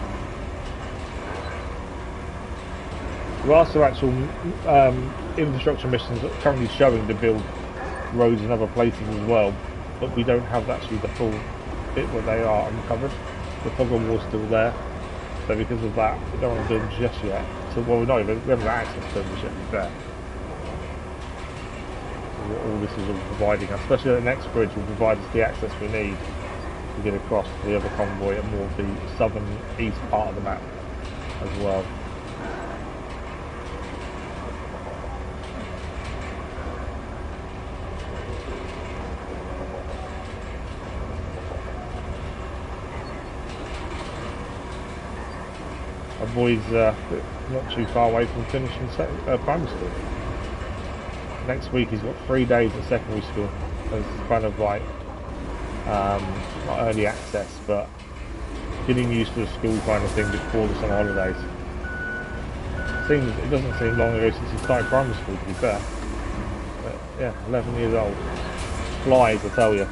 There are some actual infrastructure missions that are currently showing to build roads in other places as well, but we don't have actually the full bit where they are uncovered. The fog of war's still there, so because of that, we don't want to do them just yet. So, well, we haven't got access to them just yet, to be fair. All this is all providing us, especially the next bridge will provide us the access we need to get across to the other convoy and more of the southern east part of the map as well. Our boy's not too far away from finishing primary school. Next week he's got 3 days at secondary school. It's kind of like not early access, but getting used to the school kind of thing before the summer holidays. It doesn't seem long ago since he started primary school, to be fair. But yeah, 11 years old. Flies, I tell you.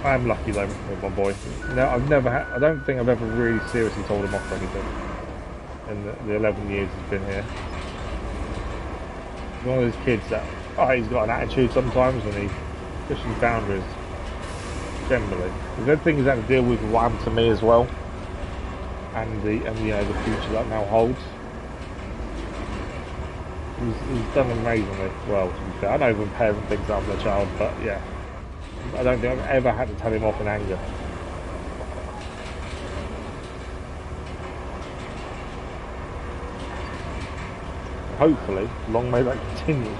I am lucky though with my boy. No, I don't think I've ever really seriously told him off for anything in the 11 years he's been here. He's one of those kids that, he's got an attitude sometimes when he pushes boundaries, generally. The good thing is that to deal with what happened to me as well, and the future that now holds. He's done amazingly well, to be fair. I know when parents think that of their child, but yeah, I don't think I've ever had to tell him off in anger. Hopefully, long may that continue.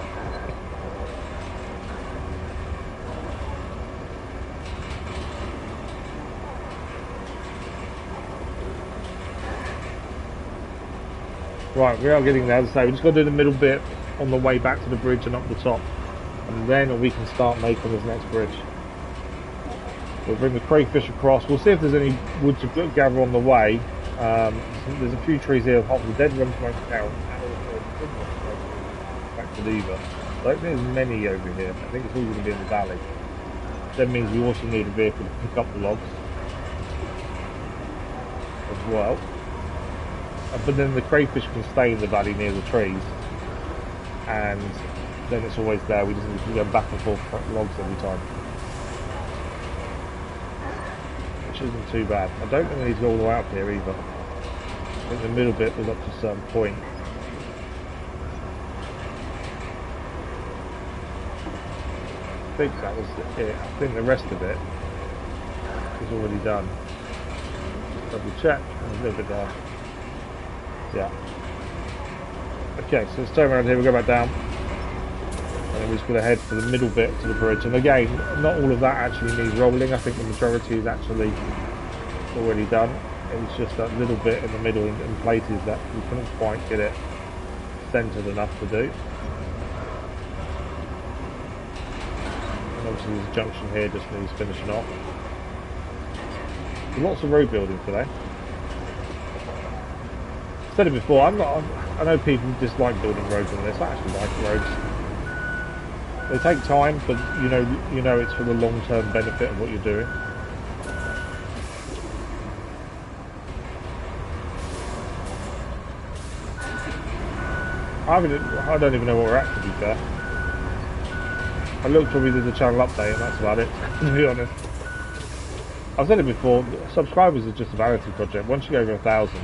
Right, we are getting there. As I say, we just got to do the middle bit on the way back to the bridge and up the top, and then we can start making this next bridge. We'll bring the crayfish across. We'll see if there's any wood to gather on the way. There's a few trees here. The dead ones won't count. Back to Diva. I don't think there's many over here. I think it's all going to be in the valley. That means we also need a vehicle to pick up the logs as well. But then the crayfish can stay in the valley near the trees, and then it's always there. We just need to go back and forth logs every time, which isn't too bad. I don't think we need to go all the way up here either. I think the middle bit was up to a certain point. I think that was it. I think the rest of it is already done. Double check. There's a little bit there. Yeah. Okay, so let's turn around here, we'll go back down. And then we're just going to head for the middle bit to the bridge. And again, not all of that actually needs rolling. I think the majority is actually already done. It's just that little bit in the middle in places that we couldn't quite get it centered enough to do. And obviously this junction here just needs finishing off. Lots of road building today. I've said it before, I know people dislike building roads on this. I actually like roads. They take time, but you know it's for the long-term benefit of what you're doing. I don't even know where we're at, to be fair. I looked when we did the channel update, and that's about it, to be honest. I've said it before, subscribers are just a vanity project. Once you go over 1,000, it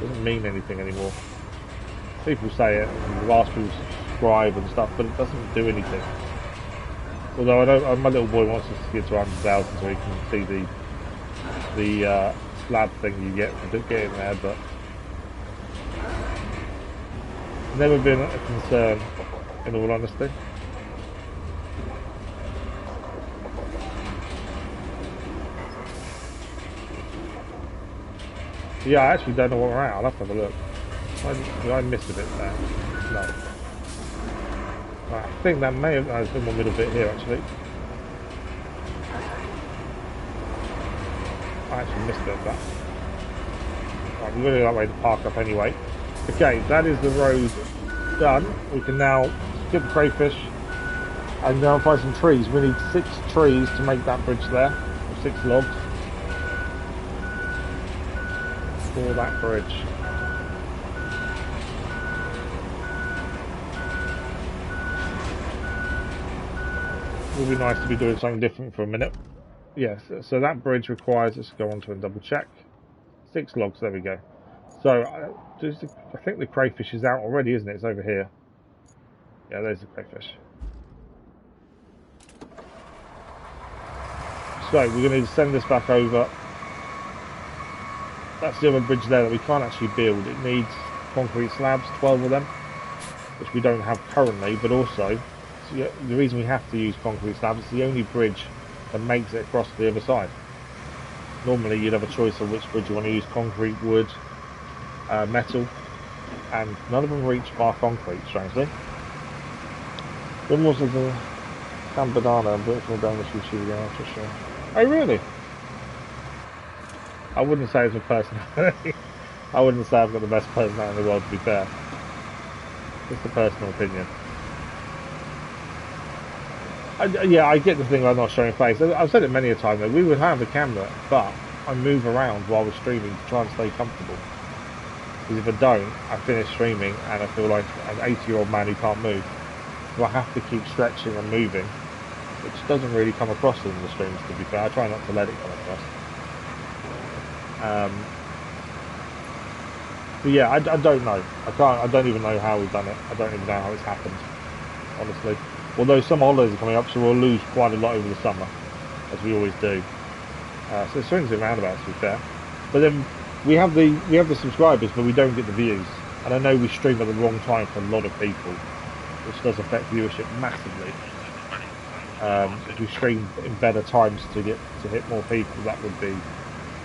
doesn't mean anything anymore. People say it, and you ask people to subscribe and stuff, but it doesn't do anything. Although I know my little boy wants us to get to 100,000 so he can see the slab thing you get for getting there, but it's never been a concern, in all honesty. Yeah, I actually don't know where we're at. I'll have to have a look. Did I miss a bit there? No. Right, I think that may have... there's been one middle bit here, actually. I actually missed it, that. Right, we're going to go that way to park up anyway. Okay, that is the road done. We can now skip the crayfish and go and find some trees. We need 6 trees to make that bridge there. Or 6 logs. For that bridge. It would be nice to be doing something different for a minute. Yes, so that bridge requires us to go onto and double check. 6 logs, there we go. So I think the crayfish is out already, isn't it? It's over here. Yeah, there's the crayfish. So we're going to need to send this back over. That's the other bridge there that we can't actually build. It needs concrete slabs, 12 of them, which we don't have currently, but also the reason we have to use concrete slabs is the only bridge that makes it across to the other side. Normally you'd have a choice of which bridge you want to use: concrete, wood, metal, and none of them reach bar concrete, strangely. Then was the San Banana and Virtual down the Tsushima again, for sure. Oh really? I wouldn't say it's a personality. I wouldn't say I've got the best personality in the world, to be fair. Just a personal opinion. Yeah, I get the thing about not showing face. I've said it many a time though. We would have a camera, but I move around while we're streaming to try and stay comfortable. Because if I don't, I finish streaming and I feel like an 80-year-old man who can't move. So I have to keep stretching and moving, which doesn't really come across in the streams. To be fair, I try not to let it come across. But yeah, I don't know. I don't even know how we've done it. I don't even know how it's happened, honestly. Although summer holidays are coming up, so we'll lose quite a lot over the summer, as we always do. So it swings and roundabouts, to be fair. But then we have the subscribers, but we don't get the views. And I know we stream at the wrong time for a lot of people, which does affect viewership massively. If we stream in better times to hit more people, that would be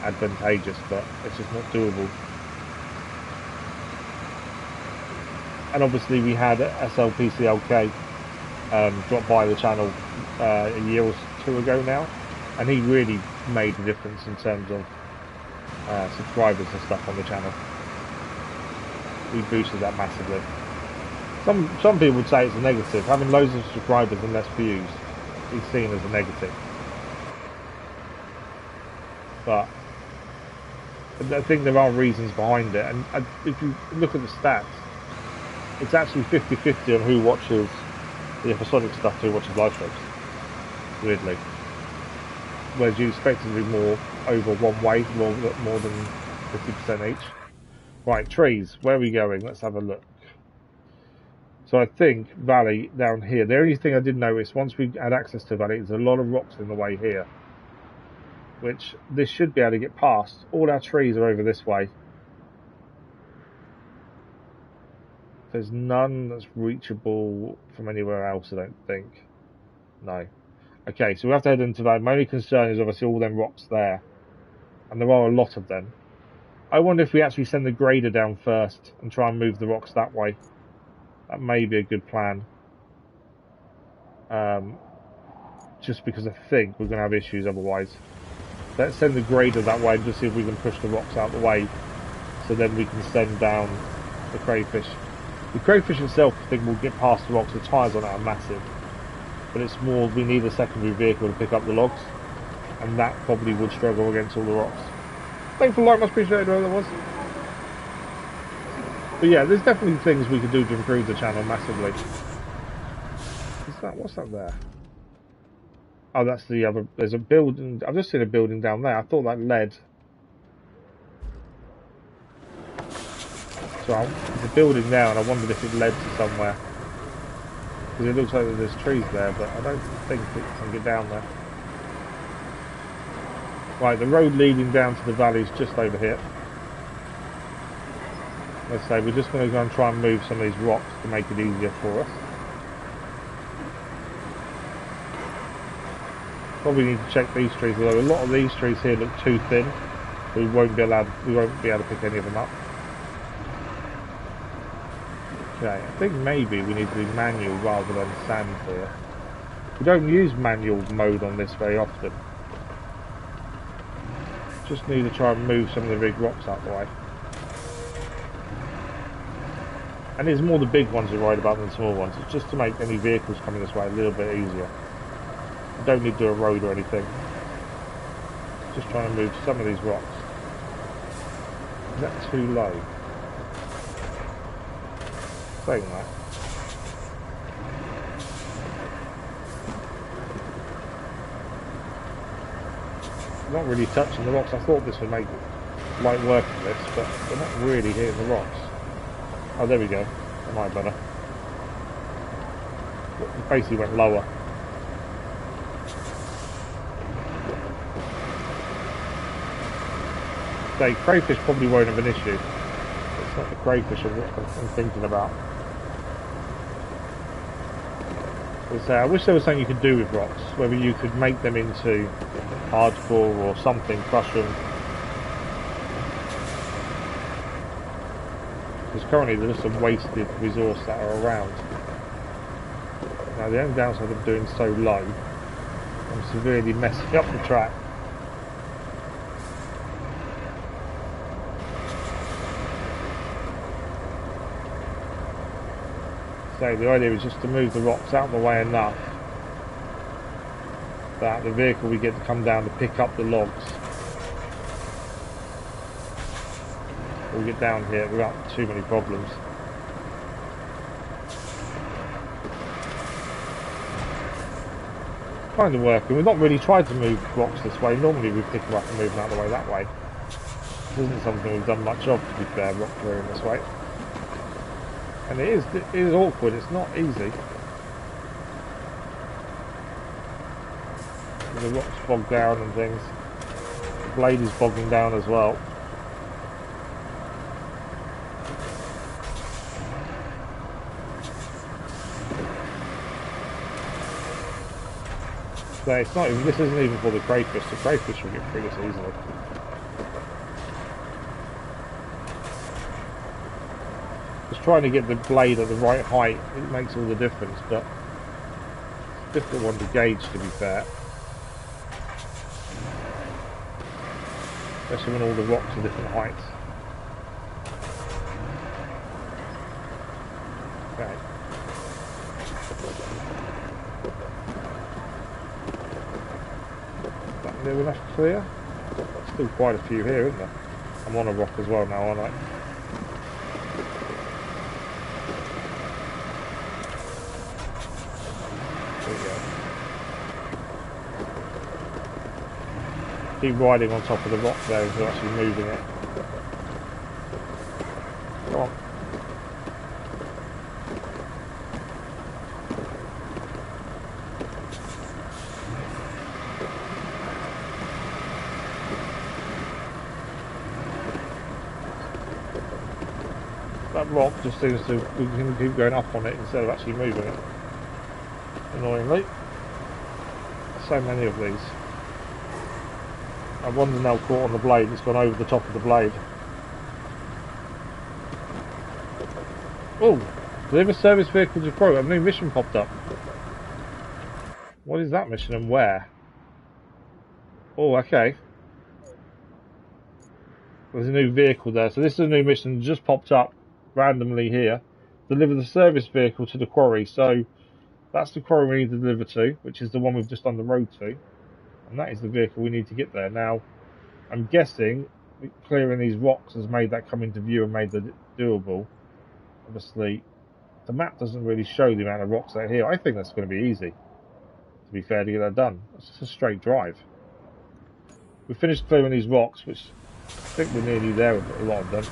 advantageous, but it's just not doable. And obviously we had SLPCLK drop by the channel a year or two ago now, and he really made a difference in terms of subscribers and stuff on the channel. We boosted that massively. Some people would say it's a negative. Having loads of subscribers and less views is seen as a negative, but I think there are reasons behind it. And if you look at the stats, it's actually 50-50 on who watches the episodic stuff to who watches live streams, weirdly. Whereas you expect it to be more over one way, more than 50% each. Right, trees, where are we going? Let's have a look. So I think Valley down here. The only thing I did notice, once we had access to Valley, there's a lot of rocks in the way here, which this should be able to get past. All our trees are over this way. There's none that's reachable from anywhere else, I don't think. No. Okay, so we have to head into that. My only concern is obviously all them rocks there. And there are a lot of them. I wonder if we actually send the grader down first and try and move the rocks that way. That may be a good plan. Just because I think we're going to have issues otherwise. Let's send the grader that way and just see if we can push the rocks out the way. So then we can send down the crayfish. The crayfish itself, I think, will get past the rocks. The tyres on it are massive. But it's more, we need a secondary vehicle to pick up the logs. And that probably would struggle against all the rocks. Thanks for the like, much appreciated, whoever that was. But yeah, there's definitely things we could do to improve the channel massively. What's that there? Oh, that's the other, there's a building, I've just seen a building down there. I thought that led. So there's a building there, and I wondered if it led to somewhere. Because it looks like there's trees there, but I don't think it can get down there. Right, the road leading down to the valley is just over here. Let's say we're just going to go and try and move some of these rocks to make it easier for us. Probably need to check these trees, although a lot of these trees here look too thin. We won't be able to pick any of them up. Okay, I think maybe we need to do manual rather than sand here. We don't use manual mode on this very often. Just need to try and move some of the big rocks out the way. And it's more the big ones we worried about than the small ones. It's just to make any vehicles coming this way a little bit easier. We don't need to do a road or anything. Just trying to move some of these rocks. Is that too low? Saying that. Not really touching the rocks. I thought this would make light work of this, but we're not really hitting the rocks. Oh, there we go. That might be better. It basically went lower. So crayfish probably won't have an issue. It's not the crayfish I'm thinking about. I wish there was something you could do with rocks, whether you could make them into hardcore or something, crush them. Because currently there's some wasted resource that are around. Now the only downside of doing so low, I'm severely messing up the track. So the idea is just to move the rocks out of the way enough that the vehicle we get to come down to pick up the logs will get down here without too many problems. Kind of working. We've not really tried to move rocks this way. Normally we pick them up and move them out of the way that way. This isn't something we've done much of, to be fair, rock clearing this way. And it is awkward, it's not easy. The rocks bog down and things. The blade is bogging down as well. So it's not even, this isn't even for the crayfish. The crayfish will get through this easily. Just trying to get the blade at the right height, it makes all the difference, but it's a difficult one to gauge, to be fair. Especially when all the rocks are different heights. Okay. Is that near enough clear? Still quite a few here, isn't there? I'm on a rock as well now, aren't I? Keep riding on top of the rock there as we're actually moving it. Come on. That rock just seems to, we can keep going up on it instead of actually moving it. Annoyingly. So many of these. One's now caught on the blade, it's gone over the top of the blade. Oh! Deliver service vehicle to quarry. A new mission popped up. What is that mission and where? Oh, okay. There's a new vehicle there. So this is a new mission that just popped up randomly here. Deliver the service vehicle to the quarry. So that's the quarry we need to deliver to, which is the one we've just done the road to. And that is the vehicle we need to get there. Now, I'm guessing clearing these rocks has made that come into view and made it doable. Obviously, the map doesn't really show the amount of rocks that are here. I think that's going to be easy, to be fair, to get that done. It's just a straight drive. We finished clearing these rocks, which I think we're nearly there with a lot of them.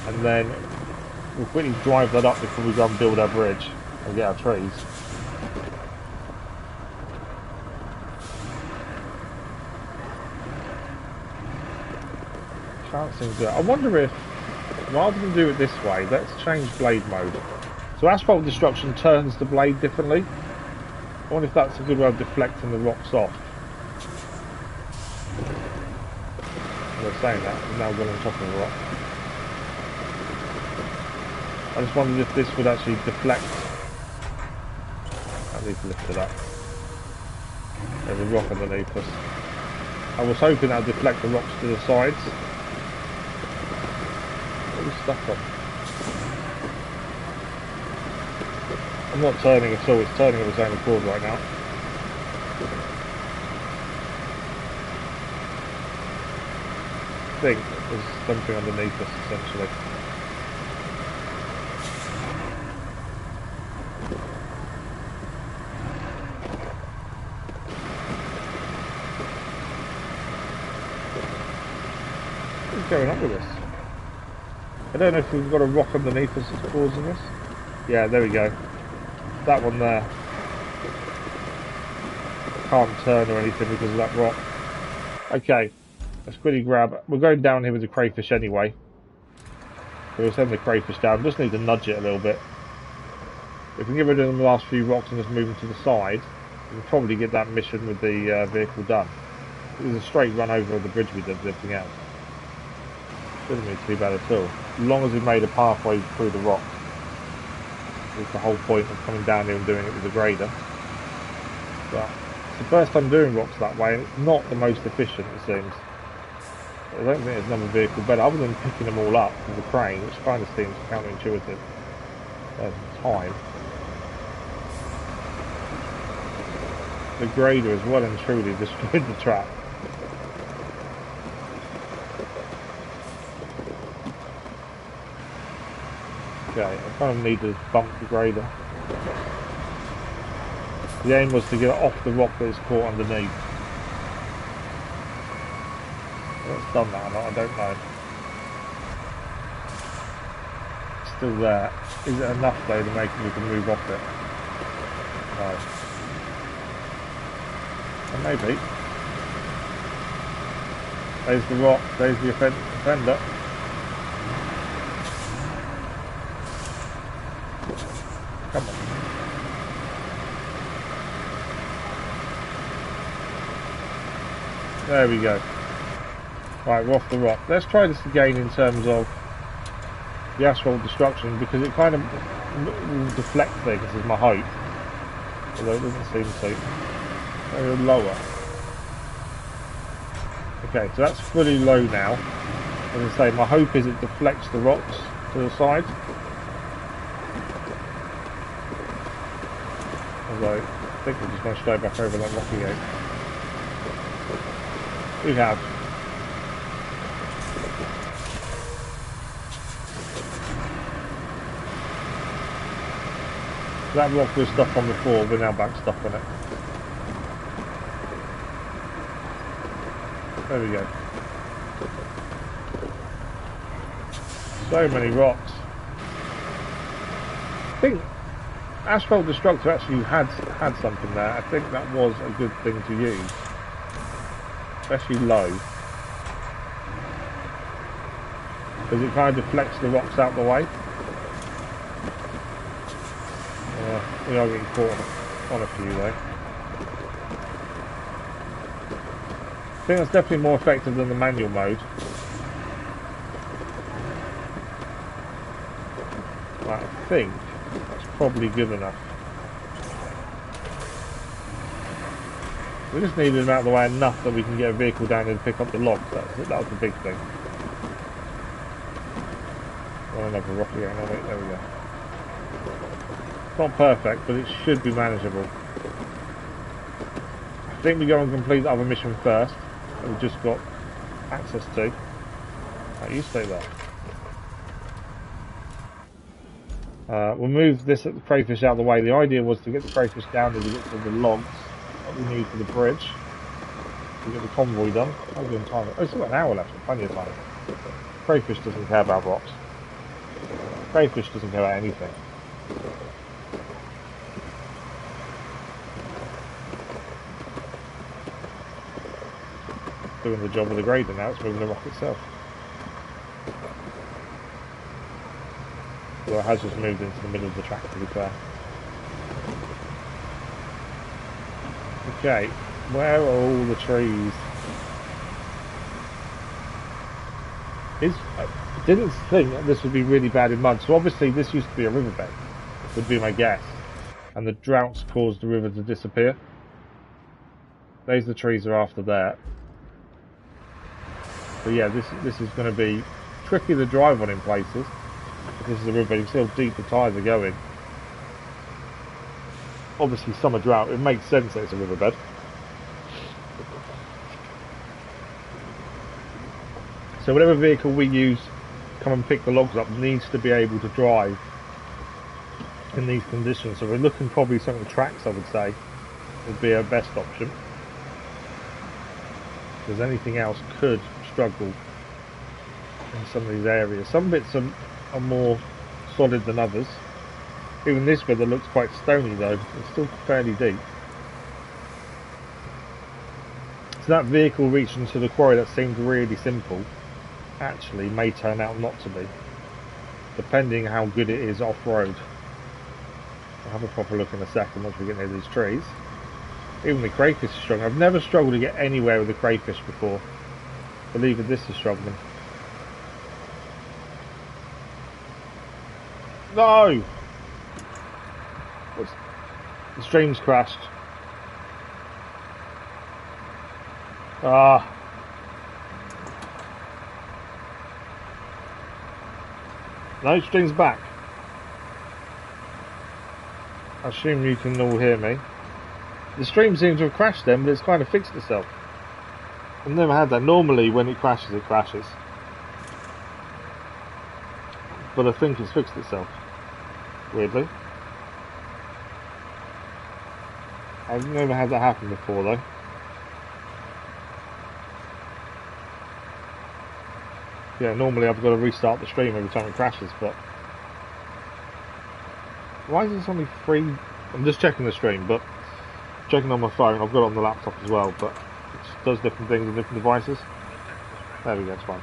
And then we'll quickly drive that up before we go and build our bridge and get our trees. Can't seem to. I wonder if, rather than do it this way, let's change blade mode. So asphalt destruction turns the blade differently. I wonder if that's a good way of deflecting the rocks off. We're saying that, we've now gone on top of the rock. I just wondered if this would actually deflect. I need to lift it up. There's a rock underneath us. I was hoping that would deflect the rocks to the sides. Stuck on. I'm not turning at all, it's turning of its own accord right now. I think there's something underneath us essentially. What's going on with this? I don't know if we've got a rock underneath us that's causing this. Yeah, there we go. That one there. Can't turn or anything because of that rock. Okay, let's quickly grab. We're going down here with the crayfish anyway. So we'll send the crayfish down. Just need to nudge it a little bit. If we can get rid of the last few rocks and just move them to the side, we can probably get that mission with the vehicle done. There's a straight run over the bridge we did lifting out. Shouldn't be too bad at all. As long as we've made a pathway through the rock. That's the whole point of coming down here and doing it with a grader. But it's the first time doing rocks that way, and it's not the most efficient, it seems. I don't think there's another vehicle better, other than picking them all up with the crane, which kind of seems counterintuitive. Time. the grader has well and truly destroyed the track. Okay, I kind of need to bump the grader. The aim was to get it off the rock that is caught underneath. Well, it's done that or not, I don't know. It's still there. Is it enough though to make me can move off it? No. Well, maybe. There's the rock, there's the offender. Come on. There we go. Right, we're off the rock. Let's try this again in terms of the asphalt destruction, because it kind of will deflect things, is my hope. Although it doesn't seem to. Maybe lower. Okay, so that's fully low now. As I say, my hope is it deflects the rocks to the side. Although, I think we're just going to straight back over that rock again. We have. That rock was stuck on before, we're now back stuck on it. There we go. So many rocks. I think Asphalt Destructor actually had something there. I think that was a good thing to use. Especially low. Because it kind of deflects the rocks out the way. We are getting caught on a few though. I think that's definitely more effective than the manual mode. Right, I think that's probably good enough. We just needed them out of the way enough that we can get a vehicle down and pick up the logs. That was the big thing. Oh, another rock again. Oh, wait, there we go. It's not perfect, but it should be manageable. I think we go and complete the other mission first. That we've just got access to. Right, you stay there. We'll move this crayfish out of the way. The idea was to get the crayfish down and to get to the logs that we need for the bridge. To get the convoy done. How good time? Oh, it's got an hour left, plenty of time. Crayfish doesn't care about rocks. Crayfish doesn't care about anything. Doing the job of the grader now, it's moving the rock itself. Well, it has just moved into the middle of the track, to be fair. Okay, where are all the trees? I didn't think that this would be really bad in mud, so obviously this used to be a riverbed, would be my guess. And the droughts caused the river to disappear. Those the trees are after that. But yeah, this is going to be tricky to drive on in places. This is a river, you can see how deep the tyres are going. Obviously Summer Drought, it makes sense that it's a riverbed. So whatever vehicle we use to come and pick the logs up needs to be able to drive in these conditions. So we're looking probably some of the tracks, I would say, would be our best option. Because anything else could struggle in some of these areas. Some bits are more solid than others. Even this bit that looks quite stony though, it's still fairly deep. So that vehicle reaching to the quarry that seemed really simple actually may turn out not to be, depending how good it is off-road. I'll have a proper look in a second once we get near these trees. Even the crayfish is strong. I've never struggled to get anywhere with the crayfish before. I believe that this is struggling. No! The stream's crashed. Ah. No, stream's back. I assume you can all hear me. The stream seems to have crashed then, but it's kind of fixed itself. I've never had that. Normally when it crashes, it crashes. But I think it's fixed itself. Weirdly. I've never had that happen before though. Yeah, normally I've got to restart the stream every time it crashes, but... Why is this only 3... I'm just checking the stream, but... Checking on my phone, I've got it on the laptop as well, but... It does different things on different devices. There we go, it's fine.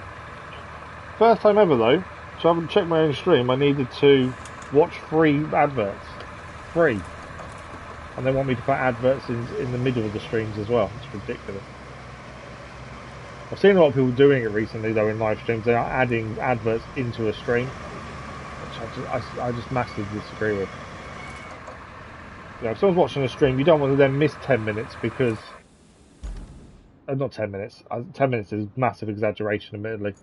First time ever though, so I haven't checked my own stream, I needed to watch 3 adverts. 3. And they want me to put adverts in the middle of the streams as well. It's ridiculous. I've seen a lot of people doing it recently though in live streams. They are adding adverts into a stream, which I just massively disagree with. You know, if someone's watching a stream, you don't want to then miss 10 minutes because... not 10 minutes. 10 minutes is massive exaggeration, admittedly.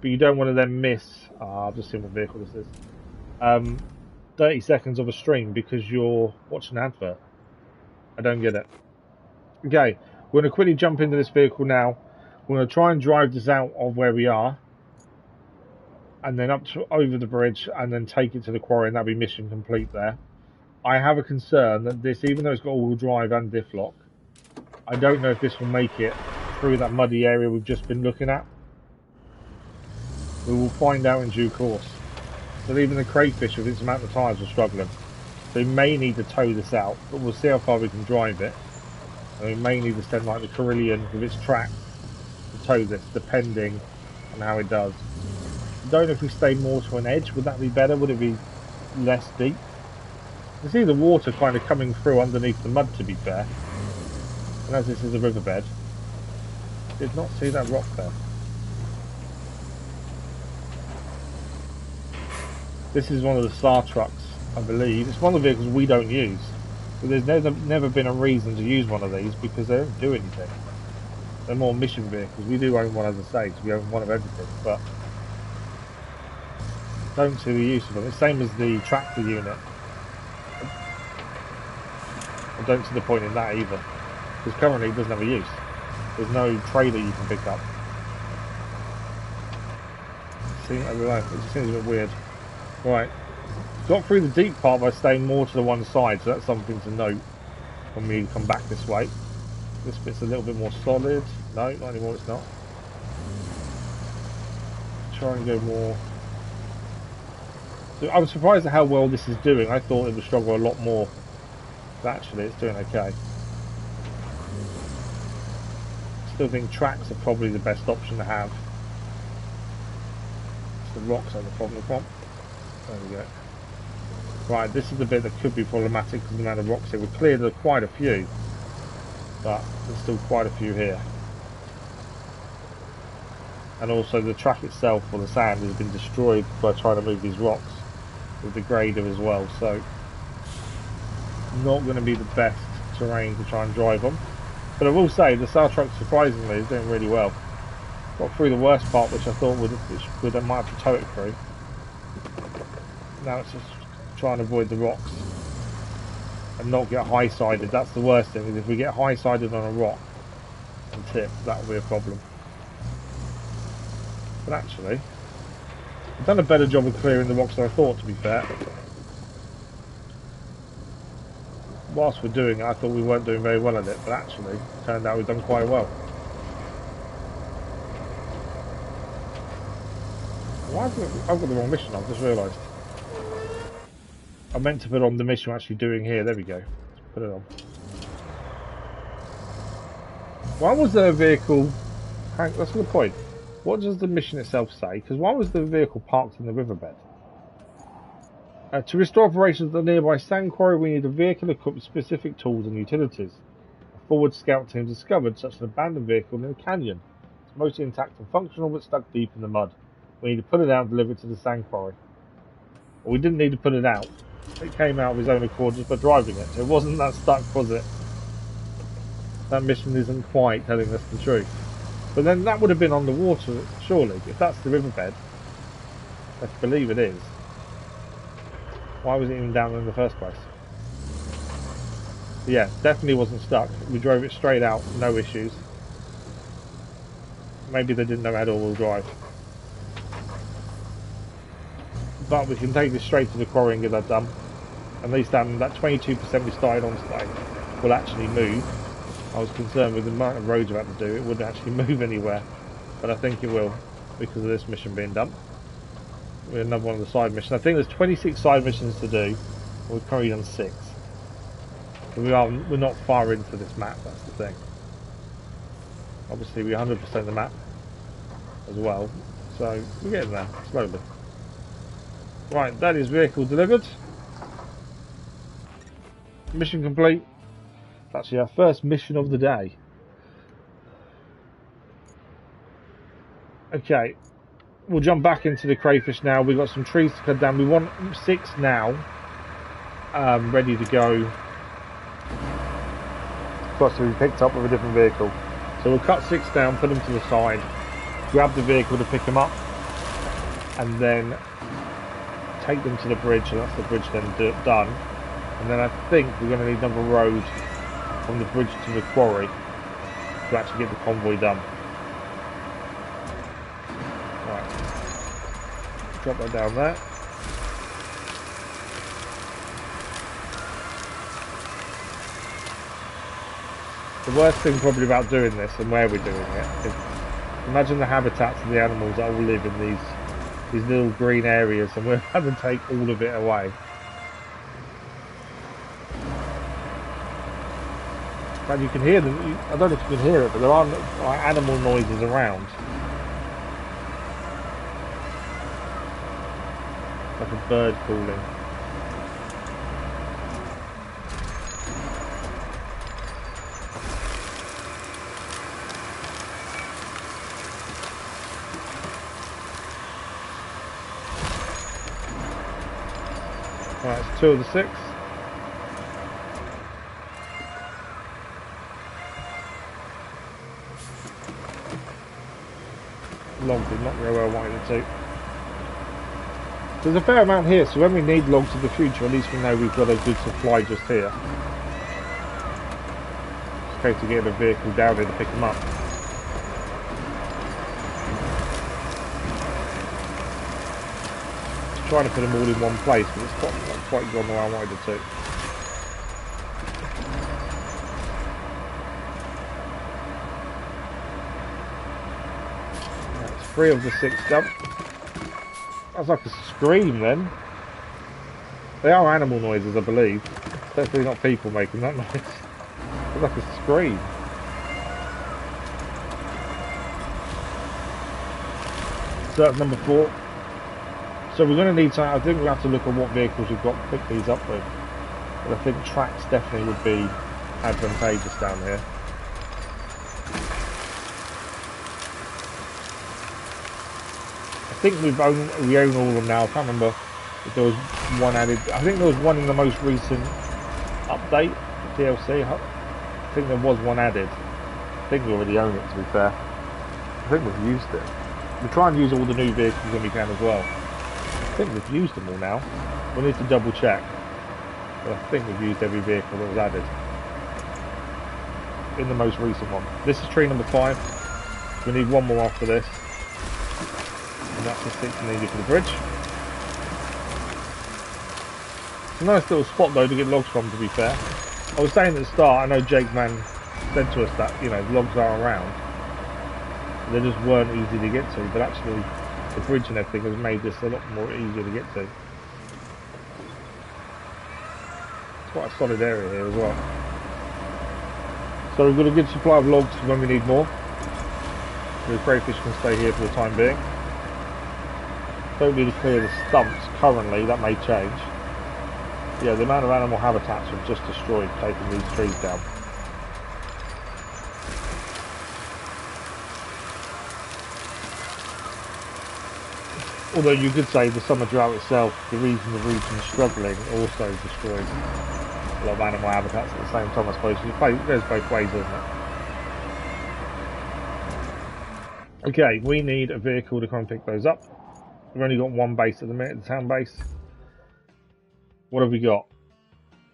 But you don't want to then miss... I've just seen what vehicle this is. 30 seconds of a stream because you're watching an advert. I don't get it. Okay, we're going to quickly jump into this vehicle now. We're going to try and drive this out of where we are, and then up to over the bridge, and then take it to the quarry, and that'll be mission complete there. I have a concern that this, even though it's got all-wheel drive and diff lock, I don't know if this will make it through that muddy area we've just been looking at. We will find out in due course. But even the crayfish with its amount of tyres are struggling. So we may need to tow this out, but we'll see how far we can drive it. And we may need to send like the Carillion with its track to tow this, depending on how it does. I don't know if we stay more to an edge, would that be better? Would it be less deep? You see the water kind of coming through underneath the mud, to be fair. And as this is a riverbed, did not see that rock there. This is one of the SAR trucks, I believe. It's one of the vehicles we don't use. But there's never been a reason to use one of these because they don't do anything. They're more mission vehicles. We do own one, as I say, so we own one of everything, but don't see the use of them. It's the same as the tractor unit. I don't see the point in that either, because currently it doesn't have a use. There's no trailer you can pick up. See, I don't know, it just seems a bit weird. Right, got through the deep part by staying more to the one side, so that's something to note when we come back this way. This bit's a little bit more solid. No, not anymore, it's not. Try and go more. So I was surprised at how well this is doing. I thought it would struggle a lot more. But actually, it's doing okay. Still think tracks are probably the best option to have. It's the rocks are the problem. Come on. There we go. Right, this is the bit that could be problematic because of the amount of rocks here. We've cleared quite a few, but there's still quite a few here. And also the track itself, or the sand, has been destroyed by trying to move these rocks with the grader as well, so not going to be the best terrain to try and drive on. But I will say the SAR truck surprisingly is doing really well. Got through the worst part, which I thought I might have to tow it through. Now it's just trying to avoid the rocks and not get high-sided. That's the worst thing, is if we get high-sided on a rock and tip, that will be a problem. But actually, I've done a better job of clearing the rocks than I thought, to be fair. Whilst we're doing it, I thought we weren't doing very well at it, but actually, it turned out we've done quite well. Why I've got the wrong mission, I've just realised. I meant to put on the mission we're actually doing here. There we go. Let's put it on. Why was there a vehicle... That's a good point. What does the mission itself say? Because why was the vehicle parked in the riverbed? To restore operations at the nearby sand quarry, we need a vehicle equipped with specific tools and utilities. A forward scout team discovered such an abandoned vehicle in a canyon. It's mostly intact and functional, but stuck deep in the mud. We need to put it out and deliver it to the sand quarry. Well, we didn't need to put it out. It came out of his own accord just by driving it. So it wasn't that stuck, was it? That mission isn't quite telling us the truth. But then that would have been on the water, surely. If that's the riverbed, let's believe it is. Why was it even down in the first place? Yeah, definitely wasn't stuck. We drove it straight out, no issues. Maybe they didn't know how to all-wheel drive. But we can take this straight to the quarry and get that done. At least that 22% we started on today will actually move. I was concerned with the amount of roads we had to do, it wouldn't actually move anywhere. But I think it will, because of this mission being done. We're another one of the side missions. I think there's 26 side missions to do. We've currently done 6. So we're not far into this map, that's the thing. Obviously we're 100% the map as well. So we're getting there, slowly. Right, that is vehicle delivered. Mission complete. That's actually our first mission of the day. Okay, we'll jump back into the crayfish now. We've got some trees to cut down. We want 6 now, ready to go. For us to be picked up with a different vehicle. So we'll cut 6 down, put them to the side, grab the vehicle to pick them up, and then take them to the bridge. And that's the bridge then done. And then I think we're going to need another road from the bridge to the quarry to actually get the convoy done. Right, drop that down there. The worst thing probably about doing this and where we're doing it is, imagine the habitats of the animals that all live in these little green areas, and we're having to take all of it away. And you can hear them. I don't know if you can hear it, but there are like animal noises around, like a bird calling. Right, it's 2 of the 6. Logs did not go where I wanted it to. There's a fair amount here, so when we need logs in the future, at least we know we've got a good supply just here. It's a case of getting a vehicle down here to pick them up. Just trying to put them all in one place, but it's not quite gone the way I wanted it to. That's 3 of the 6 done. That's like a scream then. They are animal noises, I believe. Definitely not people making that noise. It's like a scream. So that's number 4. So we're going to need to, I think we'll have to look at what vehicles we've got to pick these up with. But I think tracks definitely would be advantageous down here. I think we own all of them now. I can't remember if there was one added. I think there was one in the most recent update, DLC. I think there was one added. I think we already own it, to be fair. I think we've used it. We try and use all the new vehicles when we can as well. I think we've used them all now. We need to double check. But I think we've used every vehicle that was added in the most recent one. This is tree number 5. We need one more after this. And that's the 6 needed for the bridge. It's a nice little spot though to get logs from, to be fair. I was saying at the start, I know Jake Man said to us that, you know, logs are around. They just weren't easy to get to, but actually the bridge and everything has made this a lot more easier to get to. It's quite a solid area here as well. So we've got a good supply of logs for when we need more. The crayfish can stay here for the time being. Don't need to clear the stumps currently, that may change. Yeah, the amount of animal habitats we've just destroyed taking these trees down. Although you could say the Summer Drought itself, the reason the region's struggling, also destroyed a lot of animal habitats at the same time, I suppose. There's both ways, isn't it? Okay, we need a vehicle to come and pick those up. We've only got one base at the minute, the town base. What have we got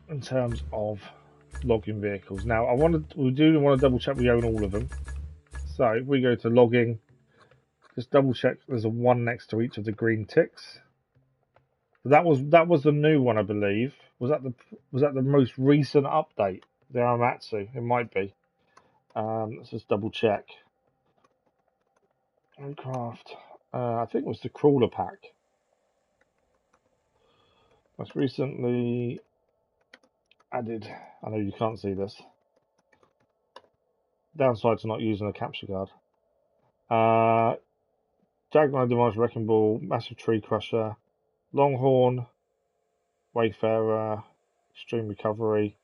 in terms of logging vehicles. Now, we do want to double check we own all of them. So if we go to logging, just double check there's a 1 next to each of the green ticks. That was the new one, I believe. Was that the most recent update? The Aramatsu? It might be. Let's just double check. RoadCraft. I think it was the crawler pack. Most recently added. I know you can't see this. Downside to not using a capture card. Diagonal Demise Wrecking Ball, Massive Tree Crusher, Longhorn, Wayfarer, Extreme Recovery.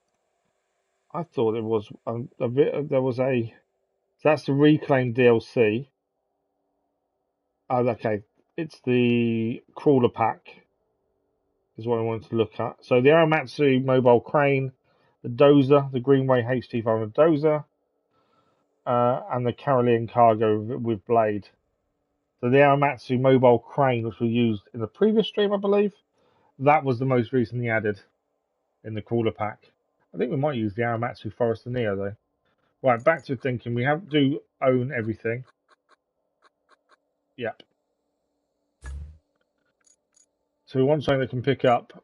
I thought it was a bit. There was a. So that's the Reclaim DLC. Oh, okay. It's the crawler pack. Is what I wanted to look at. So the Aramatsu mobile crane, the dozer, the Greenway HT500 dozer, and the Carolean cargo with blade. So the Aramatsu mobile crane, which we used in the previous stream, I believe, that was the most recently added in the crawler pack. I think we might use the Aramatsu Forester Neo though. Right, back to thinking. We do own everything. Yep. So we want something that can pick up.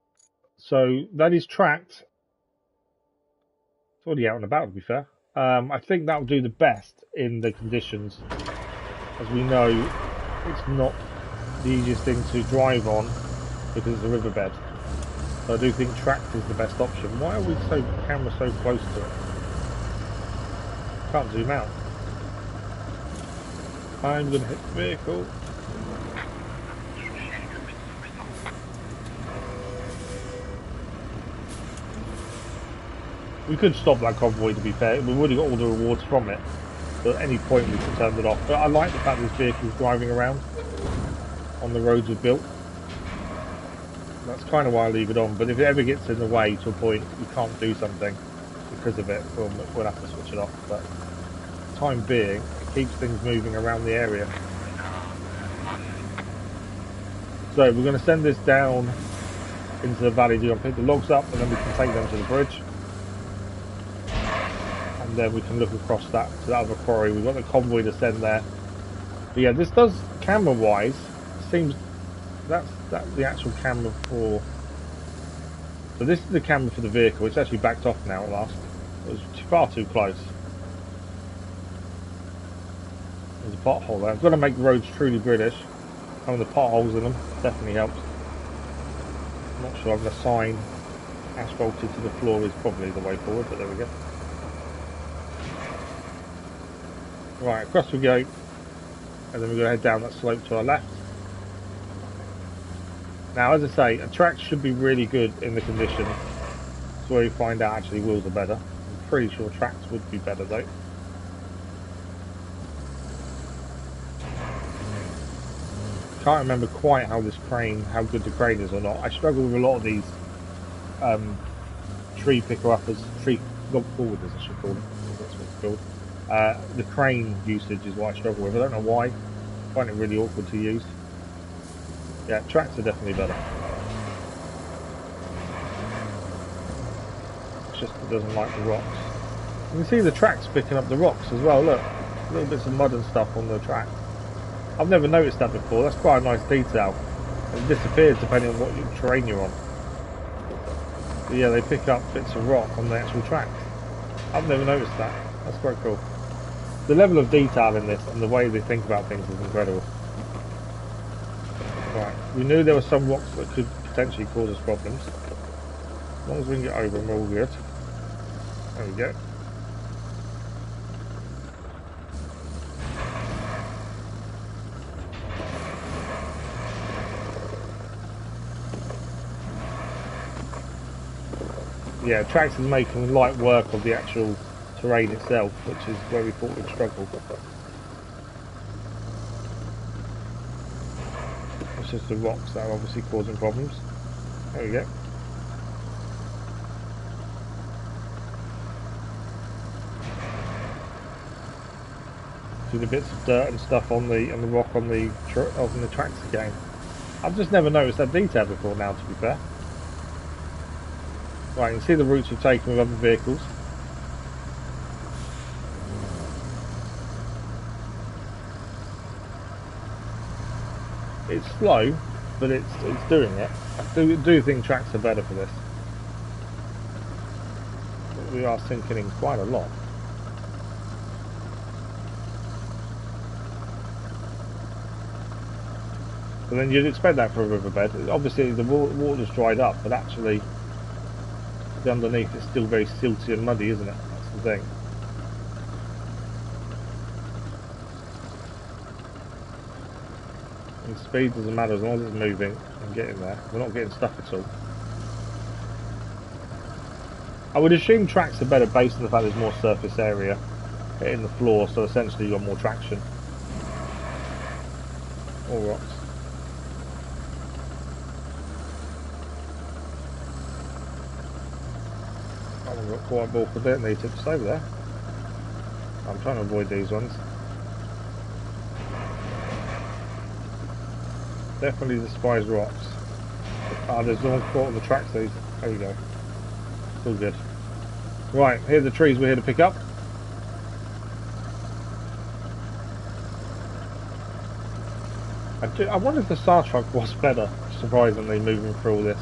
So that is tracked. It's already out and about, to be fair. I think that will do the best in the conditions. As we know, it's not the easiest thing to drive on because it's a riverbed. So I do think tracked is the best option. Why are we camera so close to it? Can't zoom out. I'm going to hit the vehicle. We could stop that convoy, to be fair. We've already got all the rewards from it. So at any point we can turn it off. But I like the fact this vehicle is driving around on the roads we've built. That's kind of why I leave it on. But if it ever gets in the way to a point we can't do something because of it, we'll have to switch it off. But for the time being, it keeps things moving around the area. So we're going to send this down into the valley. We're going to pick the logs up and then we can take them to the bridge. And then we can look across that to that other quarry. We've got the convoy to send there. But yeah, this does, camera-wise, seems that's the actual camera for. So this is the camera for the vehicle. It's actually backed off now at last. It was far too close. There's a pothole there. I've got to make the roads truly British. Having the potholes in them definitely helps. I'm not sure. I'm going to sign asphalted to the floor is probably the way forward, but there we go. Right, across we go, and then we're going to head down that slope to our left. Now, as I say, a track should be really good in the condition. That's where you find out actually wheels are better. I'm pretty sure tracks would be better though. Can't remember quite how good the crane is or not. I struggle with a lot of these tree picker-uppers, tree log forwarders I should call them, that's what it's called. The crane usage is what I struggle with. I don't know why. I find it really awkward to use. Yeah, tracks are definitely better. It's just it doesn't like the rocks. You can see the tracks picking up the rocks as well. Look, little bits of mud and stuff on the track. I've never noticed that before. That's quite a nice detail. It disappears depending on what terrain you're on. But yeah, they pick up bits of rock on the actual tracks. I've never noticed that. That's quite cool. The level of detail in this and the way they think about things is incredible. Right, we knew there were some rocks that could potentially cause us problems. As long as we can get over them, we're all good. There we go. Yeah, tracks is making light work of the actual terrain itself, which is where we thought we'd struggle. It's just the rocks that are obviously causing problems. There we go. See the bits of dirt and stuff on the rock on the tracks again. I've just never noticed that detail before now, to be fair. Right, you can see the routes we've taken with other vehicles. It's slow, but it's doing it. I do think tracks are better for this. But we are sinking in quite a lot. But then you'd expect that for a riverbed. Obviously the water's dried up, but actually the underneath is still very silty and muddy, isn't it? That's the thing. And speed doesn't matter as long as it's moving and getting there. We're not getting stuck at all. I would assume tracks are better based on the fact there's more surface area hitting the floor, so essentially you've got more traction. All rocks. I've got quite ball for detonator just over there. I'm trying to avoid these ones. Definitely despise rocks. Ah, there's no one caught on the tracks. There we go. It's all good. Right, here are the trees we're here to pick up. I wonder if the Star Truck was better, surprisingly, moving through all this.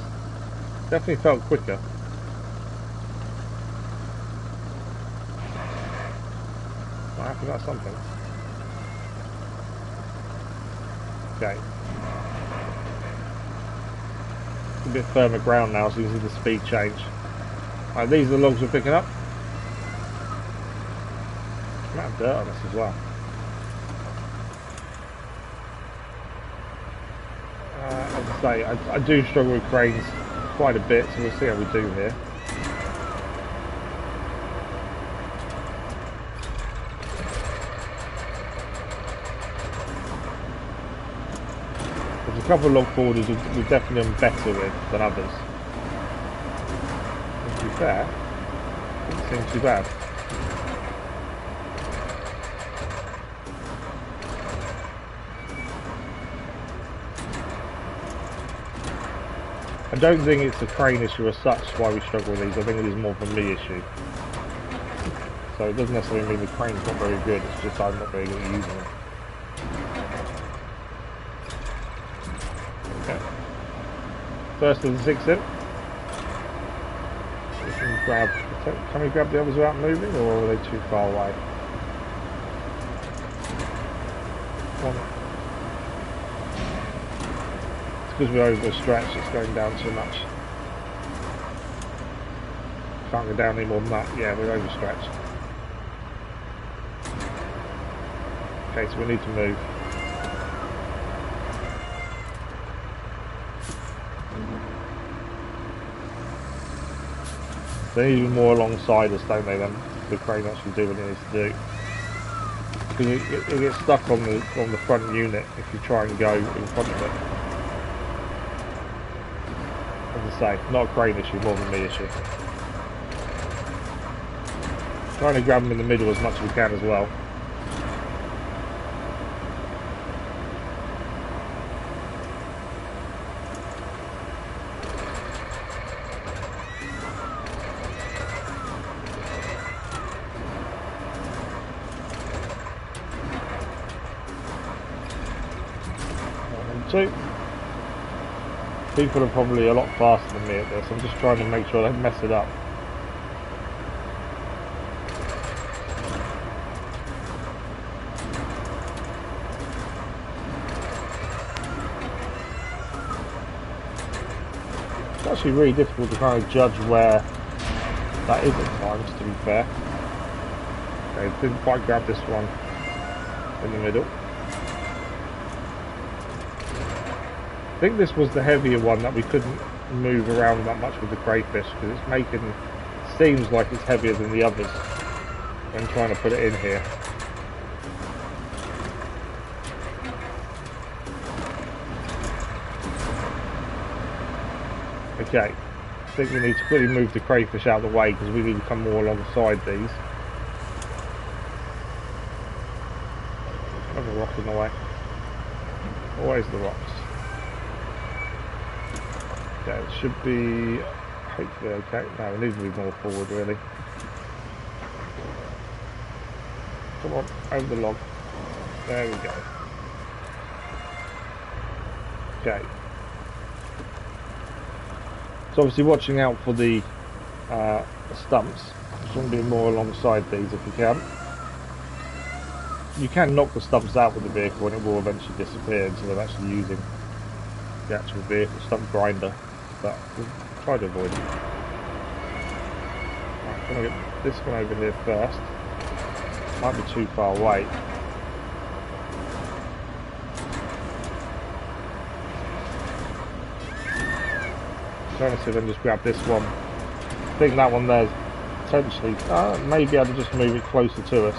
Definitely felt quicker. I have to got something. Okay. A bit firmer ground now, so you can see the speed change. Right, these are the logs we're picking up. Amount of dirt on this as well. As I say, I do struggle with cranes quite a bit, so we'll see how we do here. There's a couple of log borders we've definitely done better with than others. To be fair, it doesn't seem too bad. I don't think it's a crane issue as such why we struggle with these. I think it is more of a me issue. So it doesn't necessarily mean the crane's not very good, it's just I'm not very good at using it. Okay. First of the 6 in. We can grab, can we grab the others without moving, or are they too far away? One. It's because we're overstretched, it's going down too much. Can't go down any more than that. Yeah, we're overstretched. Okay, so we need to move. They need more alongside us, don't they, than the crane actually do what it needs to do. Because it gets stuck on the front unit if you try and go in front of it. As I say, not a crane issue, more than me issue. Trying to grab them in the middle as much as we can as well. People are probably a lot faster than me at this. I'm just trying to make sure I don't mess it up. It's actually really difficult to kind of judge where that is at times, to be fair. Okay, didn't quite grab this one in the middle. I think this was the heavier one that we couldn't move around that much with the crayfish, because it's making, seems like it's heavier than the others when trying to put it in here. Okay, I think we need to quickly move the crayfish out of the way because we need to come more alongside these. Another rock in the way. Always the rocks. Okay, it should be hopefully okay. No, we need to move more forward really. Come on, over the log. There we go. Okay. So obviously watching out for the stumps. Shouldn't be more alongside these if you can. You can knock the stumps out with the vehicle and it will eventually disappear instead of actually using the actual vehicle stump grinder, but we'll try to avoid it. Right, I'm going to get this one over here first. Might be too far away. Trying to see if I can just grab this one. I think that one there's potentially, maybe I'd just move it closer to us.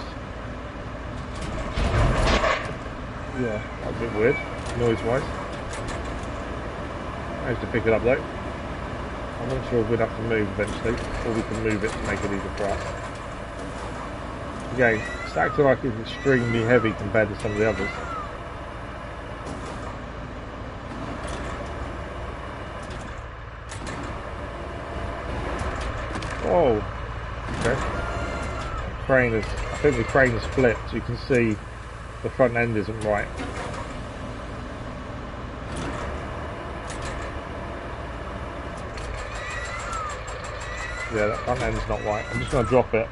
Yeah, that's a bit weird, noise-wise. I have to pick it up though. I'm not sure if we'd have to move eventually, or we can move it to make it easier for us. Again, it's acting like it's extremely heavy compared to some of the others. Oh, okay. Crane is, I think the crane is split, so you can see the front end isn't right. Yeah, that front end's not right. I'm just going to drop it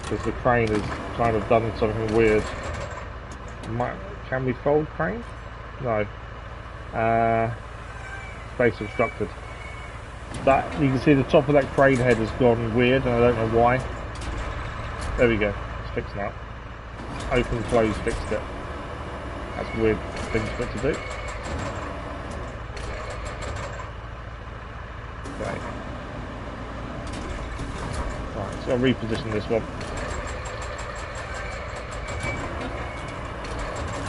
because the crane has kind of done something weird. Can we fold crane? No. Space obstructed. That, you can see the top of that crane head has gone weird and I don't know why. There we go, it's fixed now. Open, close, fixed it. That's a weird thing for it to do. Okay. Right, so I'll reposition this one.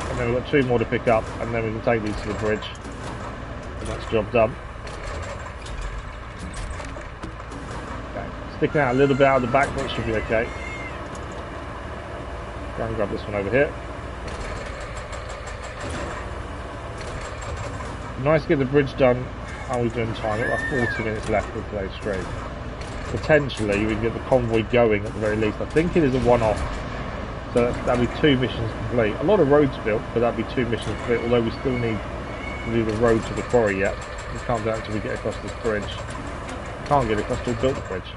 And then we've got 2 more to pick up and then we can take these to the bridge. And that's job done. Sticking out a little bit out of the back, but it should be okay. Go and grab this one over here. Nice to get the bridge done. How are we doing time? We've got 40 minutes left for today's stream. Potentially we can get the convoy going at the very least. I think it is a one-off. So that'll be 2 missions complete. A lot of roads built, but that'll be 2 missions complete, although we still need to do the road to the quarry yet. We can't do that until we get across this bridge. We can't get across till we build the bridge.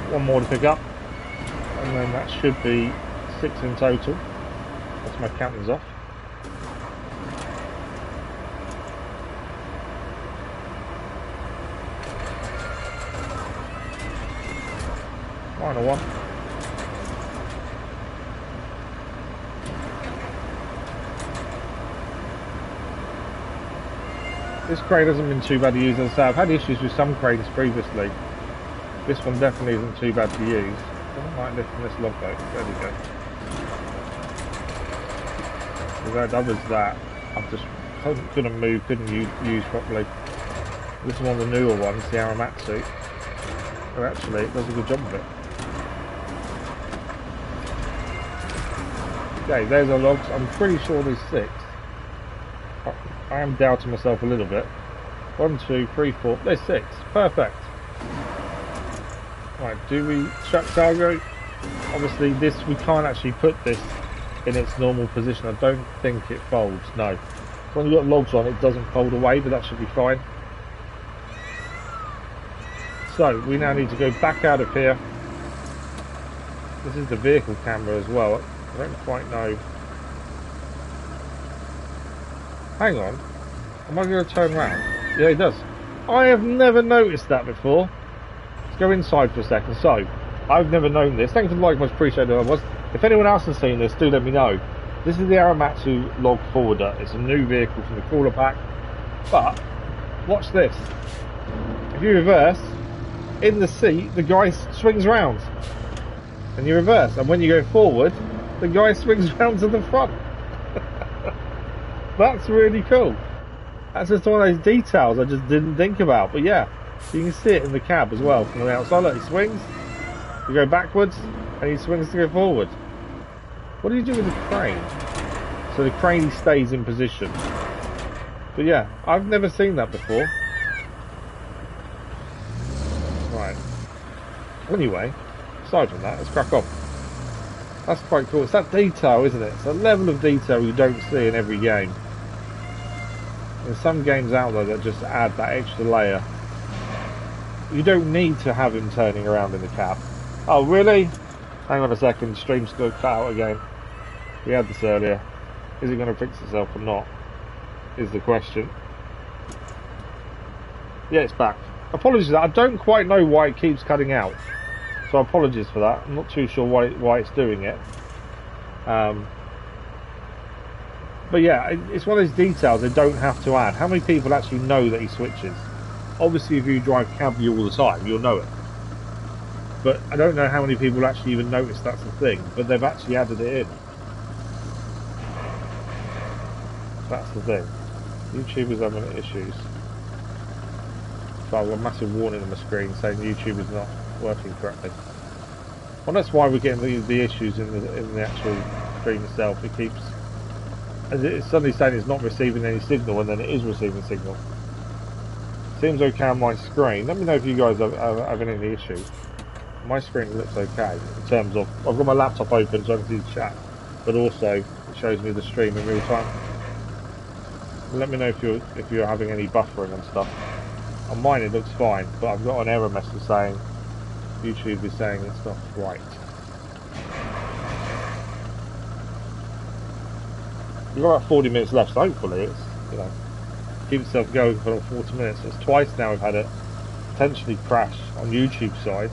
One more to pick up, and then that should be 6 in total. That's my counting's off. Final one. This crane hasn't been too bad to use, as I say. I've had issues with some cranes previously. This one definitely isn't too bad to use. I don't like lifting this log though. There we go. We've had others that I've just couldn't move, couldn't use properly. This is one of the newer ones, the Aramatsu. But actually, it does a good job of it. Okay, there's our logs. I'm pretty sure there's 6. I am doubting myself a little bit. 1, 2, 3, 4. There's 6. Perfect. Right, do we chuck cargo? Obviously this, we can't actually put this in its normal position. I don't think it folds, no. When you've got logs on, it doesn't fold away, but that should be fine. So, we now need to go back out of here. This is the vehicle camera as well. I don't quite know. Hang on. Am I going to turn around? Yeah, it does. I have never noticed that before. Let's go inside for a second. So, I've never known this. Thanks for the like, much appreciated. If anyone else has seen this, do let me know. This is the Aramatsu log forwarder. It's a new vehicle from the crawler pack. But, watch this. If you reverse, in the seat, the guy swings round. And you reverse. And when you go forward, the guy swings round to the front. That's really cool. That's just one of those details I just didn't think about. But yeah, you can see it in the cab as well from the outside. Look, he swings, you go backwards, and he swings to go forward. What do you do with the crane? So the crane stays in position. But yeah, I've never seen that before. Right. Anyway, aside from that, let's crack on. That's quite cool. It's that detail, isn't it? It's a level of detail you don't see in every game. There's some games out there that just add that extra layer. You don't need to have him turning around in the cab. Oh, really? Hang on a second, stream's going to cut out again. We had this earlier. Is it going to fix itself or not? Is the question. Yeah, it's back. Apologies for that. I don't quite know why it keeps cutting out. So apologies for that. I'm not too sure why it's doing it. But yeah, it's one of those details they don't have to add. How many people actually know that he switches? Obviously, if you drive cab view all the time, you'll know it. But I don't know how many people actually even notice that's the thing. But they've actually added it in. That's the thing. YouTube is having issues. So I've got a massive warning on the screen saying YouTube is not working correctly. Well, that's why we're getting the issues in the actual stream itself. It keeps, as it's suddenly saying it's not receiving any signal, and then it is receiving signal. Seems okay on my screen. Let me know if you guys are having any issues. My screen looks okay in terms of I've got my laptop open so I can see the chat, but also it shows me the stream in real time. Let me know if you're having any buffering and stuff. On mine it looks fine, but I've got an error message saying YouTube is saying it's not right. We've got about 40 minutes left, so hopefully it's, you know, keep itself going for 40 minutes. It's twice now we've had it potentially crash on YouTube side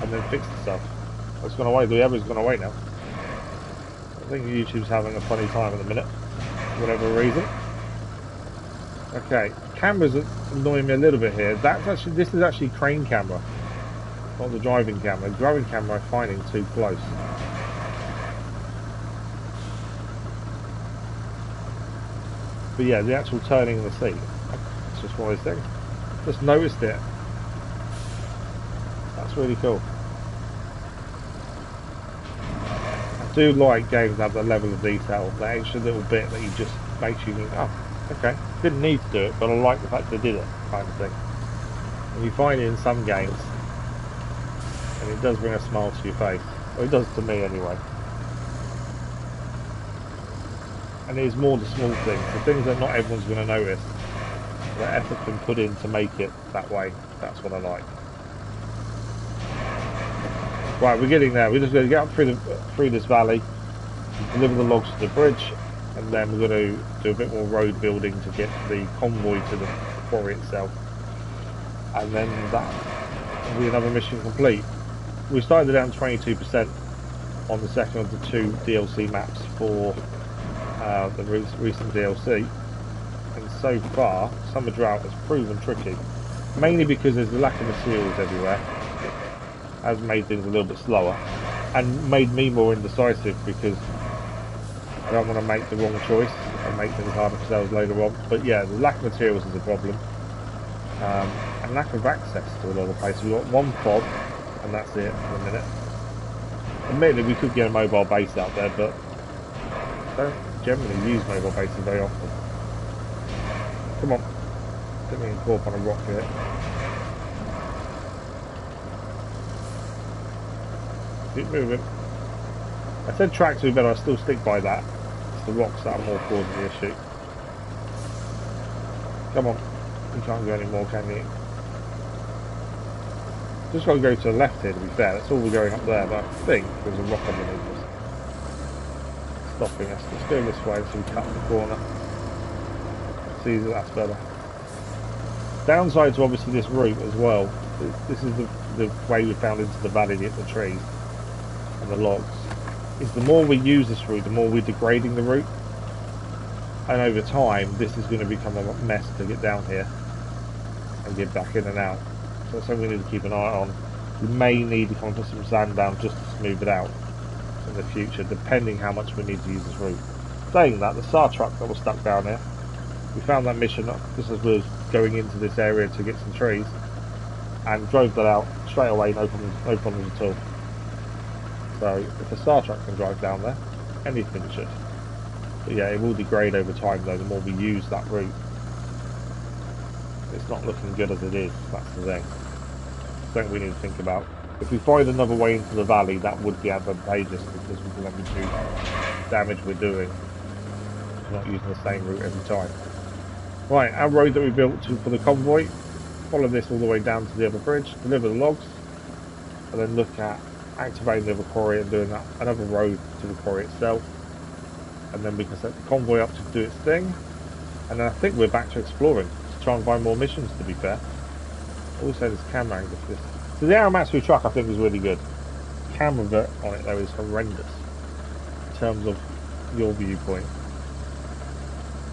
and then fix itself. It's gone away, the error's gone away now. I think YouTube's having a funny time at the minute, for whatever reason. Okay, camera's annoying me a little bit here. This is actually crane camera, not the driving camera. The driving camera I'm finding too close. But yeah, the actual turning of the seat, it's just one of those things. Just noticed it. That's really cool. I do like games that have that level of detail, that extra little bit that you just makes you think, oh, okay, didn't need to do it, but I like the fact they did it, kind of thing. And you find it in some games, and it does bring a smile to your face. Well, it does to me anyway. And it is more the small things, the things that not everyone's going to notice. The effort been put in to make it that way. That's what I like. Right, we're getting there. We're just going to get up through this valley, deliver the logs to the bridge, and then we're going to do a bit more road building to get the convoy to the quarry itself. And then that will be another mission complete. We started down 22% on the second of the 2 DLC maps for the recent DLC, and so far Summer Drought has proven tricky, mainly because there's a lack of materials everywhere. Has made things a little bit slower and made me more indecisive because I don't want to make the wrong choice and make things harder for sales later on. But yeah, the lack of materials is a problem, and lack of access to a lot of places. We've got one pod and that's it for a minute. Admittedly, we could get a mobile base out there, but I don't generally use mobile bases very often. Come on, get me caught up on a rock here. Keep moving. I said tracks would be better, I still stick by that. It's the rocks that are more causing the issue. Come on, you can't go anymore, can you? Just got to go to the left here to be fair, that's all we're going up there, but I think there's a rock underneath us stopping us. Let's go this way so we cut the corner. See that that's better. Downside to obviously this route as well, this is the way we found into the valley to get the trees and the logs, is the more we use this route, the more we're degrading the route, and over time this is going to become a mess to get down here and get back in and out. So that's something we need to keep an eye on. We may need to come and put some sand down just to smooth it out in the future, depending how much we need to use this route. Saying that, the SAR truck that was stuck down here, we found that mission just as we were going into this area to get some trees, and drove that out straight away, no problems at all. So if a SAR truck can drive down there, anything should. But yeah, it will degrade over time though, the more we use that route. It's not looking good as it is, that's the thing. Something we need to think about. If we find another way into the valley, that would be advantageous because we can then reduce damage we're doing. We're not using the same route every time. Right, our road that we built for the convoy, follow this all the way down to the other bridge, deliver the logs, and then look at activating the other quarry and doing that another road to the quarry itself. And then we can set the convoy up to do its thing. And then I think we're back to exploring, to try and find more missions, to be fair. Also, this camera angle for this. So the Aramatsu truck I think is really good. The camera vert on it though is horrendous in terms of your viewpoint.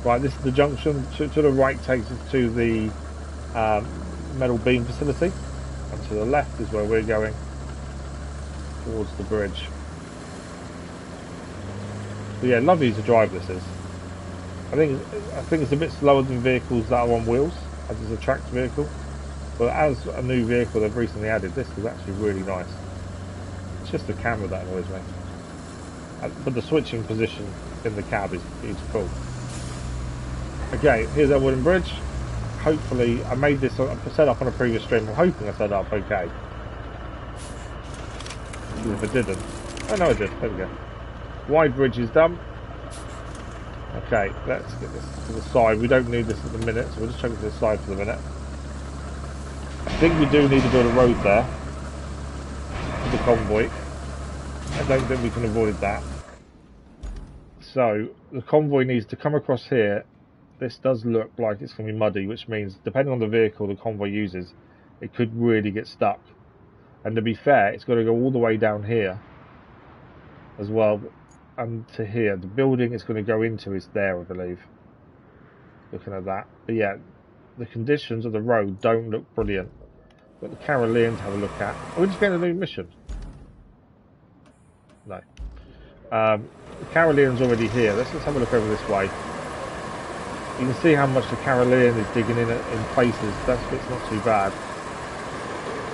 Right, this is the junction. To the right takes us to the metal beam facility, and to the left is where we're going, towards the bridge. So yeah, lovely to drive this is. I think it's a bit slower than vehicles that are on wheels, as it's a tracked vehicle. But as a new vehicle they've recently added, this is actually really nice. It's just the camera that annoys me. But the switching position in the cab is beautiful. Okay, here's our wooden bridge. Hopefully, I made this set up on a previous stream. I'm hoping I set up okay. If I didn't, oh no, I did. There we go. Wide bridge is done. Okay, let's get this to the side. We don't need this at the minute, so we'll just chuck it to the side for the minute. I think we do need to build a road there for the convoy. I don't think we can avoid that. So the convoy needs to come across here. This does look like it's going to be muddy, which means depending on the vehicle the convoy uses, it could really get stuck. And to be fair, it's got to go all the way down here as well, and to here. The building it's going to go into is there, I believe. Looking at that. But yeah, the conditions of the road don't look brilliant. Got the Carolean to have a look at. Are we just getting a new mission? No. The Carolean's already here. Let's just have a look over this way. You can see how much the Carolean is digging in places. That bit's not too bad.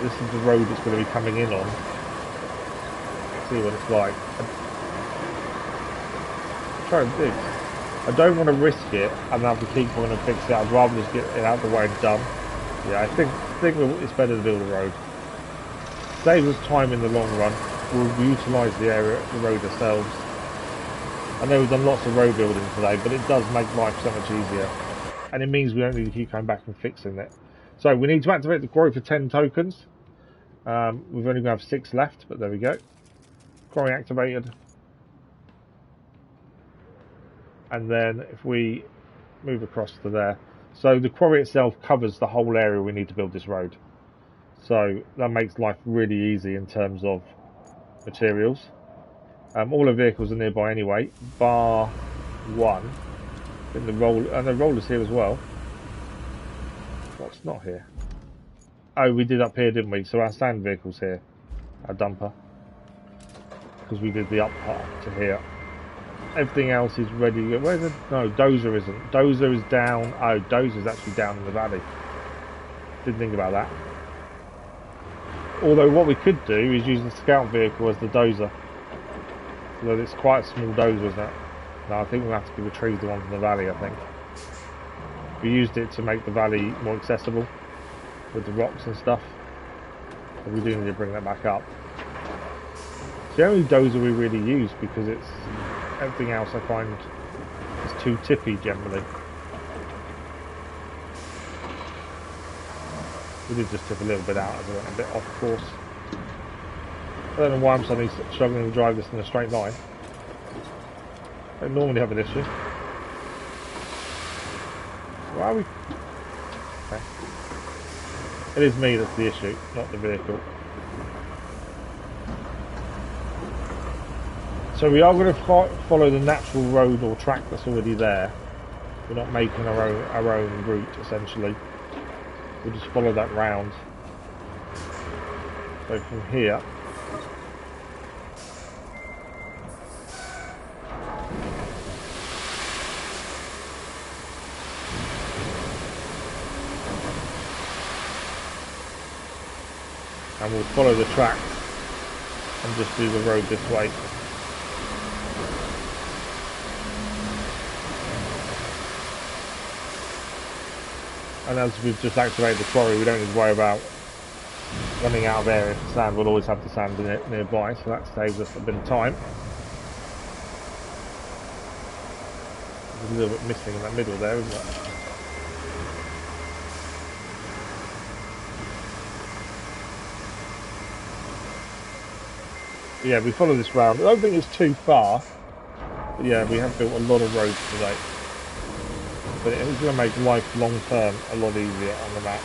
This is the road it's going to be coming in on. Let's see what it's like. Try and dig. I don't want to risk it and have to keep going and fix it. I'd rather just get it out of the way and done. Yeah, I think it's better to build a road. Saves us time in the long run. We'll utilise the road ourselves. I know we've done lots of road building today, but it does make life so much easier. And it means we don't need to keep going back and fixing it. So we need to activate the quarry for 10 tokens. We've only going to have 6 left, but there we go. Quarry activated. And then if we move across to there. So the quarry itself covers the whole area we need to build this road. So that makes life really easy in terms of materials. All the vehicles are nearby anyway, bar one. I think the roller's here as well. What's not here? Oh, we did up here, didn't we? So our sand vehicle's here, our dumper, because we did the up part to here. Everything else is ready. Where's the? No, Dozer isn't. Dozer is down. Oh, Dozer's actually down in the valley. Didn't think about that. Although what we could do is use the scout vehicle as the Dozer. Although it's quite a small dozer, isn't it? No, I think we'll have to retrieve the one from the valley, I think. We used it to make the valley more accessible with the rocks and stuff. But we do need to bring that back up. It's the only dozer we really use because it's everything else I find is too tippy generally. We did just tip a little bit out as I went a bit off course. I don't know why I'm suddenly struggling to drive this in a straight line. I don't normally have an issue. Why are we? Okay. It is me that's the issue, not the vehicle. So we are going to follow the natural road or track that's already there. We're not making our own route essentially. We'll just follow that round. So from here. And we'll follow the track and just do the road this way. And as we've just activated the quarry, we don't need to worry about running out of area for sand. We'll always have the sand nearby, so that saves us a bit of time. There's a little bit missing in that middle there, isn't it? Yeah, we follow this round. I don't think it's too far. But yeah, we have built a lot of roads today. But it's going to make life long term a lot easier on the map.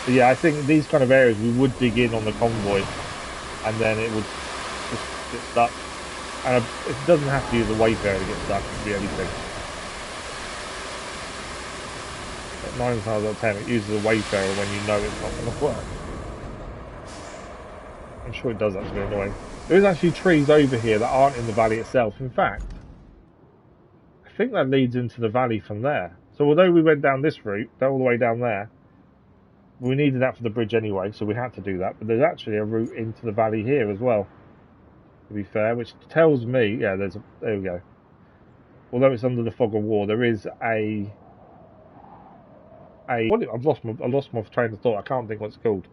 But yeah, I think these kind of areas we would dig in on the convoy, and then it would just get stuck. And it doesn't have to use a wayfarer to get stuck, it could be anything. But 9 times out of 10 it uses a wayfarer when you know it's not going to work. I'm sure it does actually annoying. There is actually trees over here that aren't in the valley itself. In fact, I think that leads into the valley from there. So although we went down this route, all the way down there, we needed that for the bridge anyway, so we had to do that. But there's actually a route into the valley here as well, to be fair, which tells me, yeah, there we go. Although it's under the fog of war, there is I've lost my train of thought. I can't think what it's called.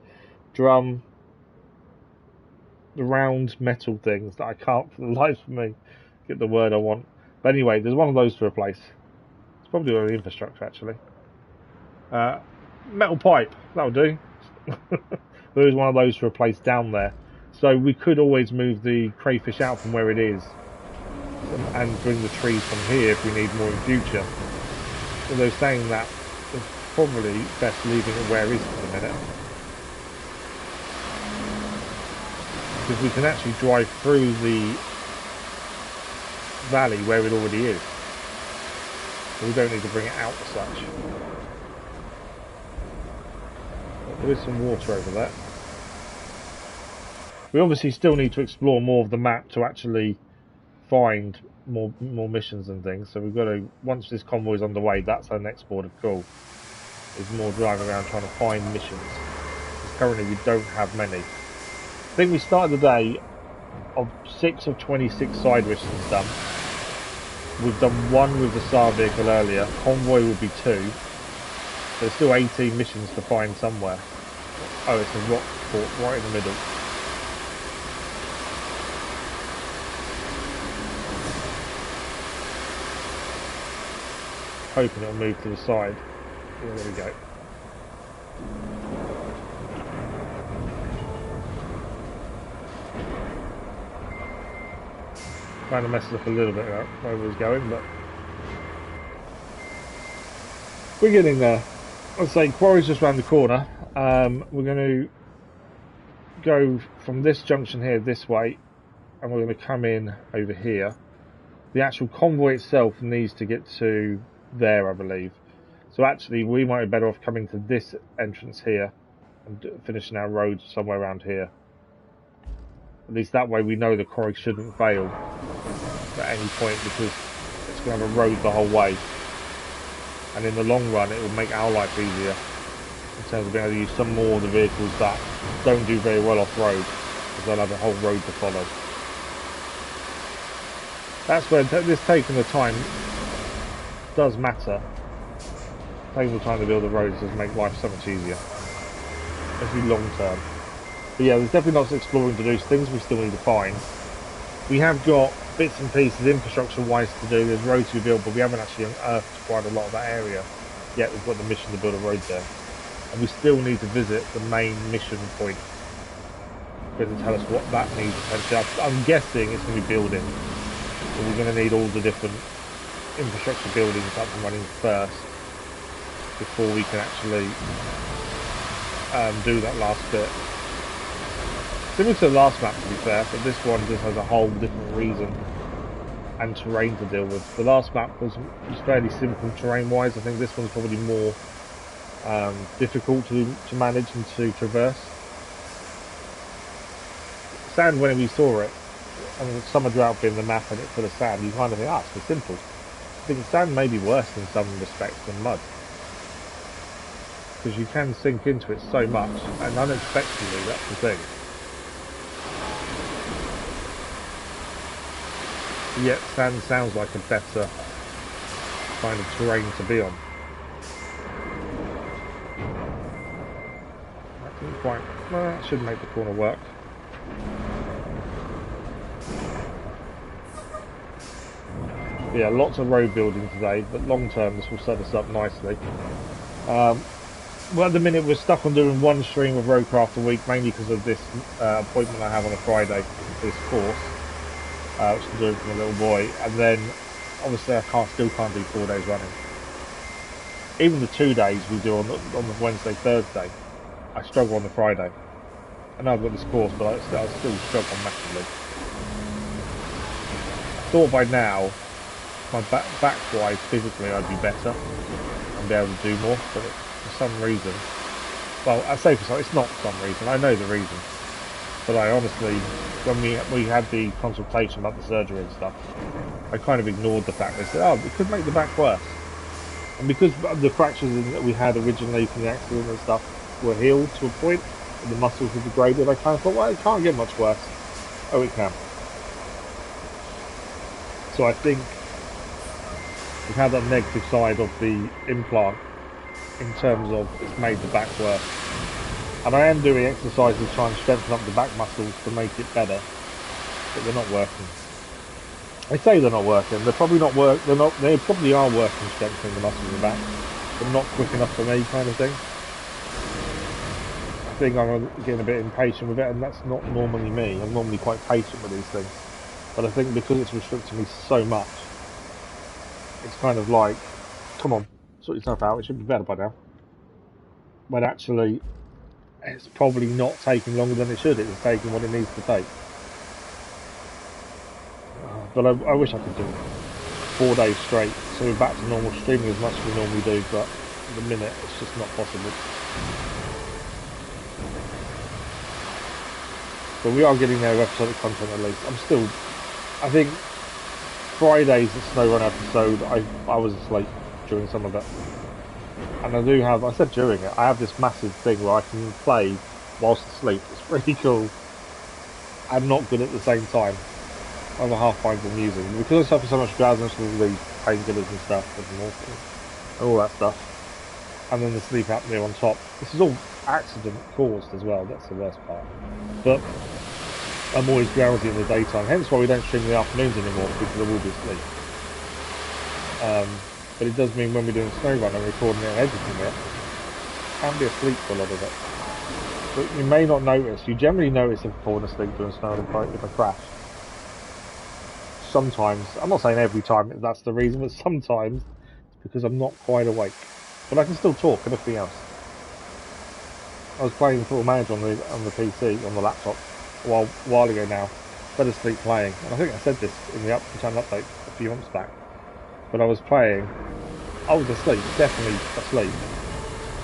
The round metal things that I can't for the life of me get the word I want. But anyway, there's one of those to replace. It's probably on the infrastructure actually. Metal pipe, that'll do. There is one of those to replace down there. So we could always move the crayfish out from where it is and bring the trees from here if we need more in future. Although saying that, it's probably best leaving it where it is for the minute. Because we can actually drive through the valley where it already is. So we don't need to bring it out as such. But there is some water over there. We obviously still need to explore more of the map to actually find more missions and things. So we've got to, once this convoy is underway, that's our next port of call. Is more driving around trying to find missions. Because currently we don't have many. I think we started the day of 6 of 26 side missions done. We've done 1 with the SAR vehicle earlier. Convoy will be 2. There's still 18 missions to find somewhere. Oh, it's a rock port right in the middle. Hoping it'll move to the side. Yeah, there we go. Kind of messes up a little bit where we was going, but we're getting there. I'd say quarry's just around the corner. We're going to go from this junction here this way, and we're going to come in over here. The actual convoy itself needs to get to there, I believe. So actually, we might be better off coming to this entrance here and finishing our road somewhere around here. At least that way we know the quarry shouldn't fail at any point, because it's going to have a road the whole way. And in the long run, it will make our life easier in terms of being able to use some more of the vehicles that don't do very well off-road, because they'll have a whole road to follow. That's where this taking the time does matter. Taking the time to build the roads does make life so much easier, especially long term. But yeah, there's definitely lots of exploring to do, things we still need to find. We have got bits and pieces infrastructure-wise to do, there's roads to be built, but we haven't actually unearthed quite a lot of that area yet. We've got the mission to build a road there. And we still need to visit the main mission point to tell us what that needs potentially. I'm guessing it's going to be building. So we're going to need all the different infrastructure buildings up and running first before we can actually do that last bit. Similar to the last map, to be fair, but this one just has a whole different reason and terrain to deal with. The last map was fairly simple terrain-wise. I think this one's probably more difficult to manage and to traverse. Sand, when we saw it, and Summer Drought being the map and it full of sand, you kind of think, it's so simple. I think sand may be worse in some respects than mud, because you can sink into it so much, and unexpectedly, that's the thing. Yet sand sounds like a better kind of terrain to be on. Didn't quite. That should make the corner work. Yeah, lots of road building today, but long term this will set us up nicely. Well, at the minute we're stuck on doing one stream of RoadCraft a week, mainly because of this appointment I have on a Friday for this course, which I'm doing for my little boy, and then obviously I still can't do 4 days running. Even the 2 days we do on the Wednesday, Thursday, I struggle on the Friday. I know I've got this course, but I still struggle massively. I thought by now, my back-wise, physically, I'd be better and be able to do more, but for some reason, well, I say for some, it's not for some reason, I know the reason, but I honestly, when we had the consultation about the surgery and stuff, I kind of ignored the fact. They said, oh, it could make the back worse, and because the fractures that we had originally from the accident and stuff were healed to a point, and the muscles were degraded, I kind of thought, well, it can't get much worse. Oh, it can. So I think we've had that negative side of the implant in terms of it's made the back worse. And I am doing exercises trying to strengthen up the back muscles to make it better, but they're not working. I say they're not working. They're probably not work. They probably are working strengthening the muscles in the back, but not quick enough for me, kind of thing. I think I'm getting a bit impatient with it, and that's not normally me. I'm normally quite patient with these things, but I think because it's restricting me so much, it's kind of like, come on, sort yourself out, it should be better by now. When actually, it's probably not taking longer than it should. It's taking what it needs to take. But I wish I could do 4 days straight, so we're back to normal streaming as much as we normally do, but at the minute it's just not possible. But we are getting there, episodic content at least. I think Friday's SnowRun episode, I was asleep during some of it. And I do have, I said during it, I have this massive thing where I can play whilst asleep. It's pretty cool. I'm not good at the same time. Other half finds amusing. Because I suffer so much drowsiness with all these painkillers and stuff, and all that stuff. And then the sleep apnea on top. This is all accident caused as well, that's the worst part. But I'm always drowsy in the daytime, hence why we don't stream in the afternoons anymore, because I will be asleep. But it does mean when we're doing SnowRun and recording it and editing it, I can be asleep for a lot of it. But you may not notice, you generally notice if I've fallen asleep doing SnowRun if I crash. Sometimes, I'm not saying every time that's the reason, but sometimes it's because I'm not quite awake. But I can still talk and everything else. I was playing Football Manager on the PC, on the laptop, a while ago now. Fell asleep playing, and I think I said this in the channel update a few months back. But I was playing, I was asleep, definitely asleep.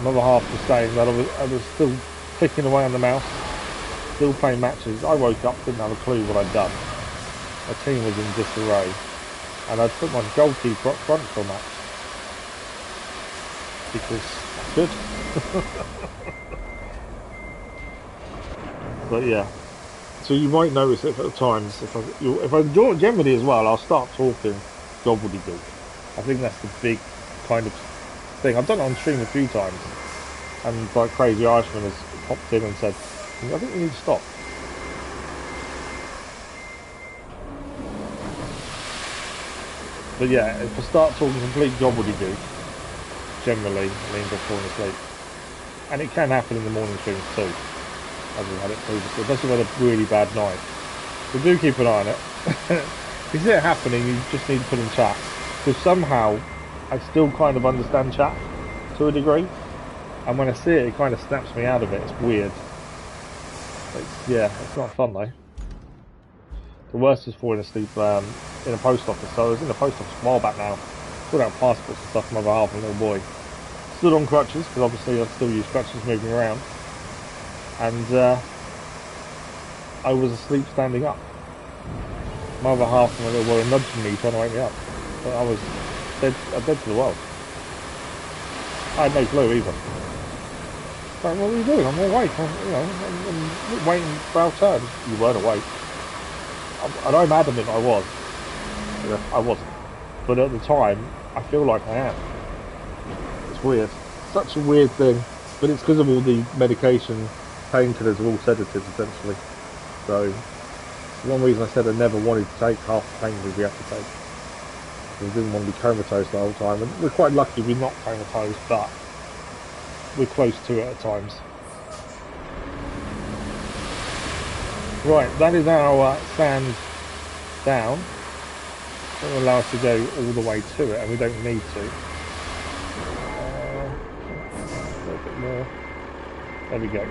Another half was saying that I was still clicking away on the mouse, still playing matches. I woke up, didn't have a clue what I'd done. My team was in disarray, and I'd put my goalkeeper up front for a match. Because I could. But yeah, so you might notice it at times. If I generally as well, I'll start talking gobbledygook. I think that's the big kind of thing. I've done it on stream a few times, and like Crazy Irishman has popped in and said, I think we need to stop. But yeah, if I start talking complete gobbledygook, generally means I've fallen asleep. And it can happen in the morning streams too, as we've had it previously, especially when a really bad night. So do keep an eye on it. If you see it happening, you just need to put in chat. Because somehow, I still kind of understand chat, to a degree. And when I see it, it kind of snaps me out of it. It's weird. It's not fun though. The worst is falling asleep in a post office. So I was in the post office a while back now. Put out passports and stuff on my behalf of a little boy. Stood on crutches, because obviously I still use crutches moving around. And I was asleep standing up. My other half of my little boy nudging me, trying to wake me up. But I was dead to the world. I had no clue either. Like, what are you doing? I'm awake. I'm waiting for our turn. You weren't awake. And I'm adamant I was. Yeah, I wasn't. But at the time, I feel like I am. It's weird. Such a weird thing. But it's because of all the medication painkillers are all sedatives essentially. So it's one reason I said I never wanted to take half the painkillers we have to take. We didn't want to be comatose the whole time, and we're quite lucky we're not comatose, but we're close to it at times. Right, that is our sand down. It will allow us to go all the way to it, and we don't need to. A little bit more. There we go.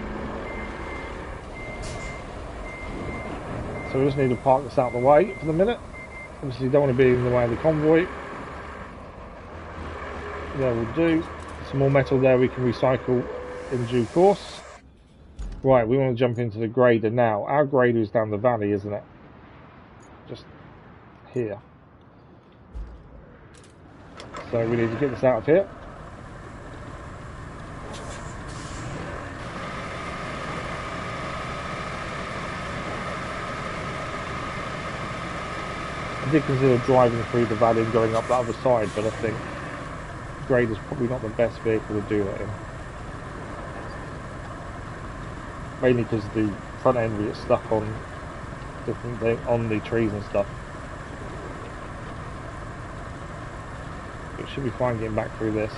So we just need to park this out of the way for the minute. Obviously you don't want to be in the way of the convoy. There will do. Some more metal there we can recycle in due course. Right, we want to jump into the grader now. Our grader is down the valley, isn't it? Just here. So we need to get this out of here. I did consider driving through the valley and going up the other side, but I think grader's probably not the best vehicle to do that in. Mainly because the front end we get stuck on different things, on the trees and stuff. It should be fine getting back through this.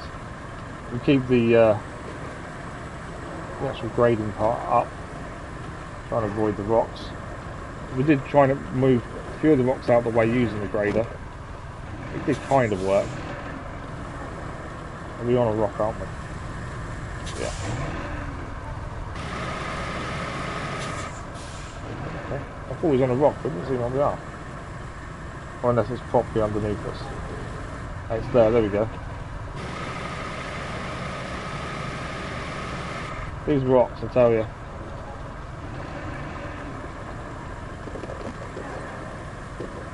We keep the actual grading part up, trying to avoid the rocks. We did try to move a few of the rocks out of the way using the grader. It did kind of work. Are we on a rock, aren't we? Yeah. Okay. I thought we was on a rock, but it doesn't seem like we are. Or unless it's properly underneath us. It's there we go. These rocks, I tell you.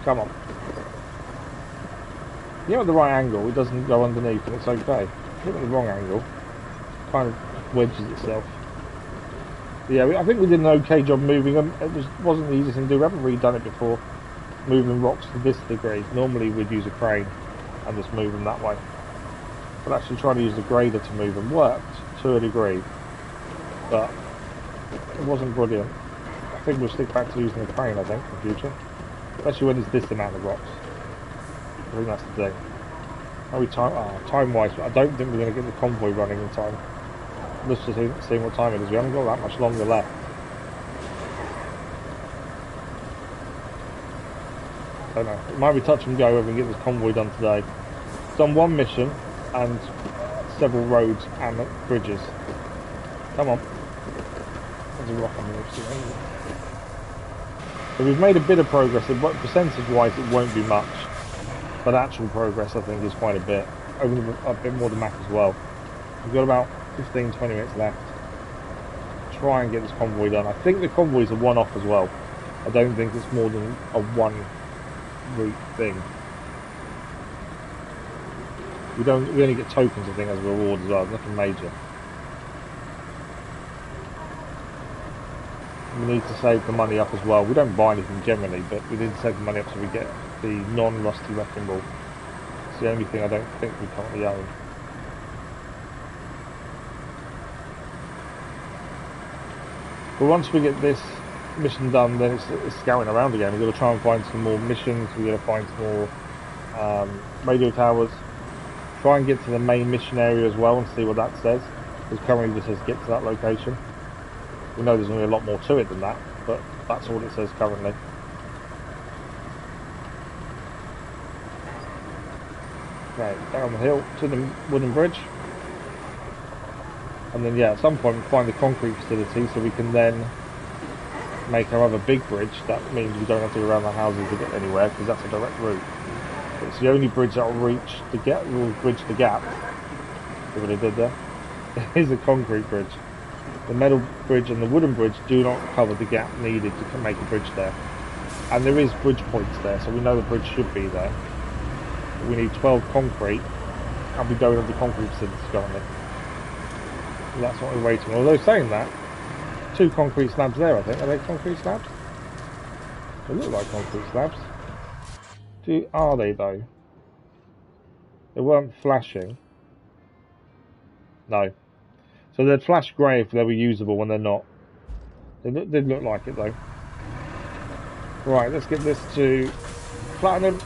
Come on. You know, at the right angle, it doesn't go underneath and it's okay. If you hit at the wrong angle, it kind of wedges itself. Yeah, I think we did an okay job moving them. It wasn't the easiest thing to do. We haven't really done it before, moving rocks to this degree. Normally we'd use a crane and just move them that way. But actually trying to use the grader to move them worked to a degree, but it wasn't brilliant. I think we'll stick back to using the crane, I think, in the future. Especially when it's this amount of rocks. I think that's the thing. How we time-wise, I don't think we're going to get the convoy running in time. Let's just see what time it is. We haven't got that much longer left. I don't know. It might be touch and go whether we can get this convoy done today. Done one mission and several roads and bridges. Come on. There's a rock on the other. So we've made a bit of progress. Percentage-wise, it won't be much, but actual progress, I think, is quite a bit. Over a bit more than Mac as well. We've got about 15-20 minutes left. Try and get this convoy done. I think the convoy is a one-off as well. I don't think it's more than a one-route thing. We only get tokens, I think, as a reward as well. Nothing major. We need to save the money up as well. We don't buy anything generally, but we need to save the money up so we get the non-rusty wrecking ball. It's the only thing I don't think we currently own. But once we get this mission done, then it's scouting around again. We've got to try and find some more missions. We've got to find some more radio towers. Try and get to the main mission area as well and see what that says. Because currently it says get to that location. We know there's going to be a lot more to it than that, but that's all it says currently. Right, down the hill to the wooden bridge. And then, yeah, at some point we find the concrete facility so we can then make our other big bridge. That means we don't have to go around the houses to get anywhere, because that's a direct route. It's the only bridge that will bridge the gap. See what I did there? It is a concrete bridge. The metal bridge and the wooden bridge do not cover the gap needed to make a bridge there. And there is bridge points there, so we know the bridge should be there. But we need 12 concrete, and we don't have the concrete facilities currently. So that's what we're waiting on. Although saying that, 2 concrete slabs there, I think. Are they concrete slabs? They look like concrete slabs. Are they though? They weren't flashing. No. So they'd flash grey if they were usable when they're not. It did look like it though. Right, let's get this to platinum,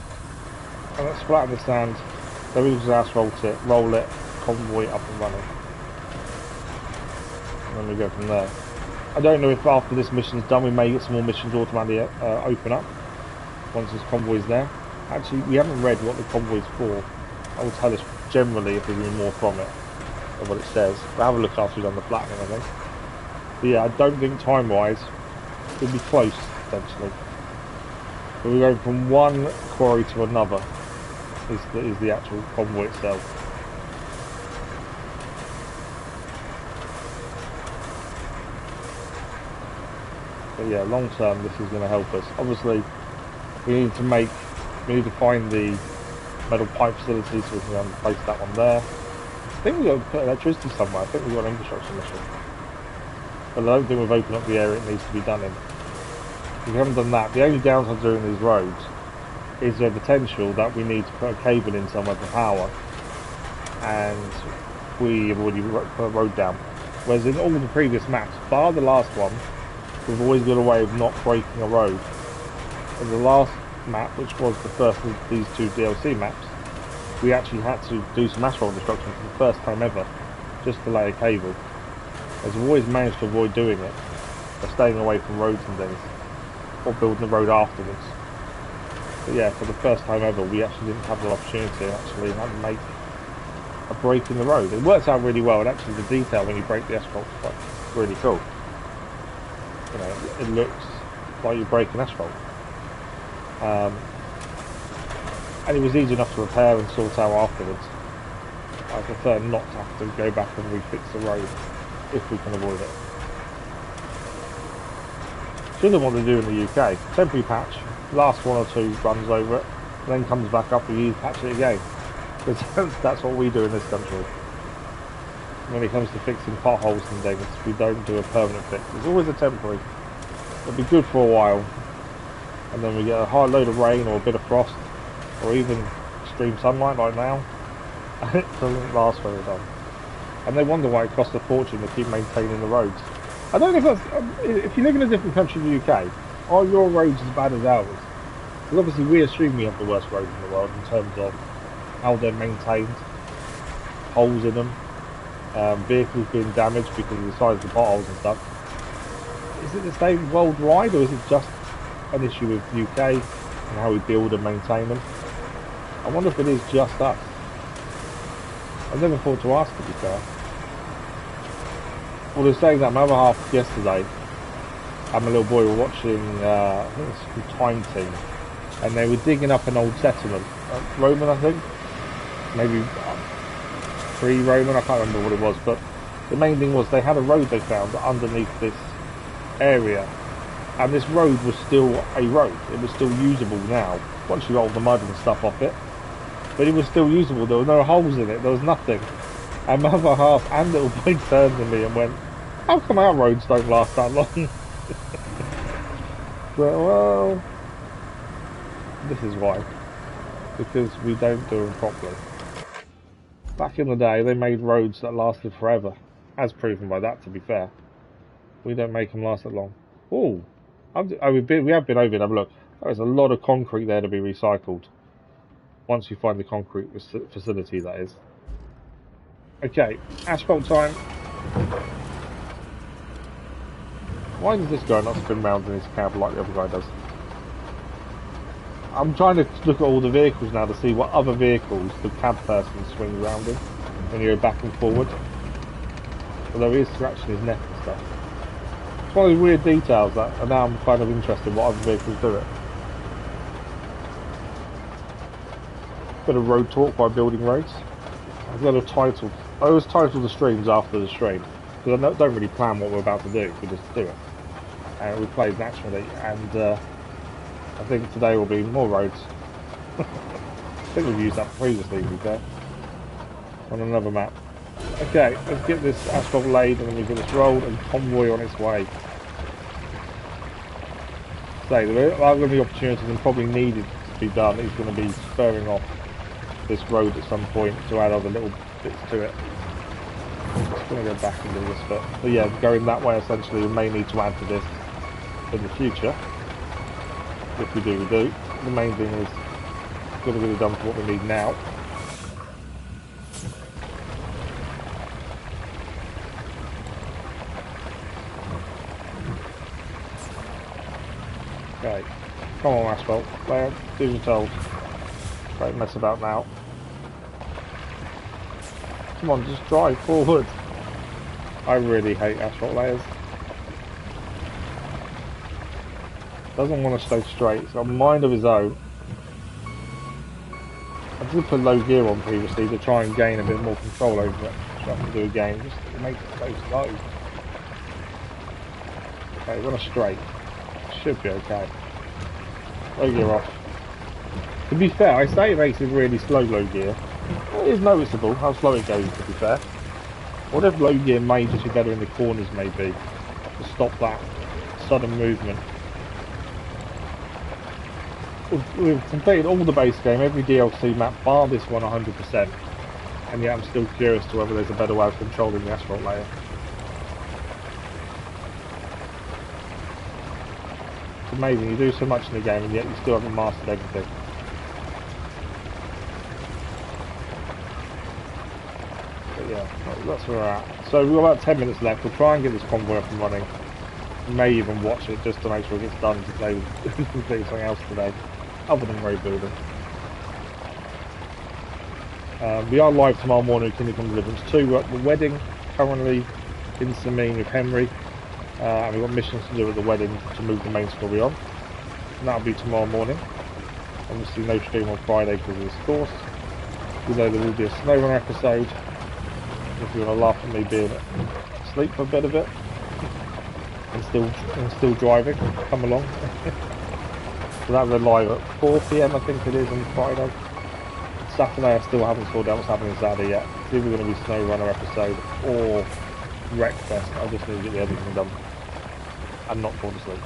and let's flatten the sand. Then we just asphalt it, roll it, convoy up and running. And then we go from there. I don't know if after this mission's done we may get some more missions automatically open up once this convoy's there. Actually, we haven't read what the convoy's for. That will tell us generally if there's any more from it, or what it says. We'll have a look after we've done the platinum, I think. But yeah, I don't think time-wise it'll be close, potentially. But we're going from one quarry to another, is the actual convoy itself. But yeah, long term this is going to help us. Obviously, we need to find the metal pipe facility so we can place that one there. I think we've got to put electricity somewhere. I think we've got an infrastructure mission. But I don't think we've opened up the area it needs to be done in. If we haven't done that, the only downside to doing these roads is the potential that we need to put a cable in somewhere for power, and we have already put a road down. Whereas in all the previous maps, bar the last one, we've always got a way of not breaking a road. In the last map, which was the first of these two DLC maps, we actually had to do some asphalt destruction for the first time ever, just to lay a cable. As we've always managed to avoid doing it, by staying away from roads and things, or building the road afterwards. But yeah, for the first time ever, we actually didn't have the opportunity to actually have to make a break in the road. It works out really well, and actually the detail when you break the asphalt is quite really cool. You know, it looks like you're breaking asphalt. And it was easy enough to repair and sort out afterwards. I prefer not to have to go back and refix the road if we can avoid it. Similar to what they do in the UK. Temporary patch, last one or two runs over it, then comes back up and you patch it again. Because that's what we do in this country. When it comes to fixing potholes and things, we don't do a permanent fix. It's always a temporary. It'll be good for a while, and then we get a high load of rain or a bit of frost, or even extreme sunlight like now, and it doesn't last very long. And they wonder why it costs a fortune to keep maintaining the roads. I don't know if that's, if you live in a different country in the UK, are your roads as bad as ours? Because obviously we assume we have the worst roads in the world in terms of how they're maintained, holes in them, vehicles being damaged because of the size of the potholes and stuff. Is it the same worldwide, or is it just an issue with UK and how we build and maintain them? I wonder if it is just us. I've never thought to ask, to be fair. Well, they're saying that my other half yesterday, and my little boy were watching, I think it's called Time Team, and they were digging up an old settlement, Roman I think, maybe pre-Roman, I can't remember what it was, but the main thing was they had a road they found underneath this area, and this road was still a road. It was still usable now, once you rolled the mud and stuff off it, but it was still usable. There were no holes in it, there was nothing. And my other half and little boy turned to me and went, how come our roads don't last that long? But, well, this is why. Because we don't do them properly. Back in the day, they made roads that lasted forever. As proven by that, to be fair. We don't make them last that long. Oh, we have been over it, have a look. There's a lot of concrete there to be recycled. Once you find the concrete facility, that is. Okay, asphalt time. Why does this guy not spin round in his cab like the other guy does? I'm trying to look at all the vehicles now to see what other vehicles the cab person swings around in when you go back and forward. Although he is scratching his neck and stuff. It's one of these weird details that, and now I'm kind of interested in what other vehicles do it. Bit of road talk by building roads. I've got a title. I always title the streams after the stream because I don't really plan what we're about to do. We just do it, and we play naturally. And I think today will be more roads. I think we've used that previously, to be fair, on another map. Okay, let's get this asphalt laid, and then we get this rolled and convoy on its way. So there are going to be opportunities and probably needed to be done. It's going to be spurring off this road at some point to add other little bits to it. going to go back and do this bit. But yeah, going that way essentially we may need to add to this in the future. If we do, we do. The main thing is got to get it done for what we need now. Okay, come on asphalt, layer, do as you're told. Don't mess about now. Come on, just drive forward. I really hate asphalt layers. Doesn't want to stay straight, it's got a mind of his own. I did put low gear on previously to try and gain a bit more control over it. So I can do again, just to make it so slow. Okay, we're on a straight. Should be okay. Low gear off. To be fair, I say it makes it really slow low gear. It is noticeable how slow it goes, to be fair. What if low gear may just be better in the corners, maybe, to stop that sudden movement. We've completed all the base game, every DLC map, bar this one 100%. And yet I'm still curious to whether there's a better way of controlling the asphalt layer. It's amazing, you do so much in the game and yet you still haven't mastered everything. But yeah, that's where we're at. So we've got about 10 minutes left, we'll try and get this convoy up and running. We may even watch it just to make sure it gets done today. We've completed something else today, other than road building. We are live tomorrow morning with Kingdom Come Deliverance 2. We're at the wedding currently in Samine with Henry. And we've got missions to do at the wedding to move the main story on. And that'll be tomorrow morning. Obviously no stream on Friday because of this course. Although there will be a SnowRunner episode. If you want to laugh at me being asleep for a bit of it. And still driving. Come along. So that'll be live at 4 PM I think it is on Friday. Saturday I still haven't sorted out what's happening Saturday yet. It's either going to be SnowRunner episode or Wreckfest. I just need to get the editing done and not fall asleep.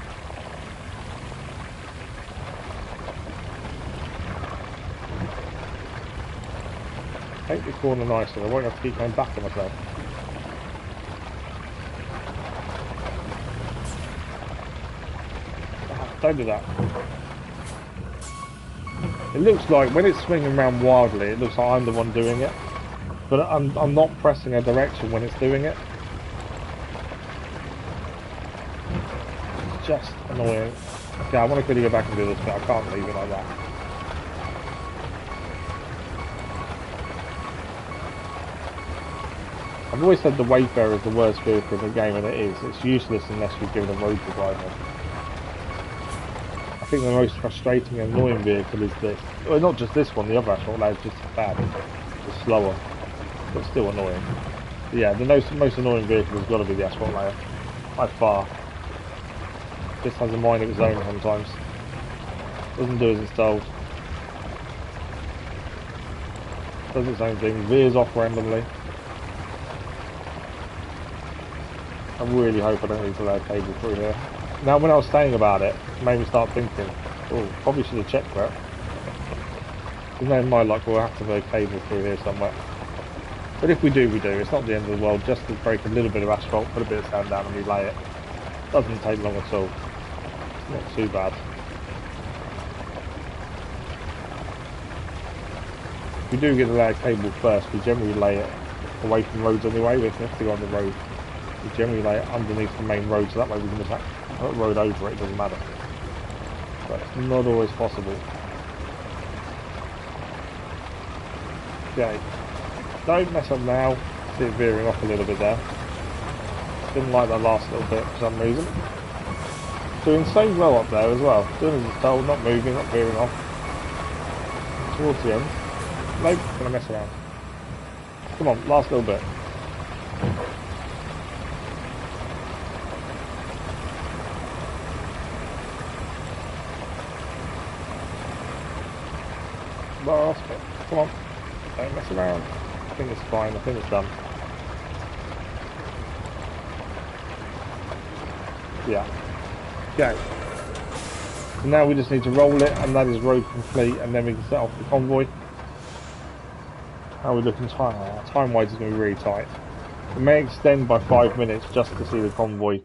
Take the corner nicely, I won't have to keep going back on myself. Don't do that. It looks like when it's swinging around wildly, it looks like I'm the one doing it. But I'm not pressing a direction when it's doing it. It's just annoying. Okay, I want to quickly go back and do this, but I can't leave it like that. I've always said the Wayfarer is the worst vehicle in the game, and it is. It's useless unless you're given a road provider. I think the most frustrating and annoying vehicle is this. Well, not just this one, the other asphalt layer is just bad. It's slower, but still annoying. But yeah, the most annoying vehicle has got to be the asphalt layer, by far. This has a mind of its own sometimes. Doesn't do as it's told. Does its own thing, veers off randomly. I really hope I don't need to lay a cable through here. Now, when I was saying about it, it made me start thinking, oh, probably should have checked that. Because then in my luck, we'll have to lay a cable through here somewhere. But if we do, we do. It's not the end of the world. Just to break a little bit of asphalt, put a bit of sand down and relay it. Doesn't take long at all. It's not too bad. If we do get to lay a cable first, we generally lay it away from roads anyway. We have to go on the road. We generally lay it underneath the main road, so that way we can just put a road over it, it doesn't matter. But it's not always possible. Okay. Don't mess up now. See it veering off a little bit there. Didn't like that last little bit for some reason. Doing so well up there as well. Doing as it's told, not moving, not veering off. Towards the end. Nope, gonna mess around. Come on, last little bit. Last bit. Come on. Don't mess around. I think it's fine. I think it's done. Yeah. Okay. So now we just need to roll it, and that is road complete, and then we can set off the convoy. How are we looking time? Time-wise is going to be really tight. It may extend by 5 minutes just to see the convoy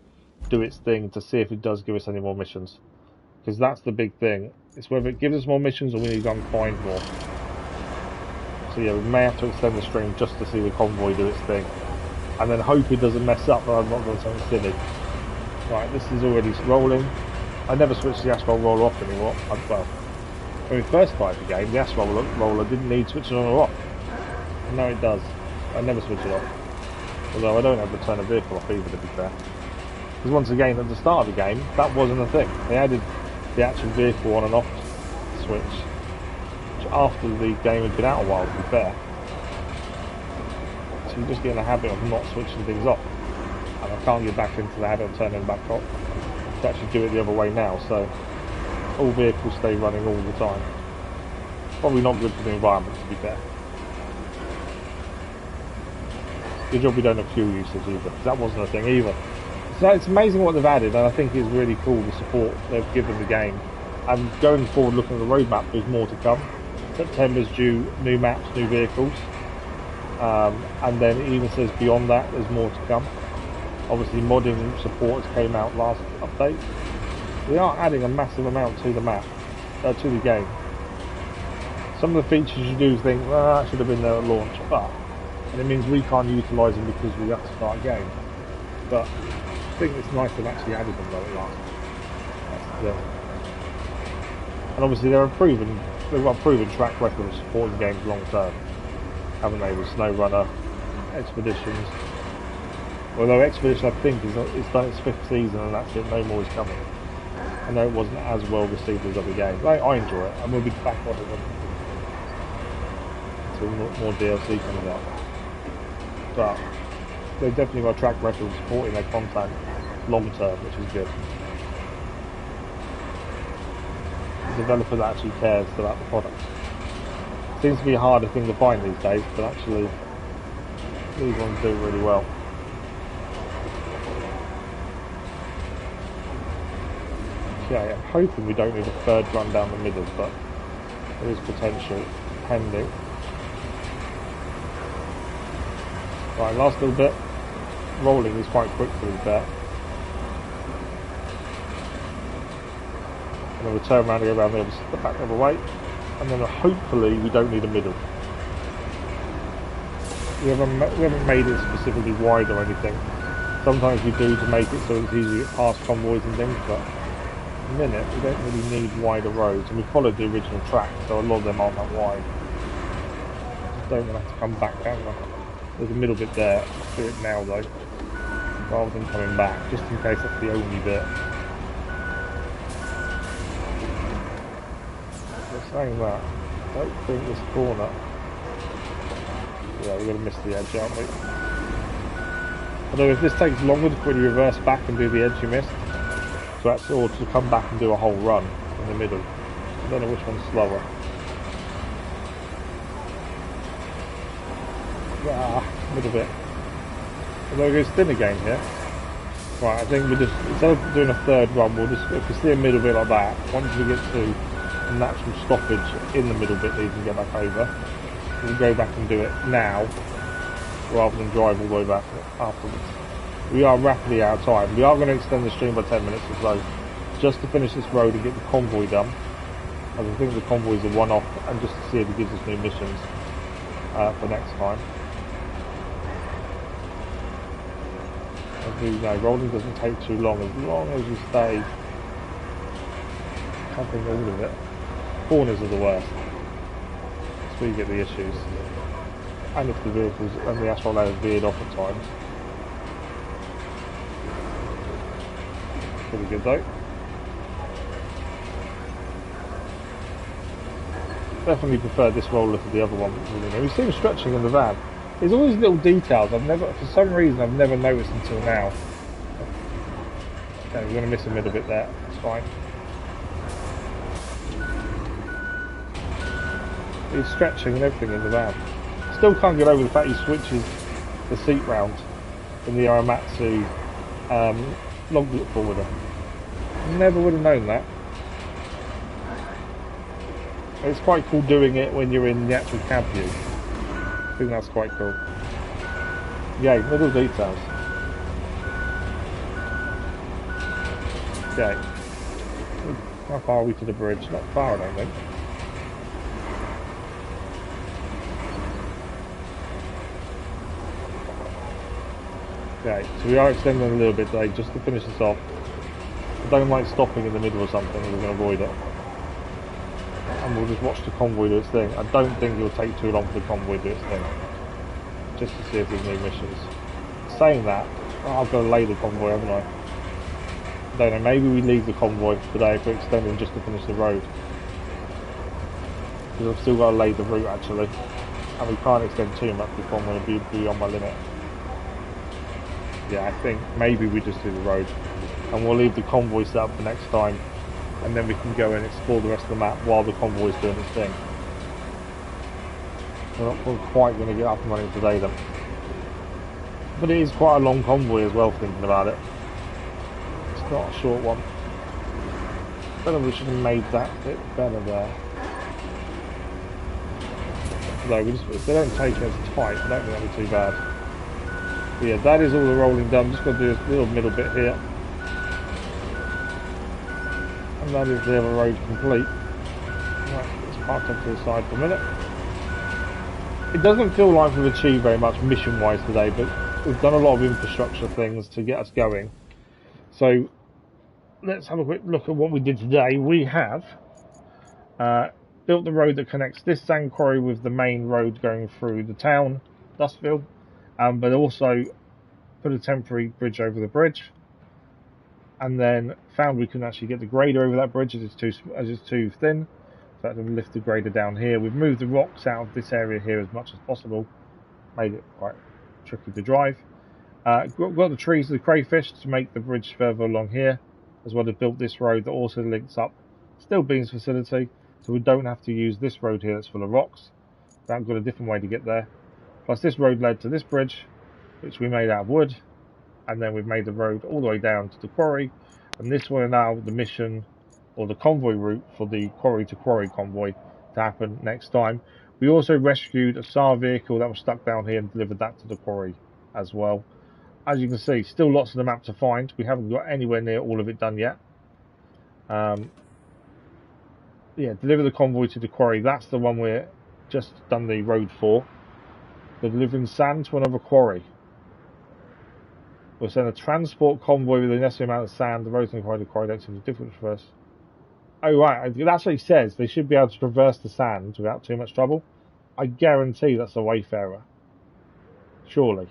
do its thing, to see if it does give us any more missions. Because that's the big thing. It's whether it gives us more missions or we need to go and find more. So yeah, we may have to extend the stream just to see the convoy do its thing. And then hope it doesn't mess up and I've not done something silly. Right, this is already rolling. I never switched the asphalt roller off anymore. Well, when we first started the game, the asphalt roller didn't need switching on or off. And now it does. I never switch it off. Although I don't ever turn a vehicle off either, to be fair. Because once again, at the start of the game, that wasn't a thing. They added the actual vehicle on and off switch after the game had been out a while, to be fair. So you just get in the habit of not switching things off. And I can't get back into the habit of turning them back off. To actually do it the other way now, so all vehicles stay running all the time. Probably not good for the environment, to be fair. Good job we don't have fuel usage either, because that wasn't a thing either. So it's amazing what they've added, and I think it's really cool the support they've given the game. And going forward, looking at the roadmap, there's more to come. September's due new maps, new vehicles, and then it even says beyond that there's more to come. Obviously modding support came out last update. They are adding a massive amount to the map, to the game. Some of the features you do think, well, that should have been there at launch, and it means we can't utilise them because we have to start a game. But I think it's nice they've actually added them though at last. And obviously they've got a proven track record of supporting games long term, haven't they, with SnowRunner, Expeditions. Although Expedition I think it's done its 5th season and that's it, no more is coming. I know it wasn't as well received as other games. I enjoy it and we'll be back on it until more DLC comes out. But they've definitely got a track record of supporting their content long term, which is good. The developer that actually cares about the product. Seems to be a harder thing to find these days, but actually these ones do really well. Okay, I'm hoping we don't need a third run down the middle, but there is potential pending. Right, last little bit. Rolling is quite quick to be fair. And then we'll turn around and go around the back the other way. And then hopefully we don't need a middle. We haven't made it specifically wide or anything. Sometimes we do to make it so it's easy to get past convoys and things, but at the minute we don't really need wider roads. And we followed the original track, so a lot of them aren't that wide. Just don't want to have to come back down there. There's a middle bit there. Let's do it now though, rather than coming back, just in case that's the only bit. But saying that, I don't think this corner. Yeah, we're going to miss the edge, aren't we? Although if this takes longer to quickly reverse back and do the edge you missed, or to come back and do a whole run in the middle. I don't know which one's slower. Middle bit. Although it goes thin again here. Right, I think we just, instead of doing a third run, we'll just, if we see a middle bit like that, once we get to a natural stoppage in the middle bit that you can get back over, we'll go back and do it now, rather than drive all the way back afterwards. We are rapidly out of time. We are going to extend the stream by 10 minutes or so, just to finish this road and get the convoy done. As I think the convoy is a one-off, and just to see if it gives us new missions for next time. As we know, rolling doesn't take too long as you stay covering all of it. Corners are the worst. That's where you get the issues. And if the vehicles and the asphalt layers veered off at times. Pretty good though. Definitely prefer this roller to the other one. We see him stretching in the van. There's always little details for some reason I've never noticed until now. Okay, we're going to miss a middle bit there. It's fine. He's stretching and everything in the van. Still can't get over the fact he switches the seat round in the Aramatsu logbook forwarder. Never would have known that. It's quite cool doing it when you're in the actual cab view. I think that's quite cool. Yeah, little details. Okay. How far are we to the bridge? Not far, I don't think. Okay, so we are extending a little bit today just to finish this off. I don't like stopping in the middle or something, we're going to avoid it. And we'll just watch the convoy do its thing. I don't think it'll take too long for the convoy to do its thing. Just to see if there's new missions. Saying that, I've got to lay the convoy, haven't I? I don't know, maybe we leave the convoy today if we're extending just to finish the road. Because I've still got to lay the route actually. And we can't extend too much before I'm going to be beyond my limit. Yeah, I think maybe we just do the road. And we'll leave the convoy set up for next time. And then we can go and explore the rest of the map while the convoy's doing its thing. We're not quite going to get up and running today then. But it is quite a long convoy as well, thinking about it. It's not a short one. I we should have made that bit better there. No, if they don't take it as tight, I don't think that'll be too bad. But yeah, that is all the rolling done. I'm just going to do a little middle bit here. And that is the other road complete. Right, let's park up to the side for a minute. It doesn't feel like we've achieved very much mission-wise today, but we've done a lot of infrastructure things to get us going. So let's have a quick look at what we did today. We have built the road that connects this sand quarry with the main road going through the town, Dustfield, but also put a temporary bridge over the bridge, and then found we couldn't actually get the grader over that bridge as it's too thin. So I had to lift the grader down here. We've moved the rocks out of this area here as much as possible, made it quite tricky to drive. Got the trees of the crayfish to make the bridge further along here, as well as built this road that also links up Still Beans facility, so we don't have to use this road here that's full of rocks. I've got a different way to get there. Plus this road led to this bridge, which we made out of wood, and then we've made the road all the way down to the quarry, and this will allow the mission or the convoy route for the quarry to quarry convoy to happen next time. We also rescued a SAR vehicle that was stuck down here and delivered that to the quarry as well. As you can see, still lots of the map to find. We haven't got anywhere near all of it done yet. Yeah, deliver the convoy to the quarry. That's the one we're just done the road for. They're delivering sand to another quarry. We'll send a transport convoy with the necessary amount of sand. The roads and the quarry don't seem difficult for us. Oh right, that's what he says. They should be able to traverse the sand without too much trouble. I guarantee that's a wayfarer. Surely.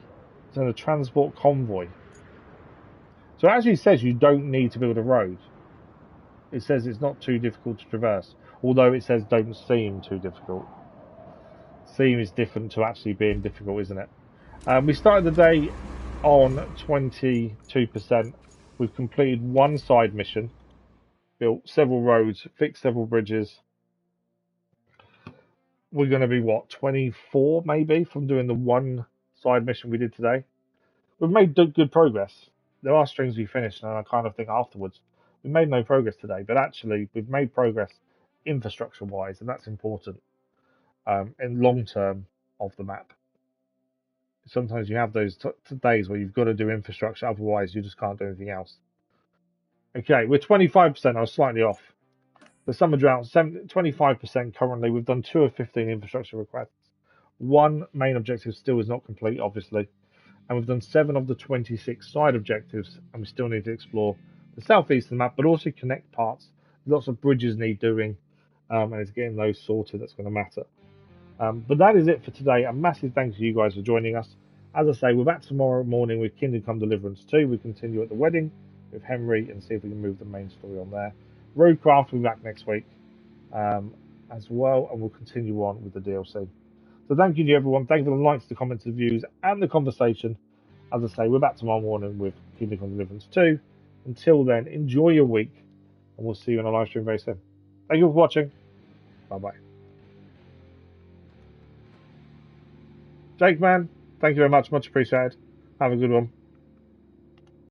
Send a transport convoy. So it actually says you don't need to build a road. It says it's not too difficult to traverse. Although it says don't seem too difficult. Seem is different to actually being difficult, isn't it? We started the day on 22%. We've completed one side mission, built several roads, fixed several bridges. We're going to be, what, 24 maybe from doing the one side mission we did today. We've made good progress. There are strings we finished, and I kind of think afterwards, we made no progress today, but actually we've made progress infrastructure-wise, and that's important in long term of the map. Sometimes you have those days where you've got to do infrastructure, otherwise you just can't do anything else. Okay, we're 25%. I was slightly off. The Summer Drought, 25% currently. We've done 2 of 15 infrastructure requests. One main objective still is not complete, obviously. And we've done 7 of the 26 side objectives, and we still need to explore the southeastern map, but also connect parts. Lots of bridges need doing, and it's getting those sorted that's going to matter. But that is it for today. A massive thanks to you guys for joining us. As I say, we're back tomorrow morning with Kingdom Come Deliverance 2. We continue at the wedding with Henry and see if we can move the main story on there. RoadCraft will be back next week as well, and we'll continue on with the DLC. So thank you to everyone. Thank you for the likes, the comments, the views, and the conversation. As I say, we're back tomorrow morning with Kingdom Come Deliverance 2. Until then, enjoy your week, and we'll see you on a live stream very soon. Thank you for watching. Bye-bye. Jake, man, thank you very much. Much appreciated. Have a good one.